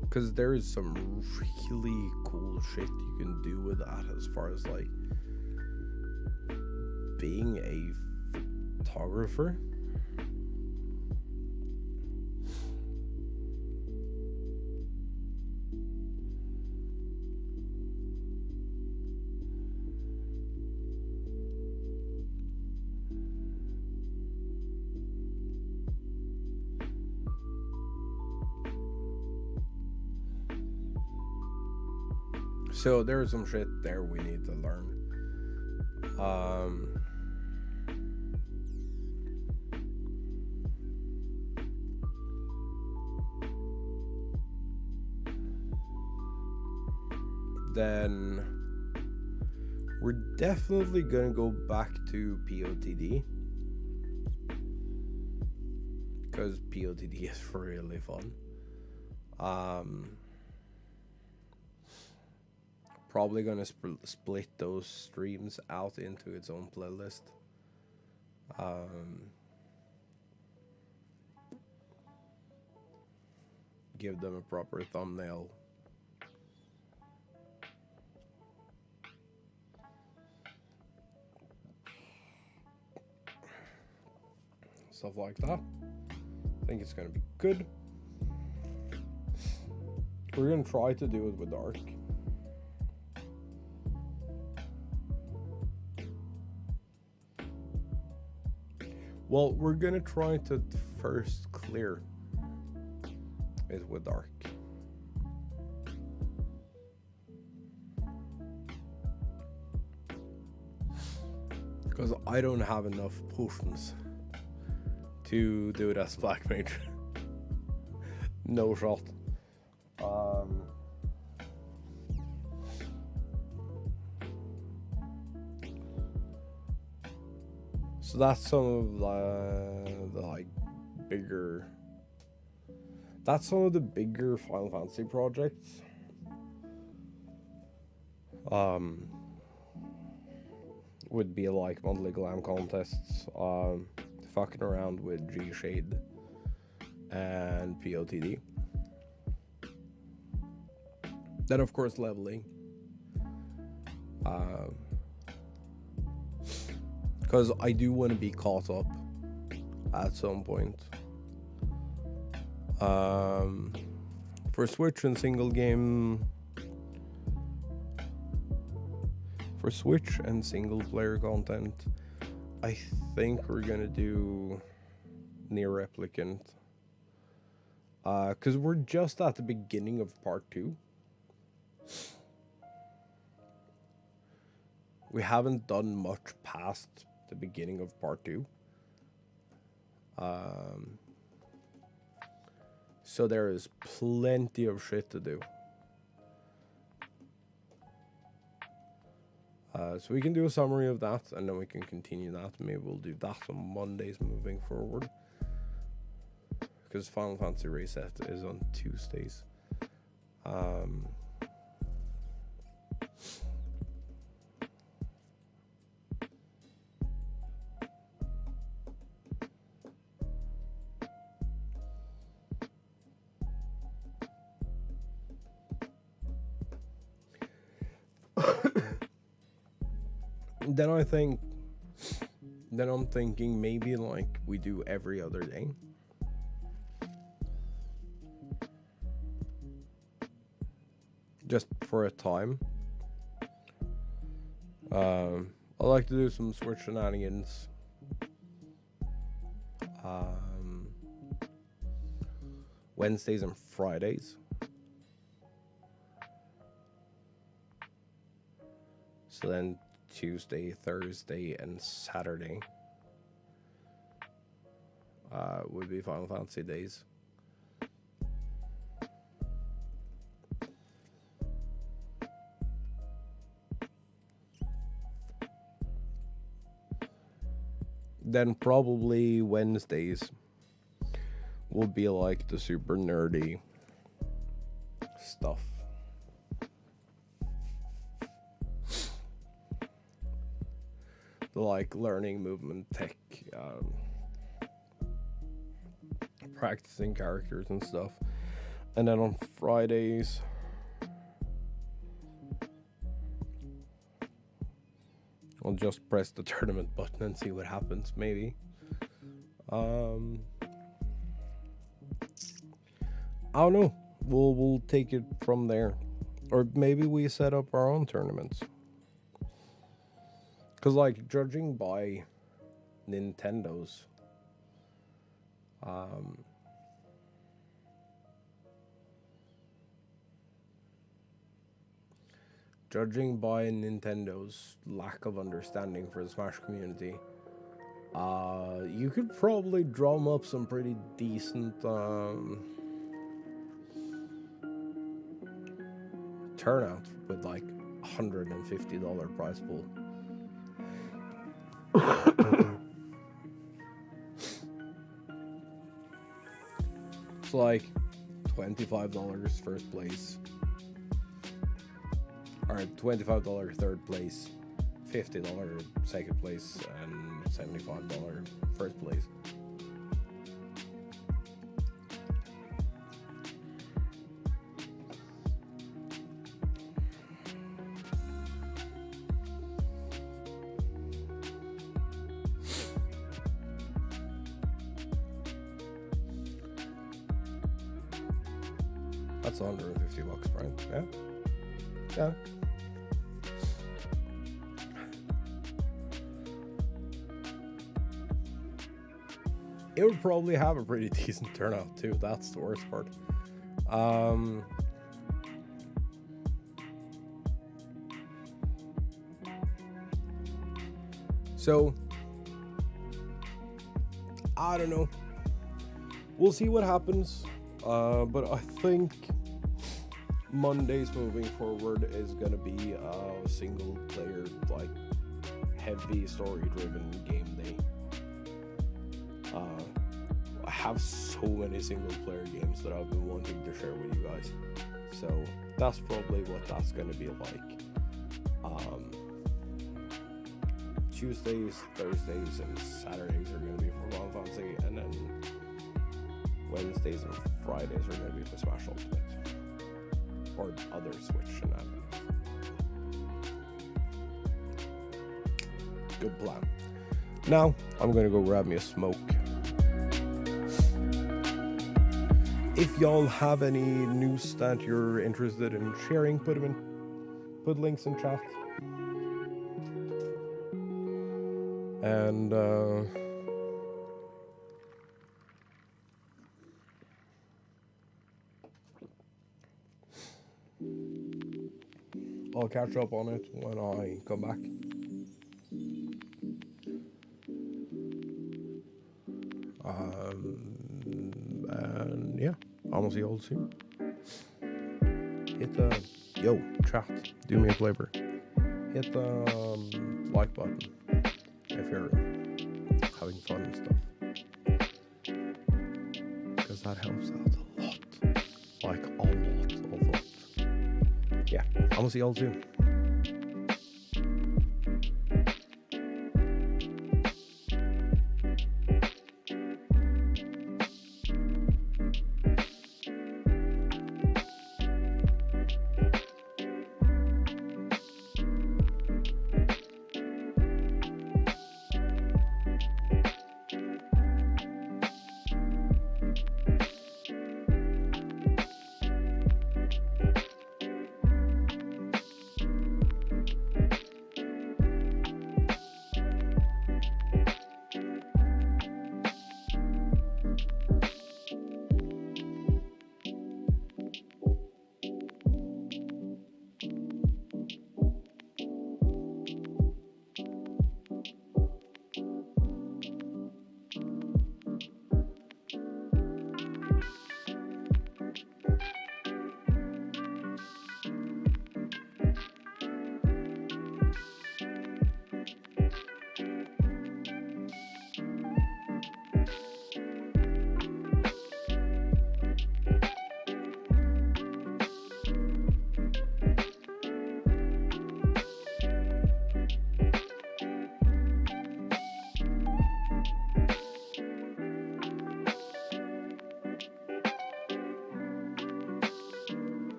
Because there is some really cool shit you can do with that as far as like being a photographer. So there's some shit there we need to learn. Then we're definitely gonna go back to POTD, because POTD is really fun. Probably gonna split those streams out into its own playlist. give them a proper thumbnail. Stuff like that. I think it's gonna be good. We're gonna try to do it with Dark. Well, we're gonna try to first clear it with Dark. Because I don't have enough potions to do it as Black Mage. No shot. So that's some of the like bigger. That's some of the bigger Final Fantasy projects. Would be like monthly glam contests, fucking around with G Shade and POTD. Then of course leveling. Because I do want to be caught up at some point. For Switch and single game. For Switch and single player content, I think we're gonna do Near Replicant. Because we're just at the beginning of part 2. We haven't done much past the beginning of part 2. So there is plenty of shit to do. So we can do a summary of that, and then we can continue that. Maybe we'll do that on Mondays moving forward. Because Final Fantasy Reset is on Tuesdays. Then I'm thinking maybe like we do every other day. Just for a time. I like to do some Switch shenanigans. Wednesdays and Fridays. So then Tuesday, Thursday, and Saturday would be Final Fantasy days. Then probably Wednesdays will be like the super nerdy stuff. Like learning movement tech, practicing characters and stuff. And then on Fridays, I'll just press the tournament button and see what happens, maybe. I don't know. We'll take it from there. Or maybe we set up our own tournaments. Because, like, judging by Nintendo's lack of understanding for the Smash community, you could probably drum up some pretty decent turnout with, like, $150 prize pool. It's like $25 first place, or $25 third place, $50 second place, and $75 first place. That's $150, Brian. Yeah. Yeah. It would probably have a pretty decent turnout too. That's the worst part. So I don't know. We'll see what happens. But I think Mondays moving forward is gonna be a single player, like heavy story driven game day. I have so many single player games that I've been wanting to share with you guys, so that's probably what that's gonna be like. Tuesdays, Thursdays, and Saturdays are gonna be for Final Fantasy, and then Wednesdays and Fridays are gonna be for Smash Ultimate or other Switch shenanigans. Good plan. Now I'm gonna go grab me a smoke. If y'all have any news that you're interested in sharing, put links in chat. And I'll catch up on it when I come back. And yeah, I'll see you all soon. Hit the yo chat, do me a favor. Hit the like button if you're having fun and stuff, because that helps out a lot, like a lot. Yeah, I'll see you all soon.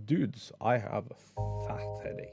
dudes, I have a fat headache.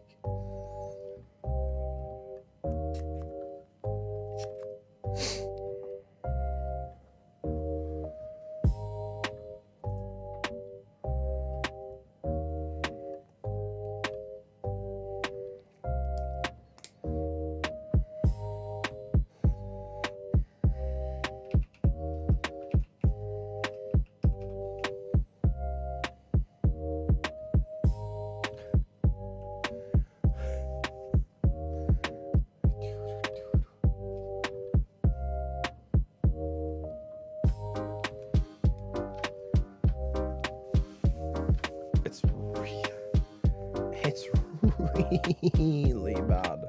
It's really bad.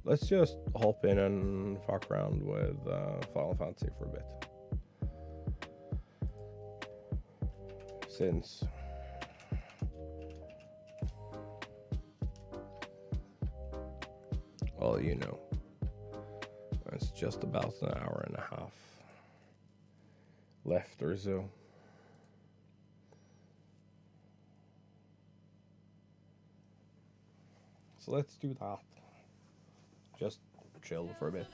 Let's just hop in and fuck around with Final Fantasy for a bit. Since well, you know, it's just about an hour and a half left or so. So let's do that. Just chill for a bit.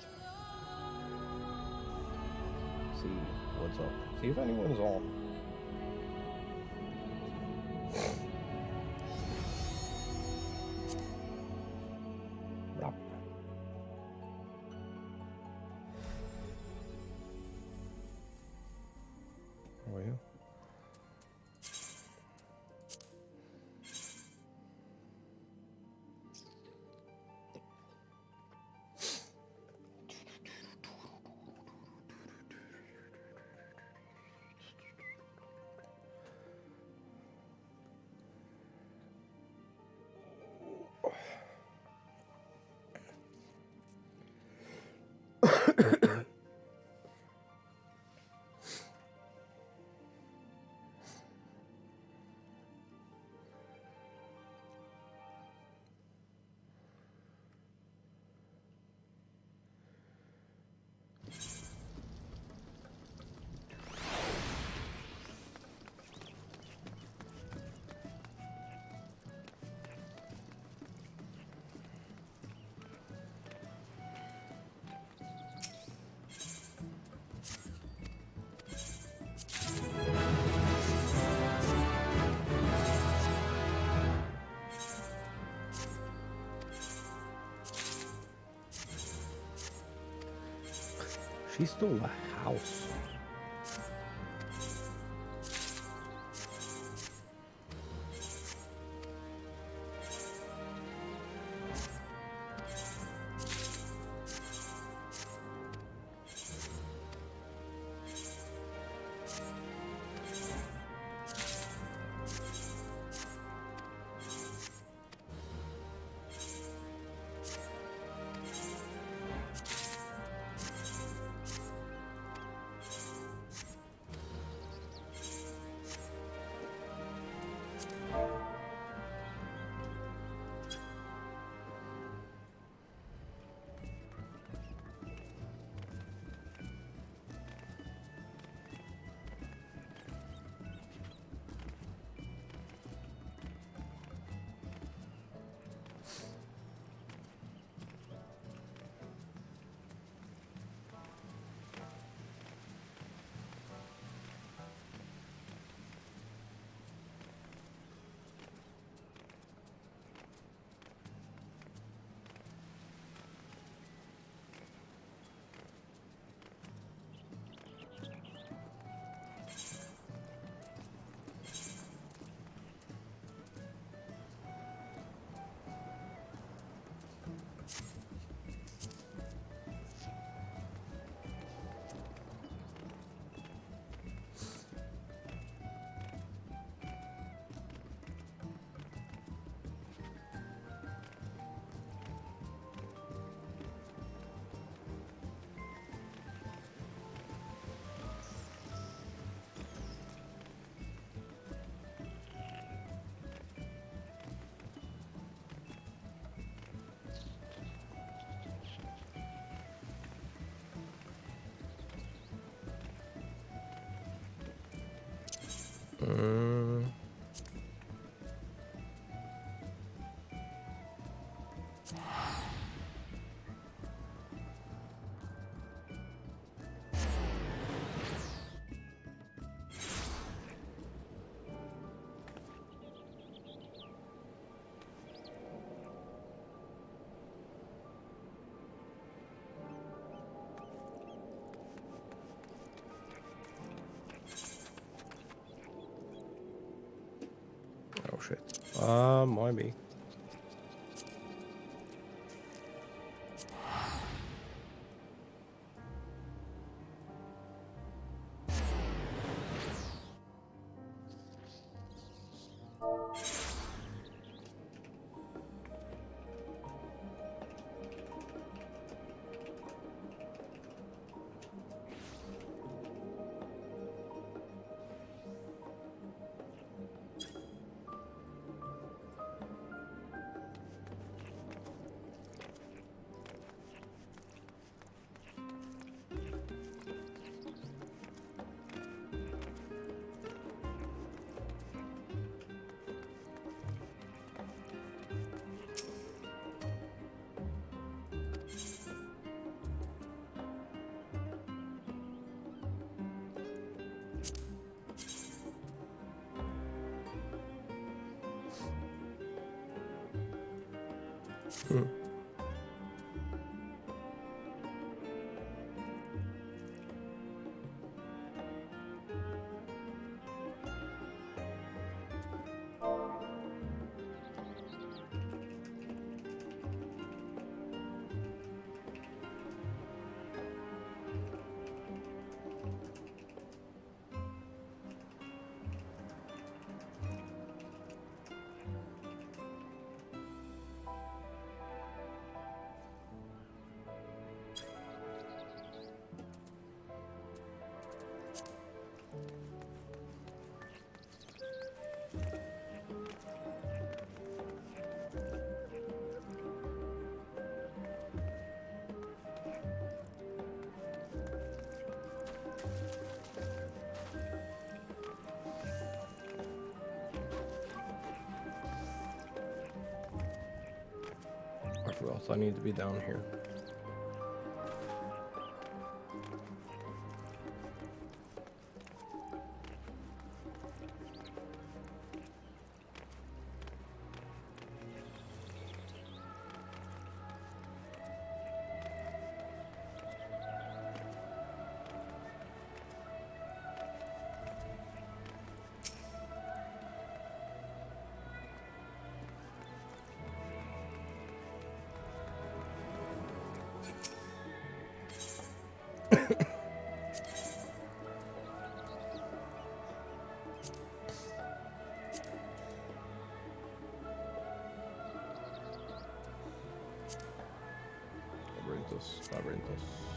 See what's up. See if anyone's on. Rap. Oh yeah. She stole a house. Oh shit. Might be. Hmm. I forgot I need to be down here. Labyrinthus.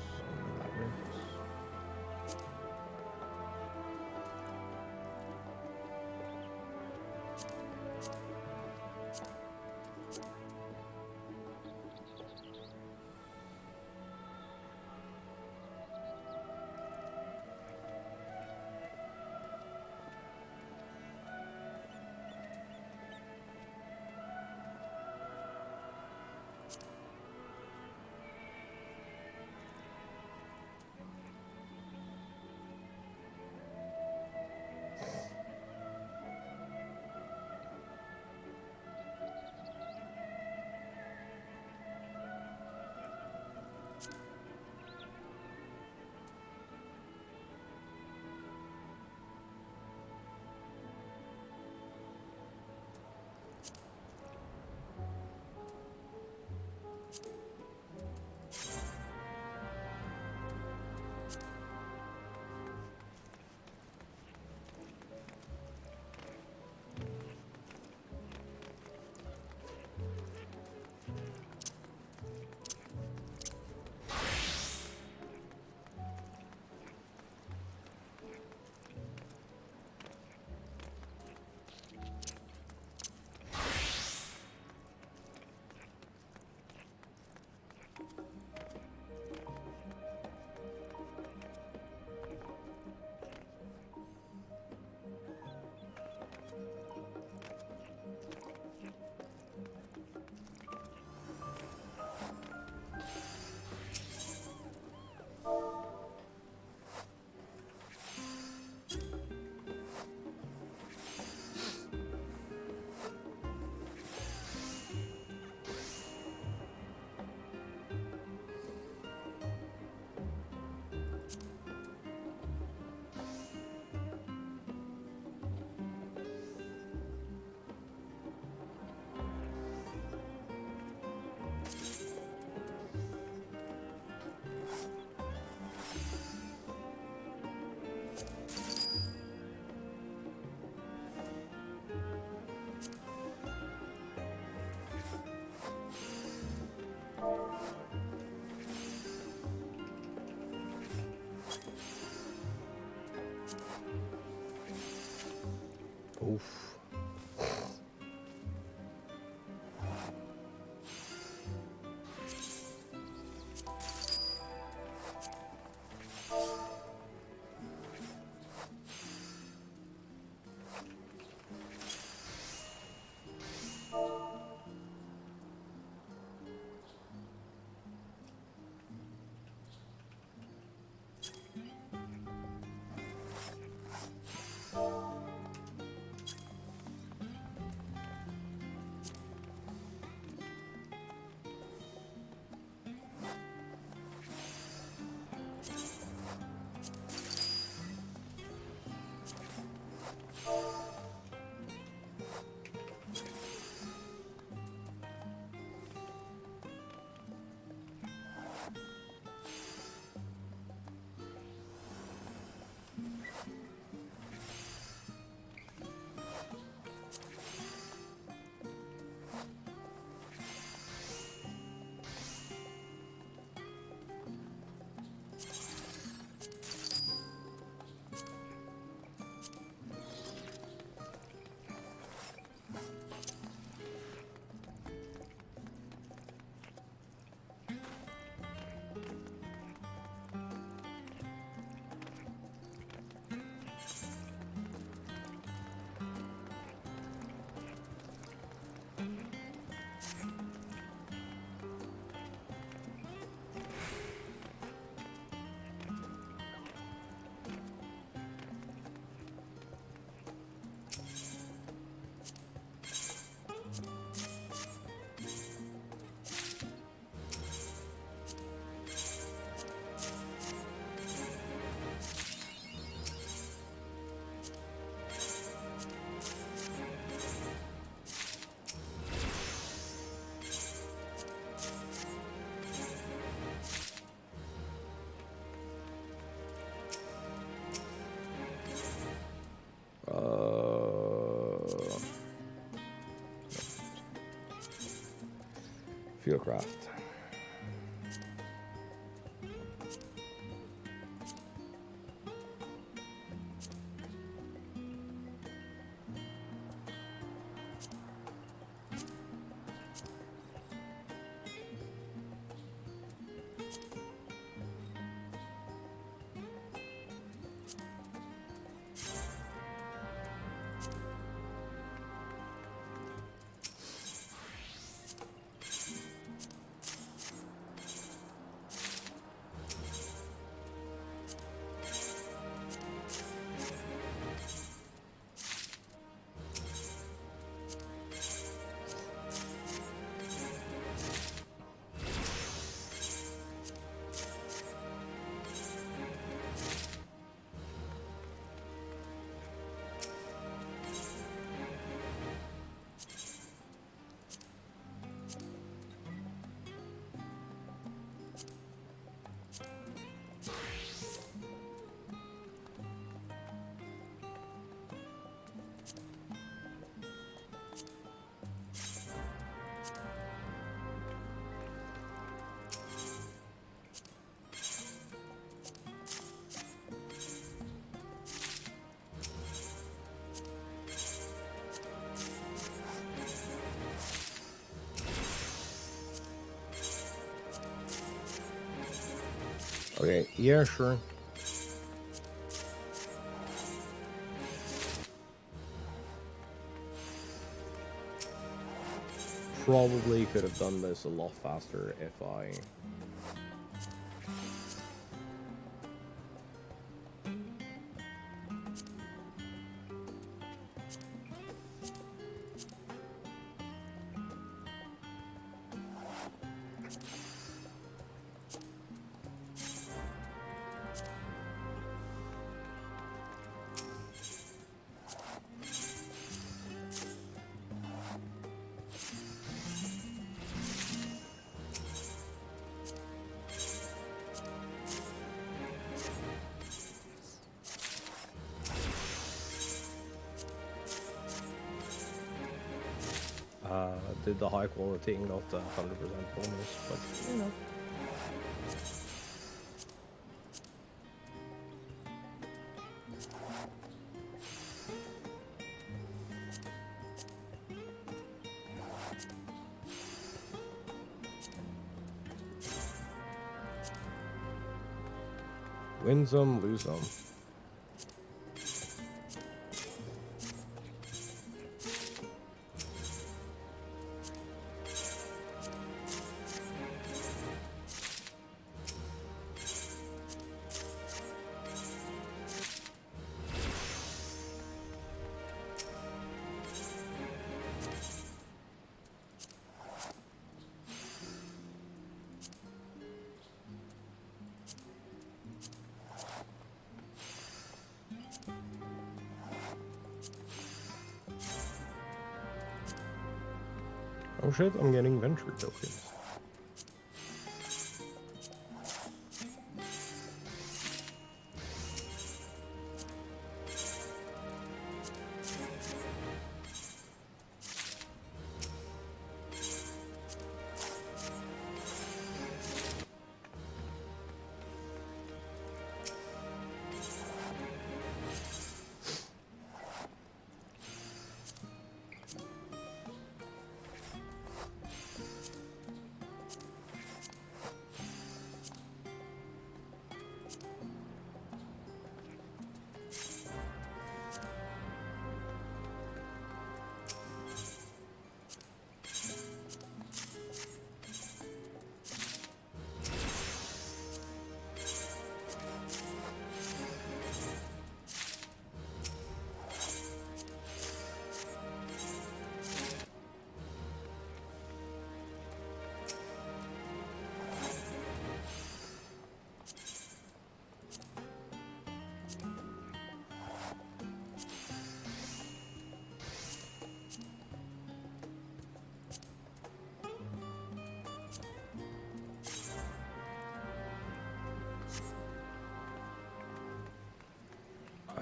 Oof. Fieldcraft. Okay, yeah, sure. Probably could have done this a lot faster if I... did the high quality, not the 100% bonus, but you know. Win some, lose some. Oh shit, I'm getting venture tokens.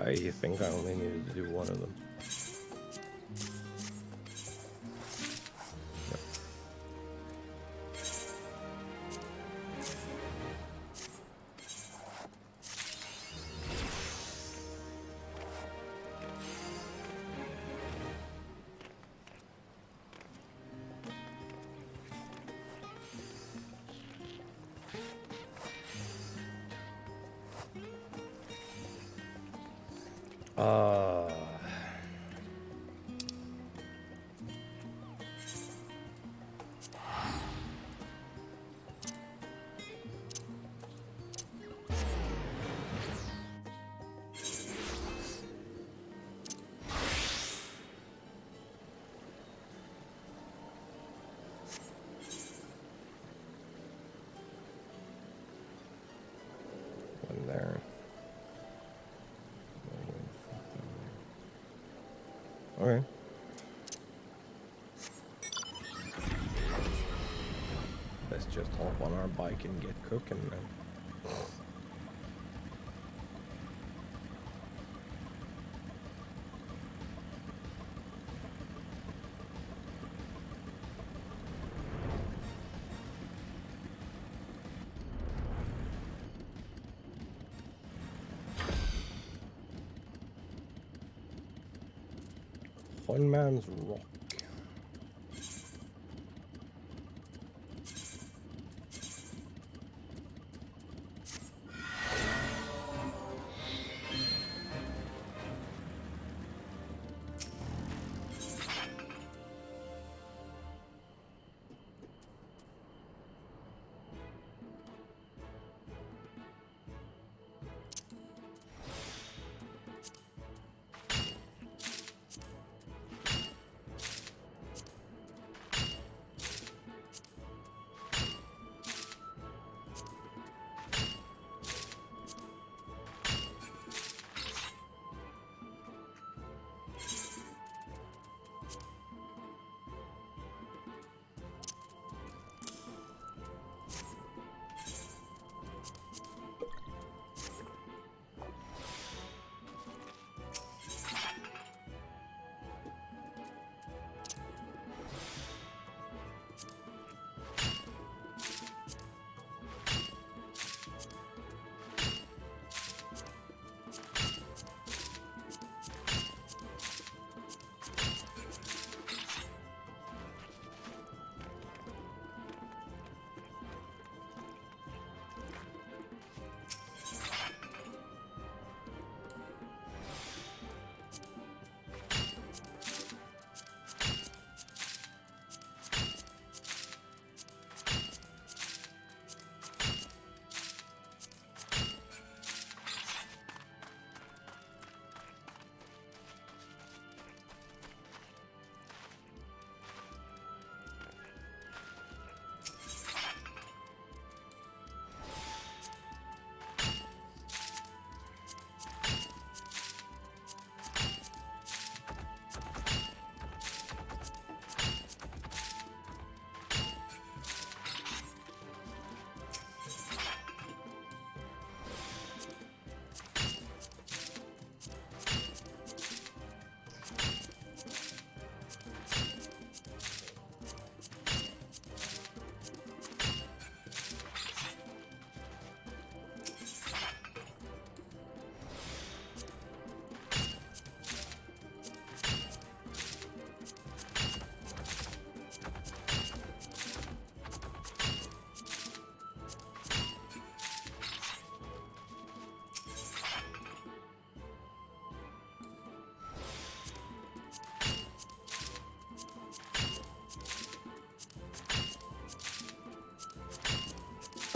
I think I only needed to do one of them. Yep. One there. Okay. Let's just hop on our bike and get cooking then. One man's rock.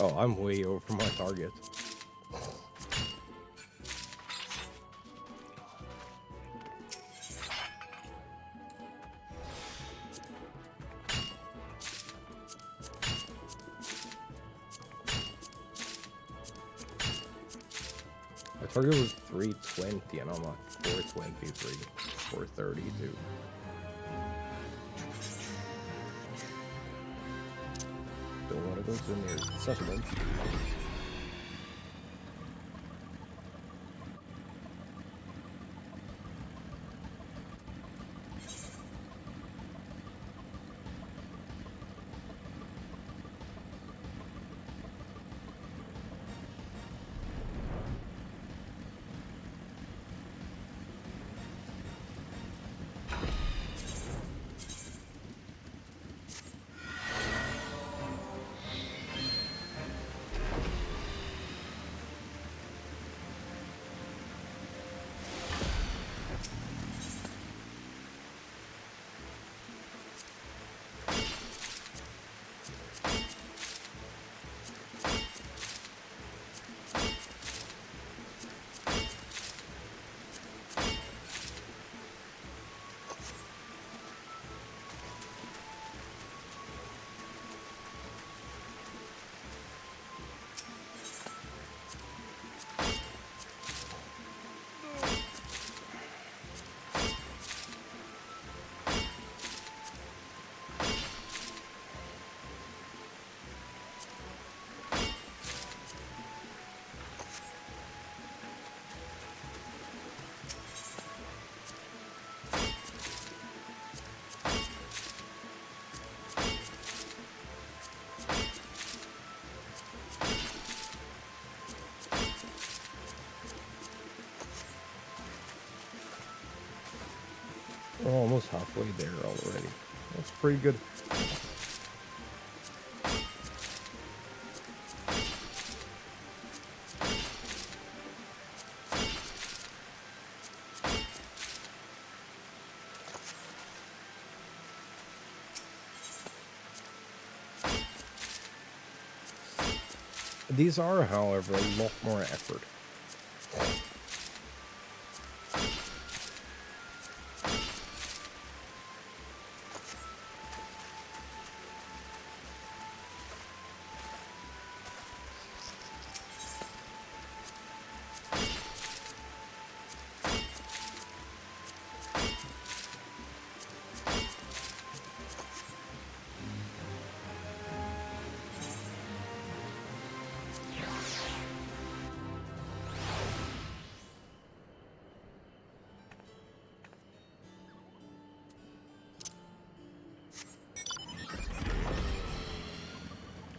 Oh, I'm way over my target. My target was 320 and I'm at 423, 432. Don't want to go to near settlement. We're almost halfway there already. That's pretty good. These are, however, a lot more effort.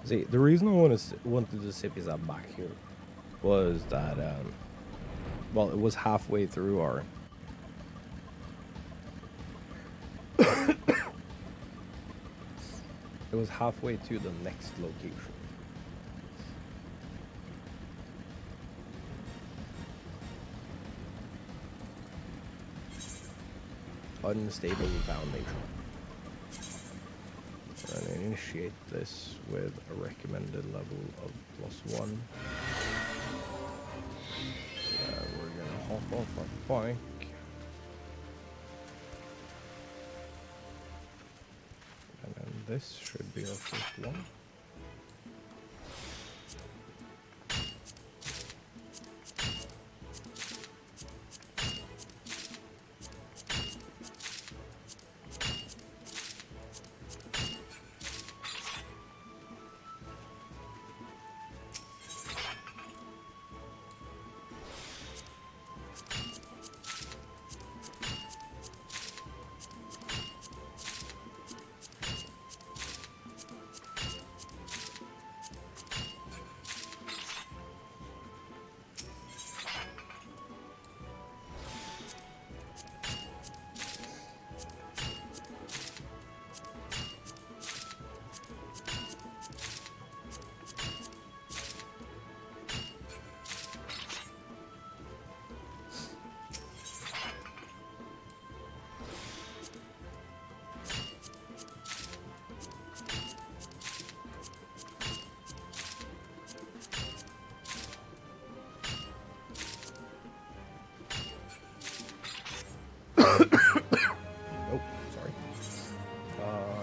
See, the reason I wanted to sip his up back here was that, well, it was halfway through our... It was halfway to the next location. Unstable foundation. And initiate this with a recommended level of +1. We're gonna hop off our bike. And then this should be our first one. No.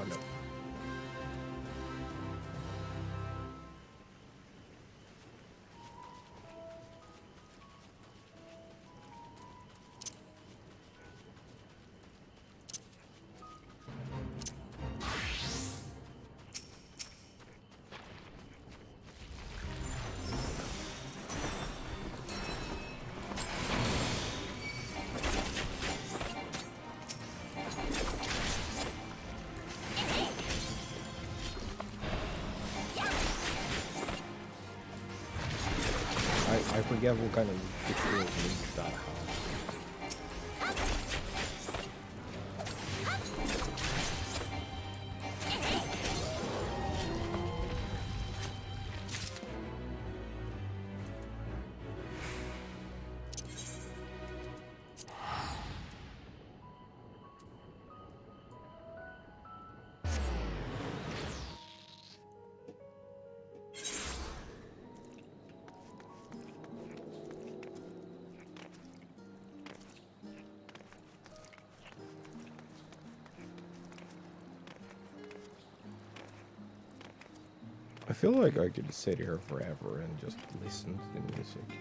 I forget what kind of difficult reach that has. I feel like I could sit here forever and just listen to the music.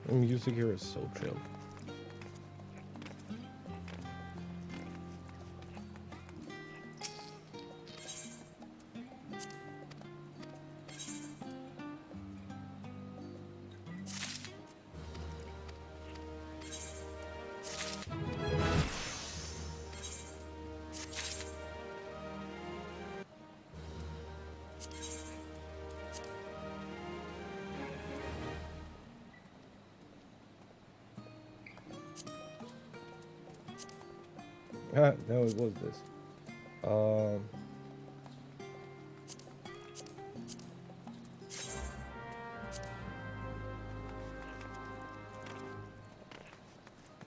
The music here is so chill. No, it was this.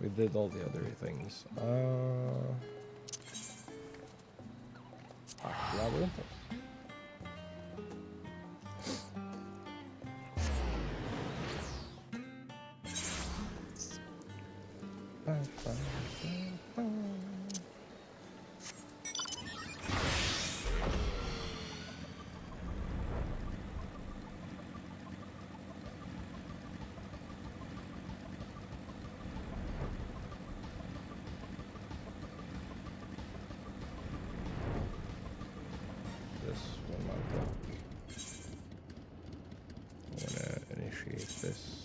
We did all the other things. Labyrinth. This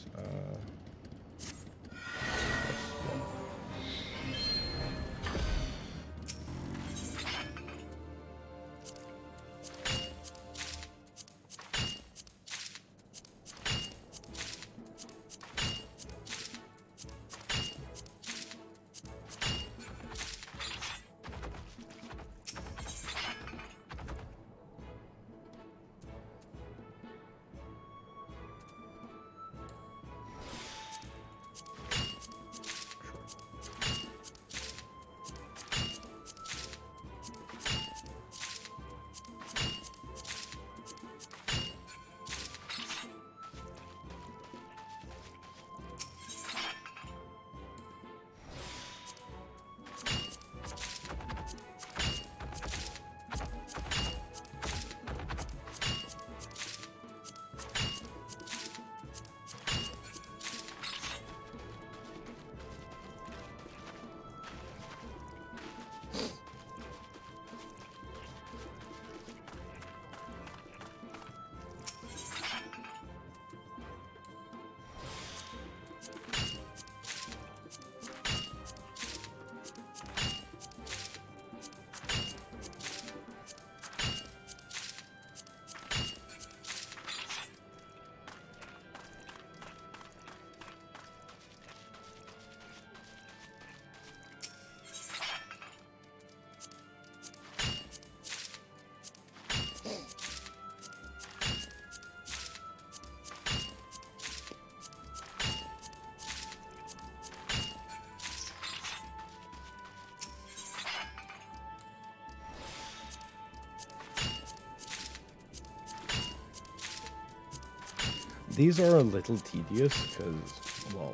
These are a little tedious because, well,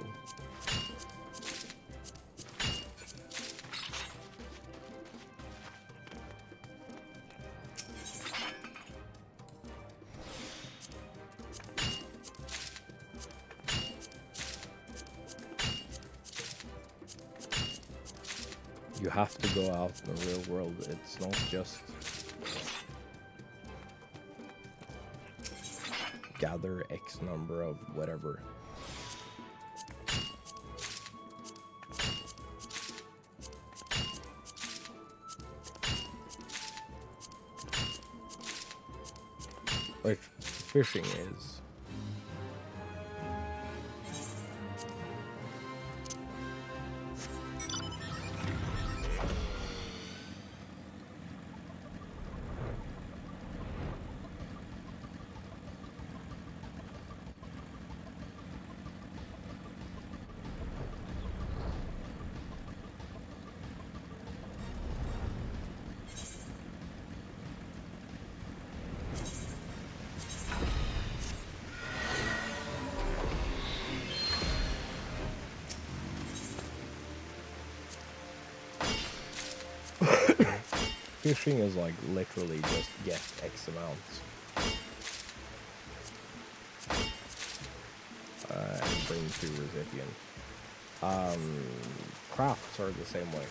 You have to go out in the real world. It's not just gather X number of whatever. Like fishing is. Fishing is like literally just get X amounts. And bring to recipient. Crafts are the same way.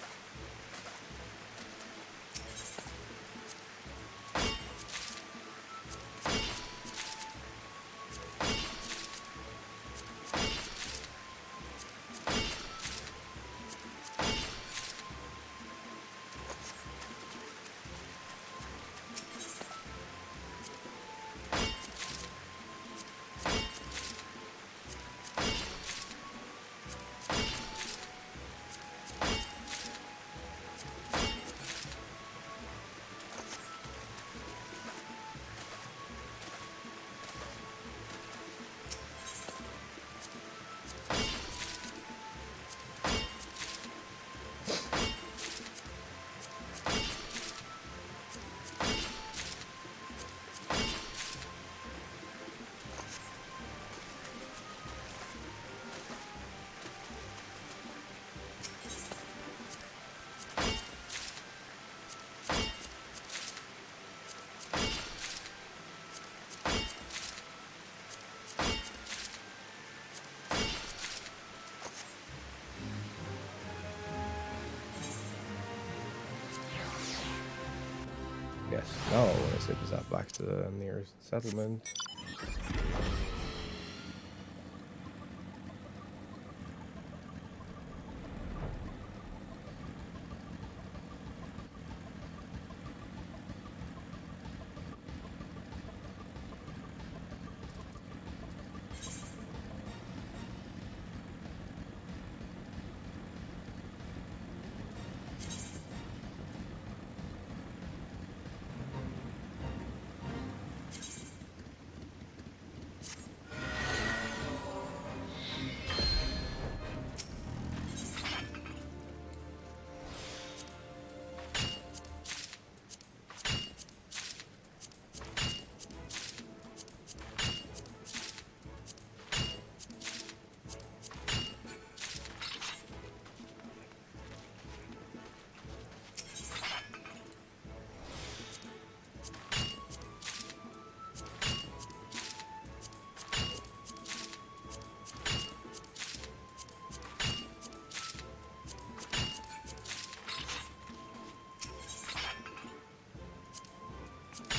Yes, now I want to ship that back to the nearest settlement.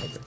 Okay.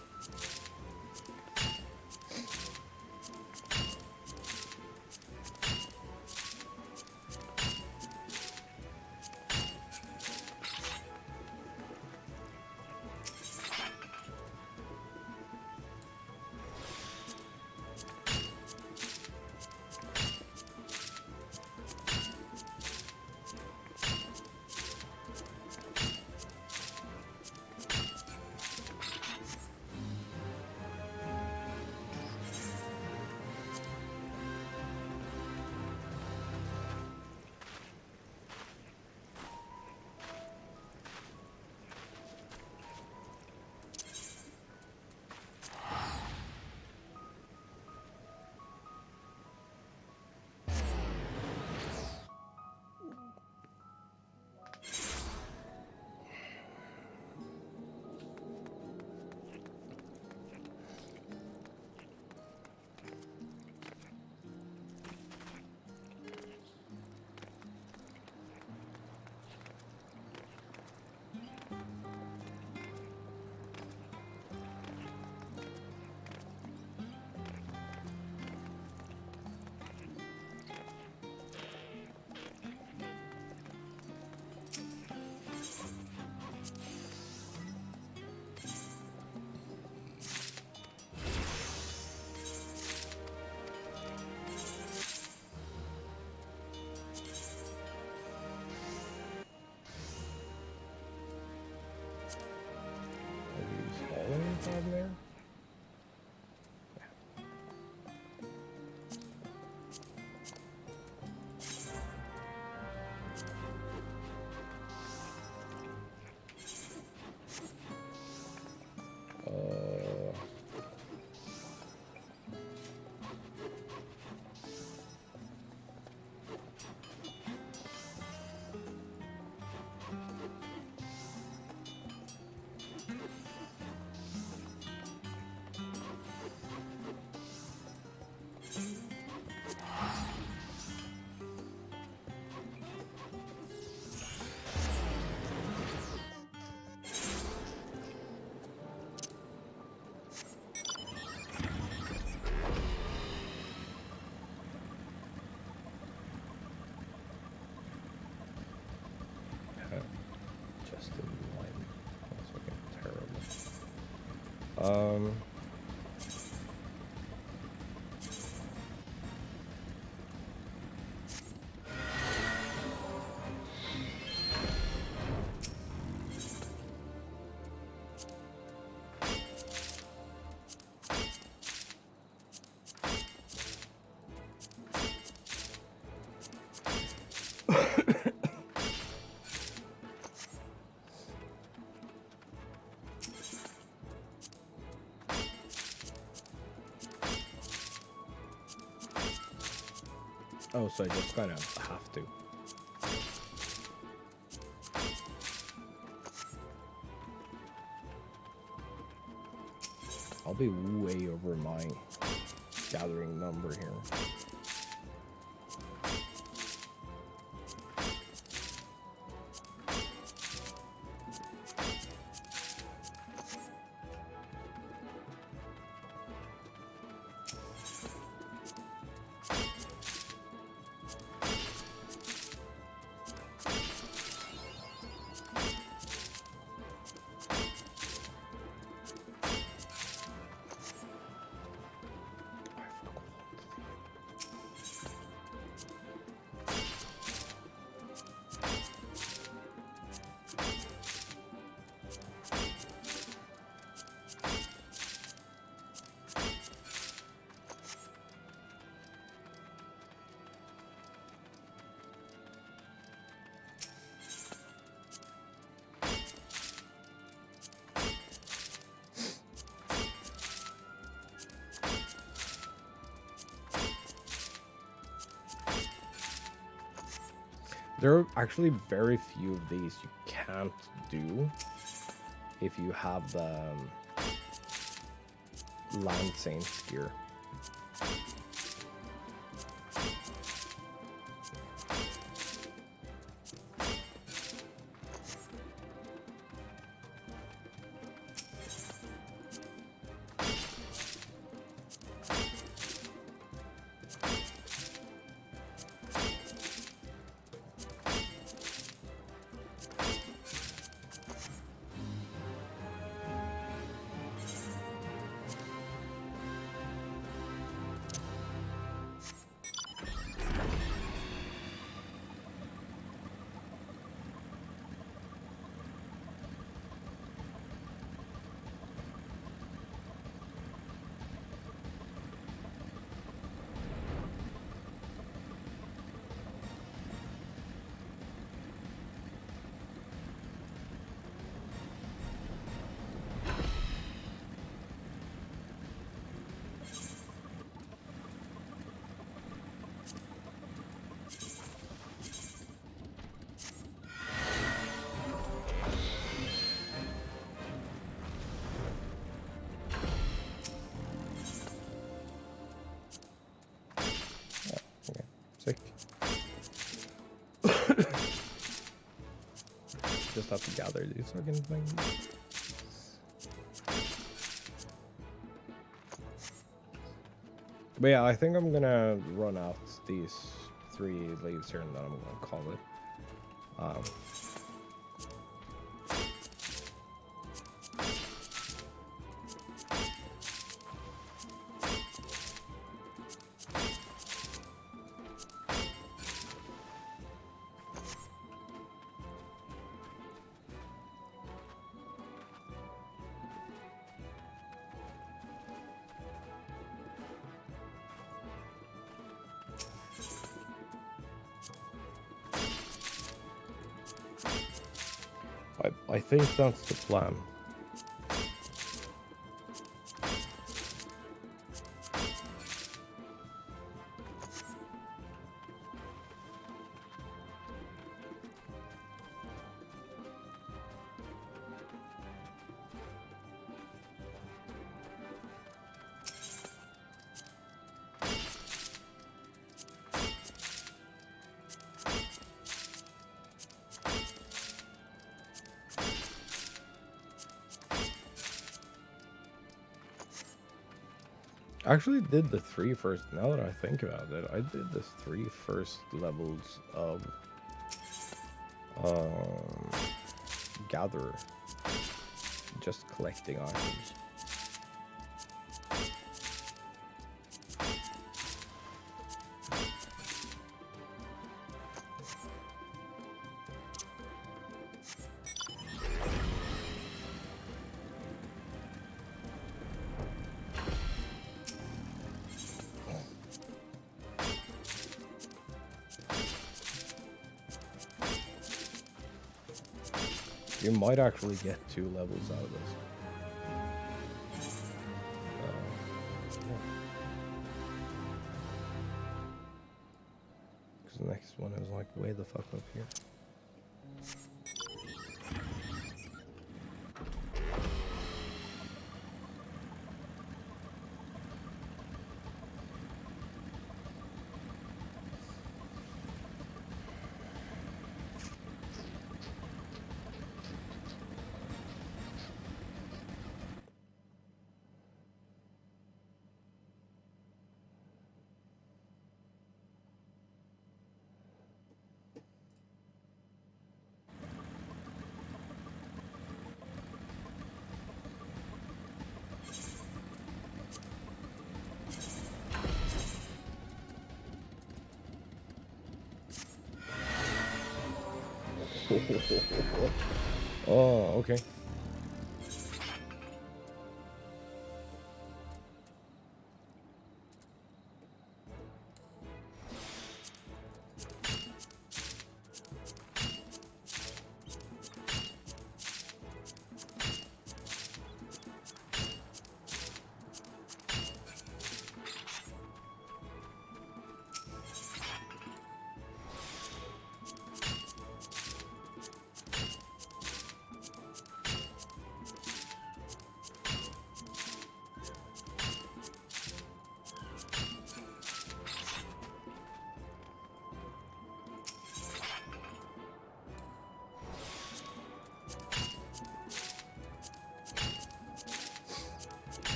on there. Just in line. That's fucking terrible. Oh, so I just kind of have to. I'll be way over my gathering number here. There are actually very few of these you can't do if you have the Land Saints gear. Sick. Just have to gather these fucking things. But yeah, I think I'm gonna run out these 3 leaves here and then I'm gonna call it. I think that's the plan. I actually did the 3 first. Now that I think about it, I did the 3 first levels of Gatherer, just collecting items. You might actually get 2 levels out of this. Yeah. Because the next one is like way the fuck up here. Oh, okay.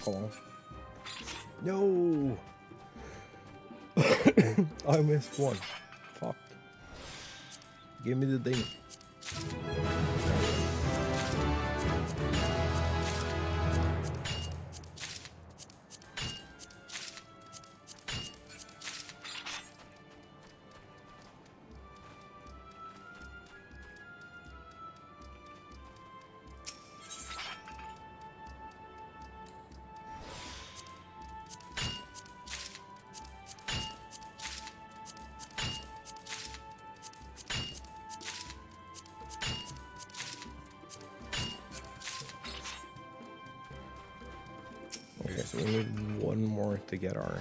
Come on. No! I missed one. Fuck. Give me the thing. Okay, so we need one more to get our...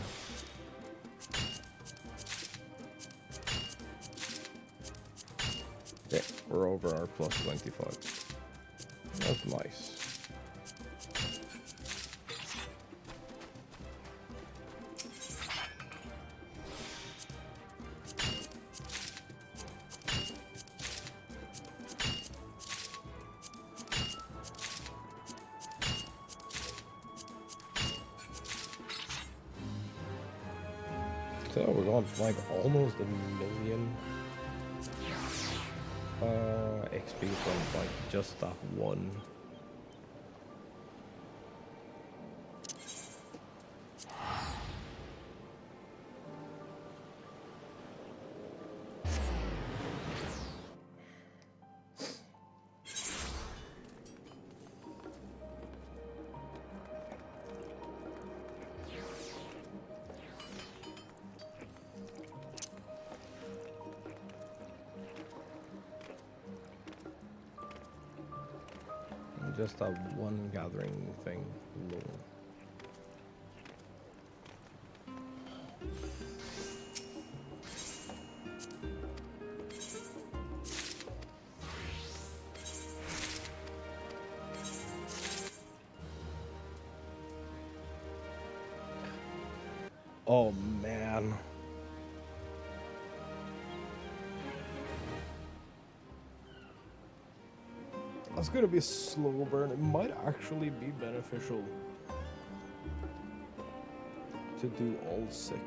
Okay, we're over our plus 25. That's nice. So we're going for like almost 1,000,000 XP from like just that one. just have one gathering thing. Lol. Oh man. That's gonna be a slow burn. It might actually be beneficial to do all 6.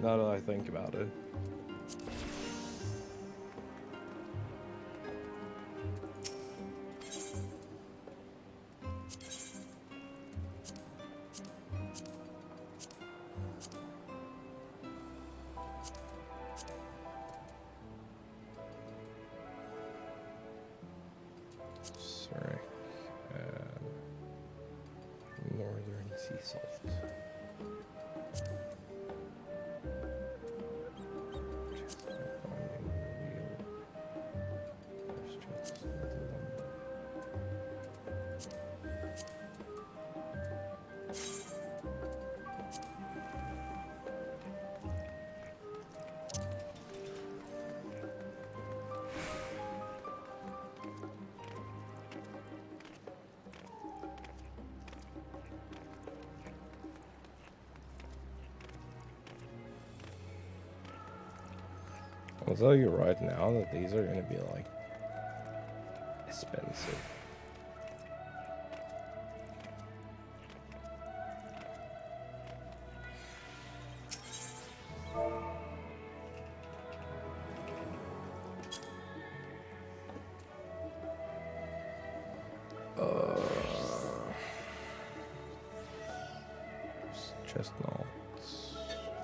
Now that I think about it. Sorry. Northern sea salt. I'll tell you right now that these are going to be like expensive. Chestnuts.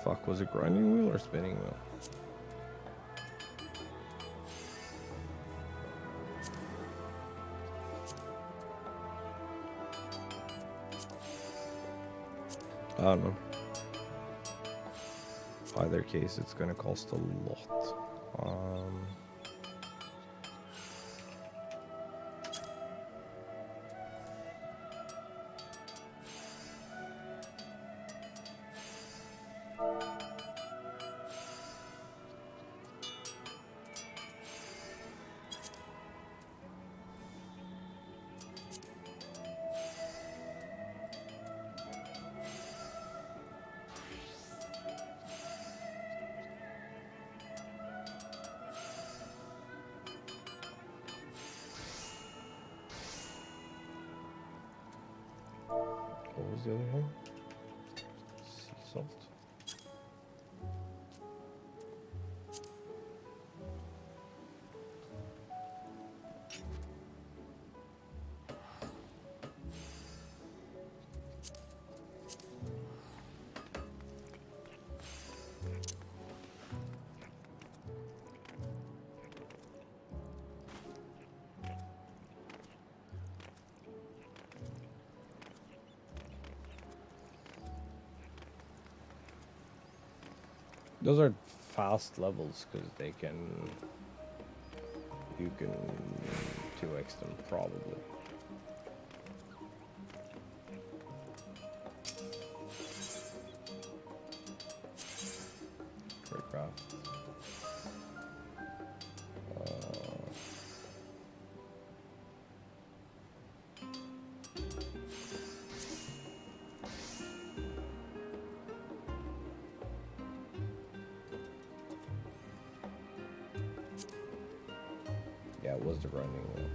Fuck, was it grinding wheel or spinning wheel? I don't know. Either case, it's gonna cost a lot. What was the other one? Sea salt. Those are fast levels because you can 2x them probably. Great craft. Yeah, it was the running wheel.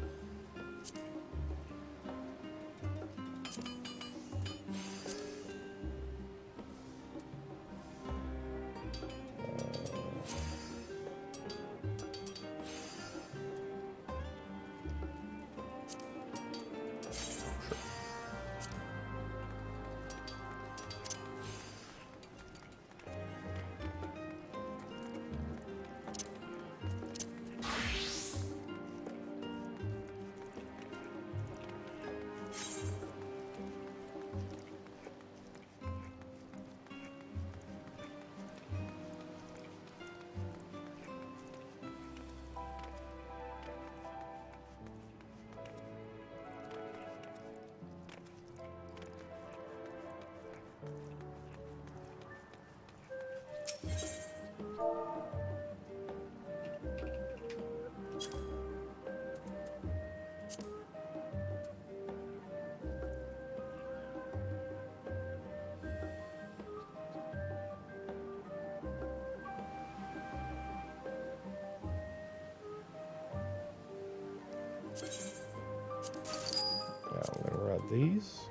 These.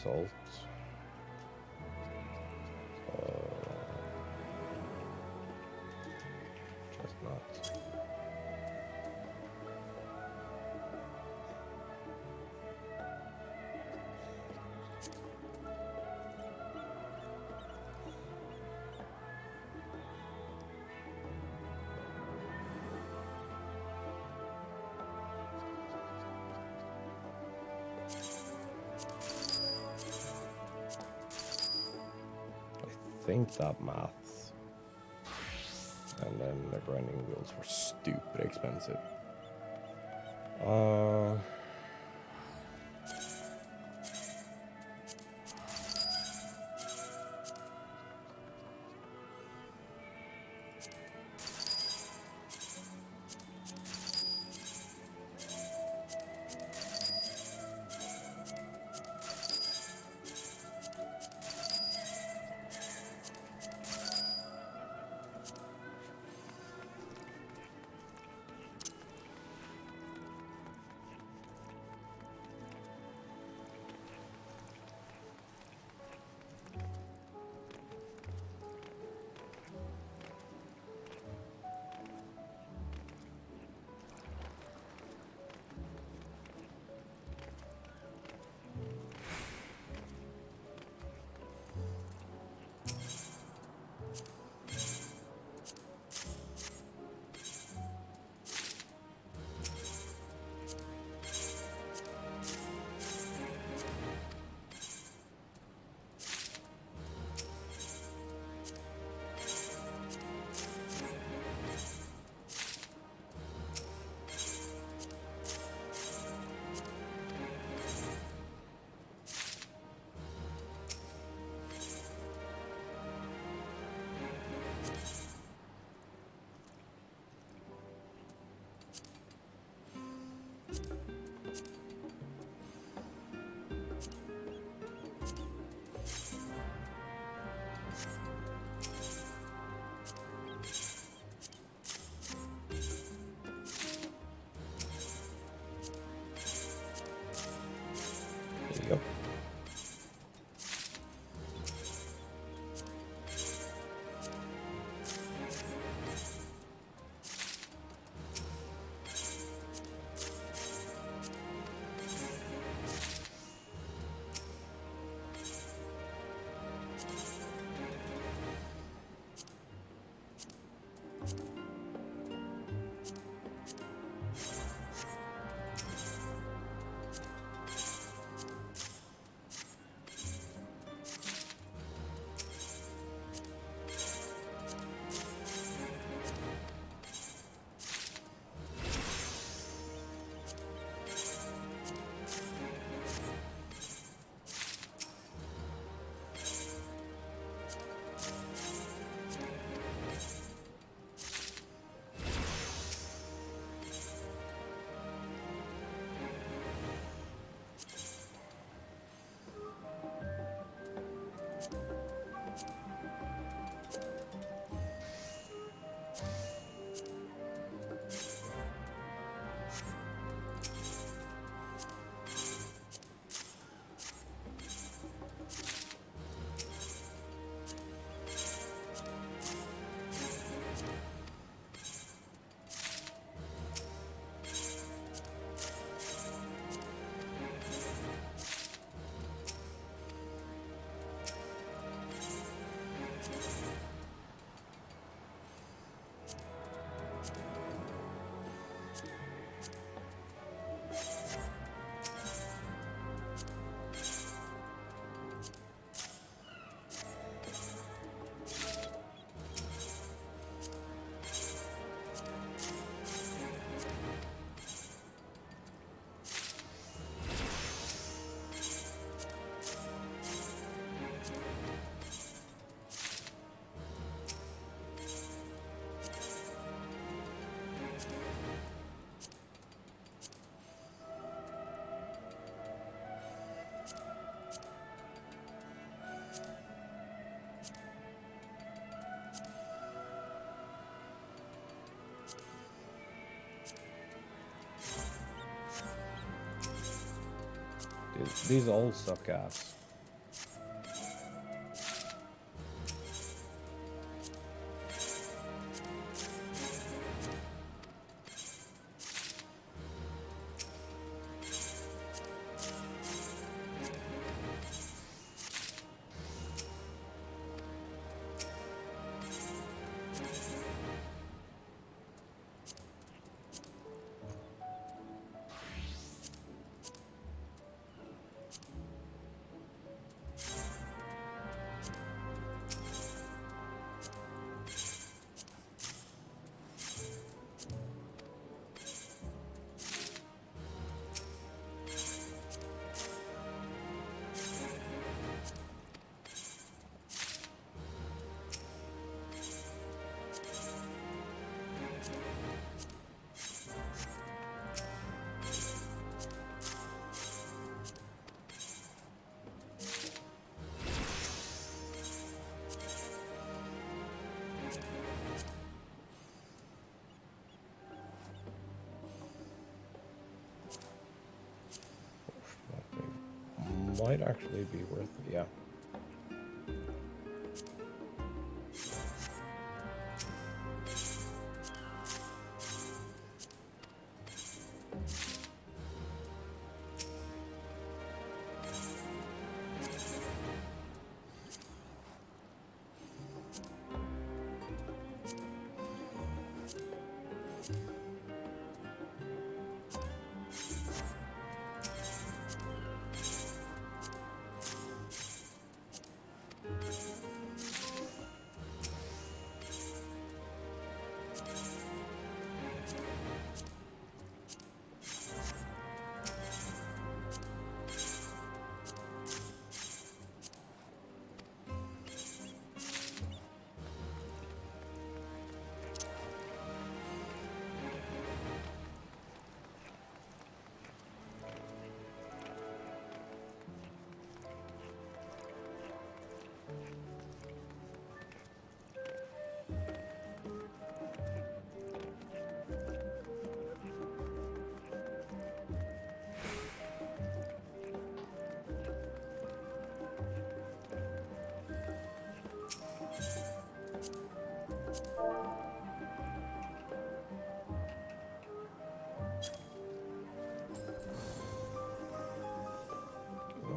Salt. Chestnut. I think that maths. And then the grinding wheels were stupid expensive. There you go. these all suck ass. Might actually be worth it, yeah.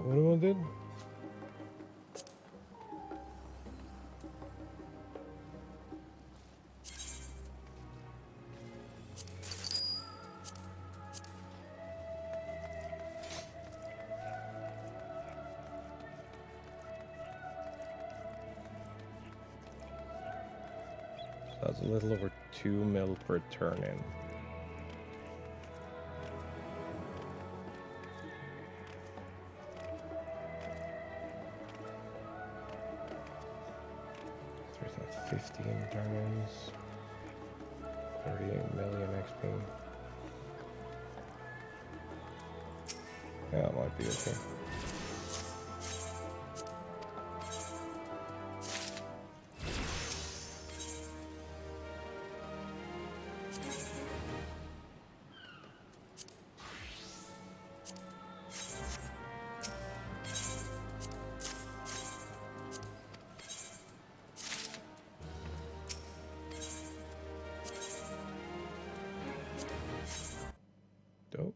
What do I do? That's a little over 2 mil per turn in. There's that 15 turn-ins. 38 million XP. Yeah, it might be okay. Dope.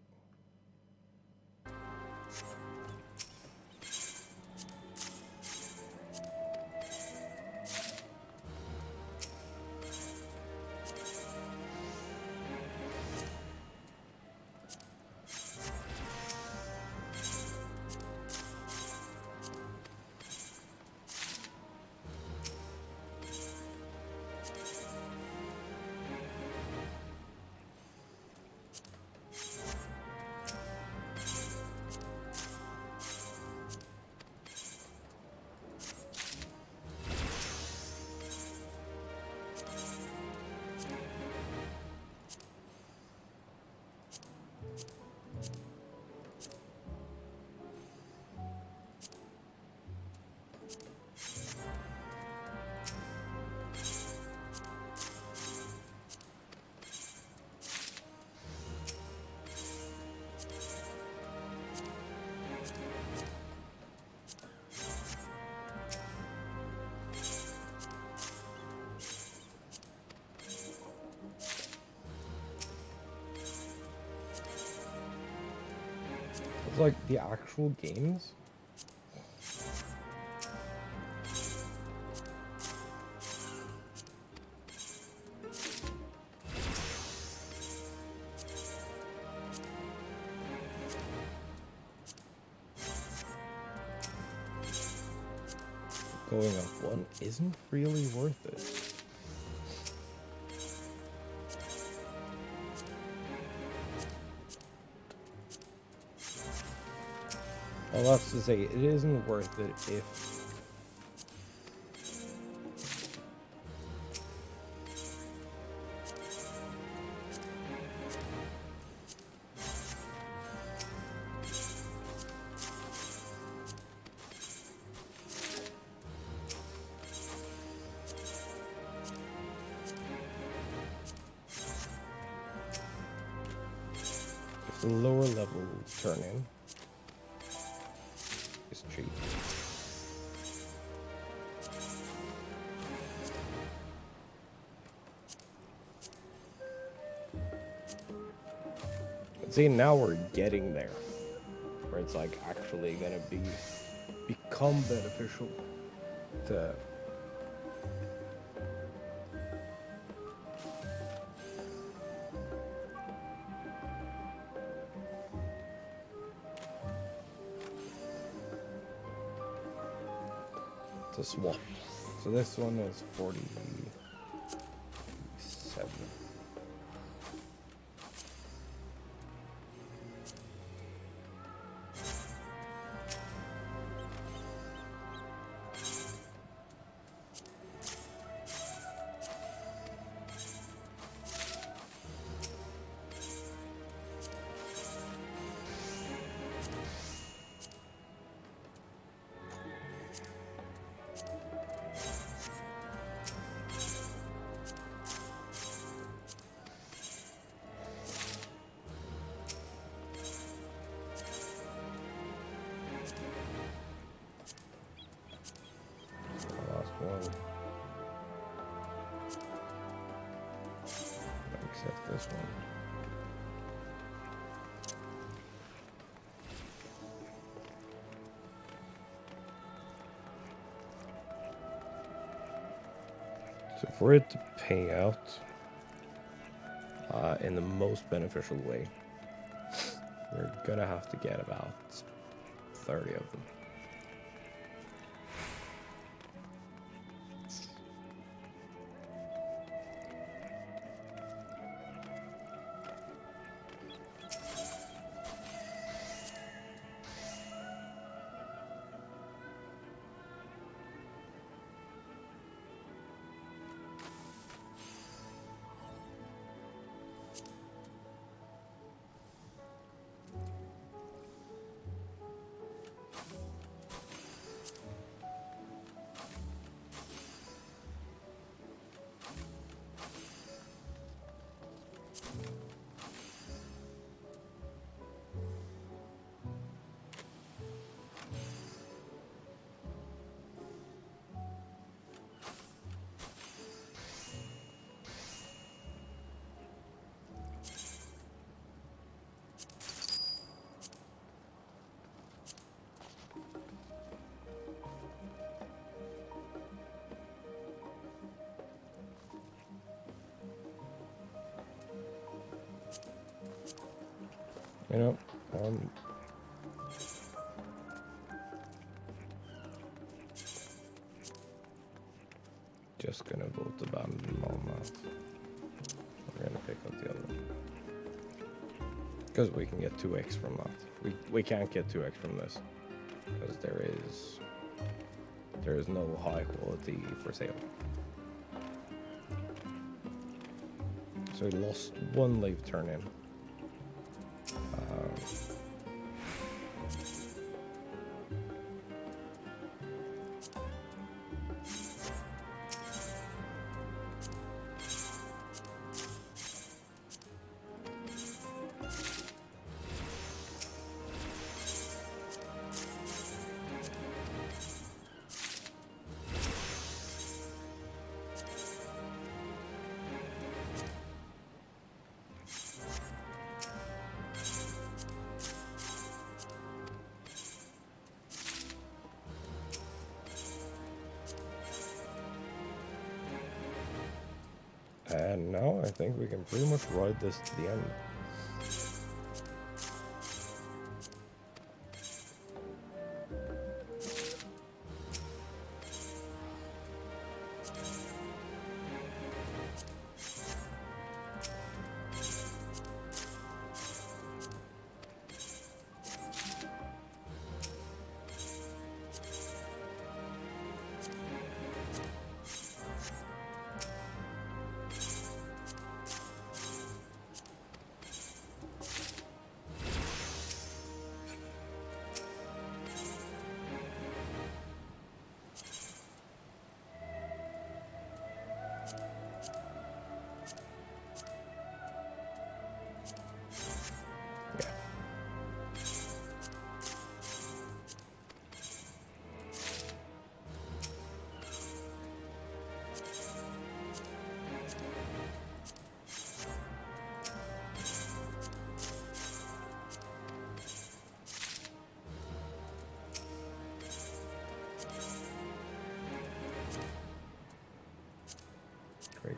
like the actual games. Going up one isn't really worth it. Well, that's to say, it isn't worth it if the lower level turn in is cheap. See, now we're getting there, where it's like actually gonna become beneficial to swap. So this one is 47. Except this one. So for it to pay out in the most beneficial way, we're gonna have to get about 30 of them. You know, just gonna vote to abandon all that. We're gonna pick up the other one. Because we can get 2x from that. We can't get 2x from this. Because there is no high quality for sale. So we lost one leave turn in. And now I think we can pretty much ride this to the end.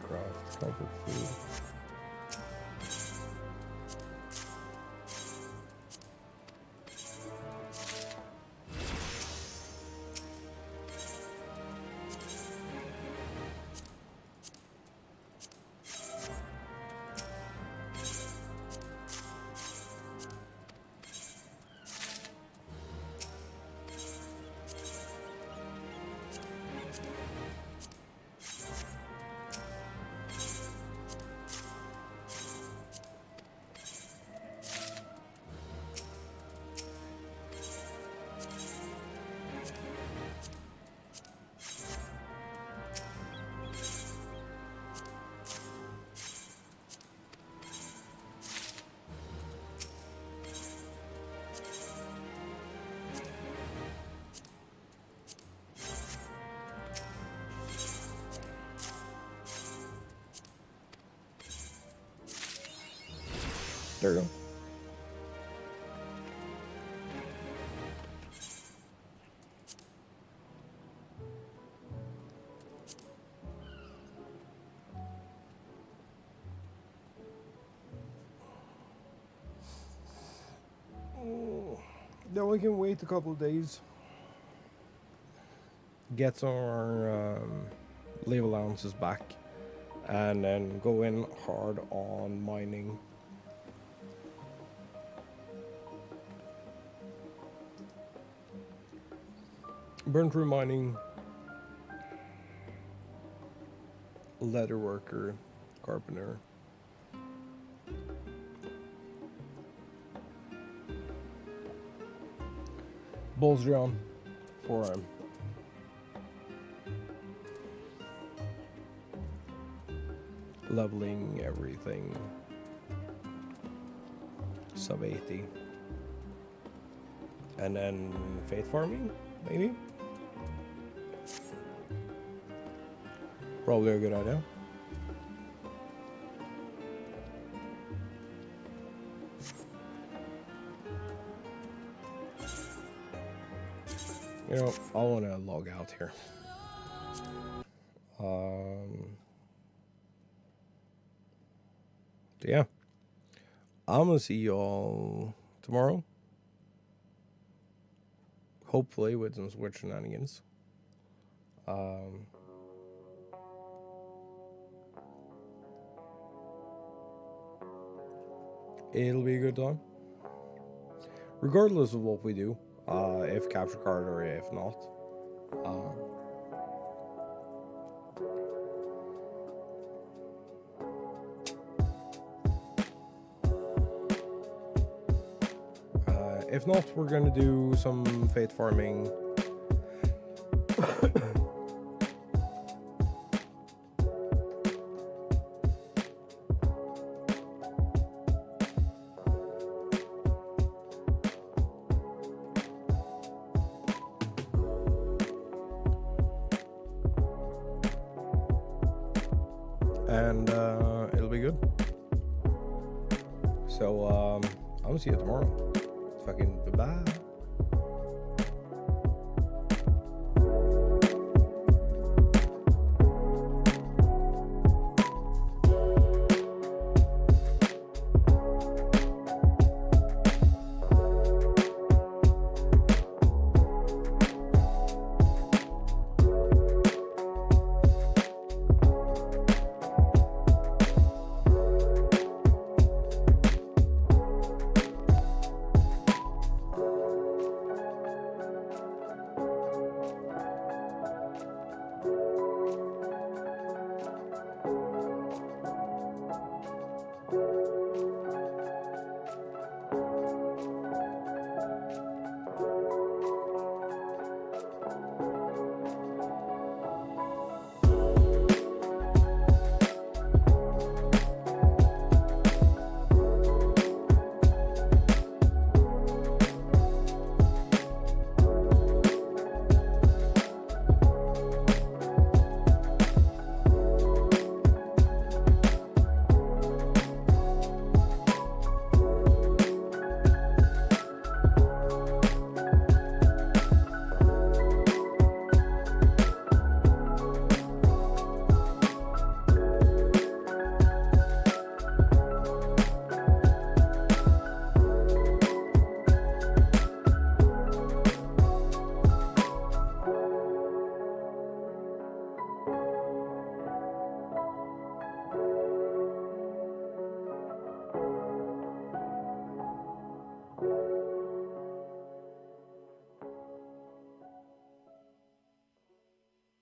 Craft, comfort food. There you go. Then we can wait a couple of days, get our leave allowances back, and then go in hard on mining. Burn through mining, leather worker, carpenter. Bolster on forearm. Leveling everything. Sub 80. And then faith farming, maybe? Probably a good idea. You know, I want to log out here. Yeah. I'm going to see y'all tomorrow. Hopefully with some Switch shenanigans. It'll be a good time. Regardless of what we do. If capture card or if not. If not, we're gonna do some faith farming. And it'll be good. So I'm gonna see you tomorrow. Fucking bye-bye.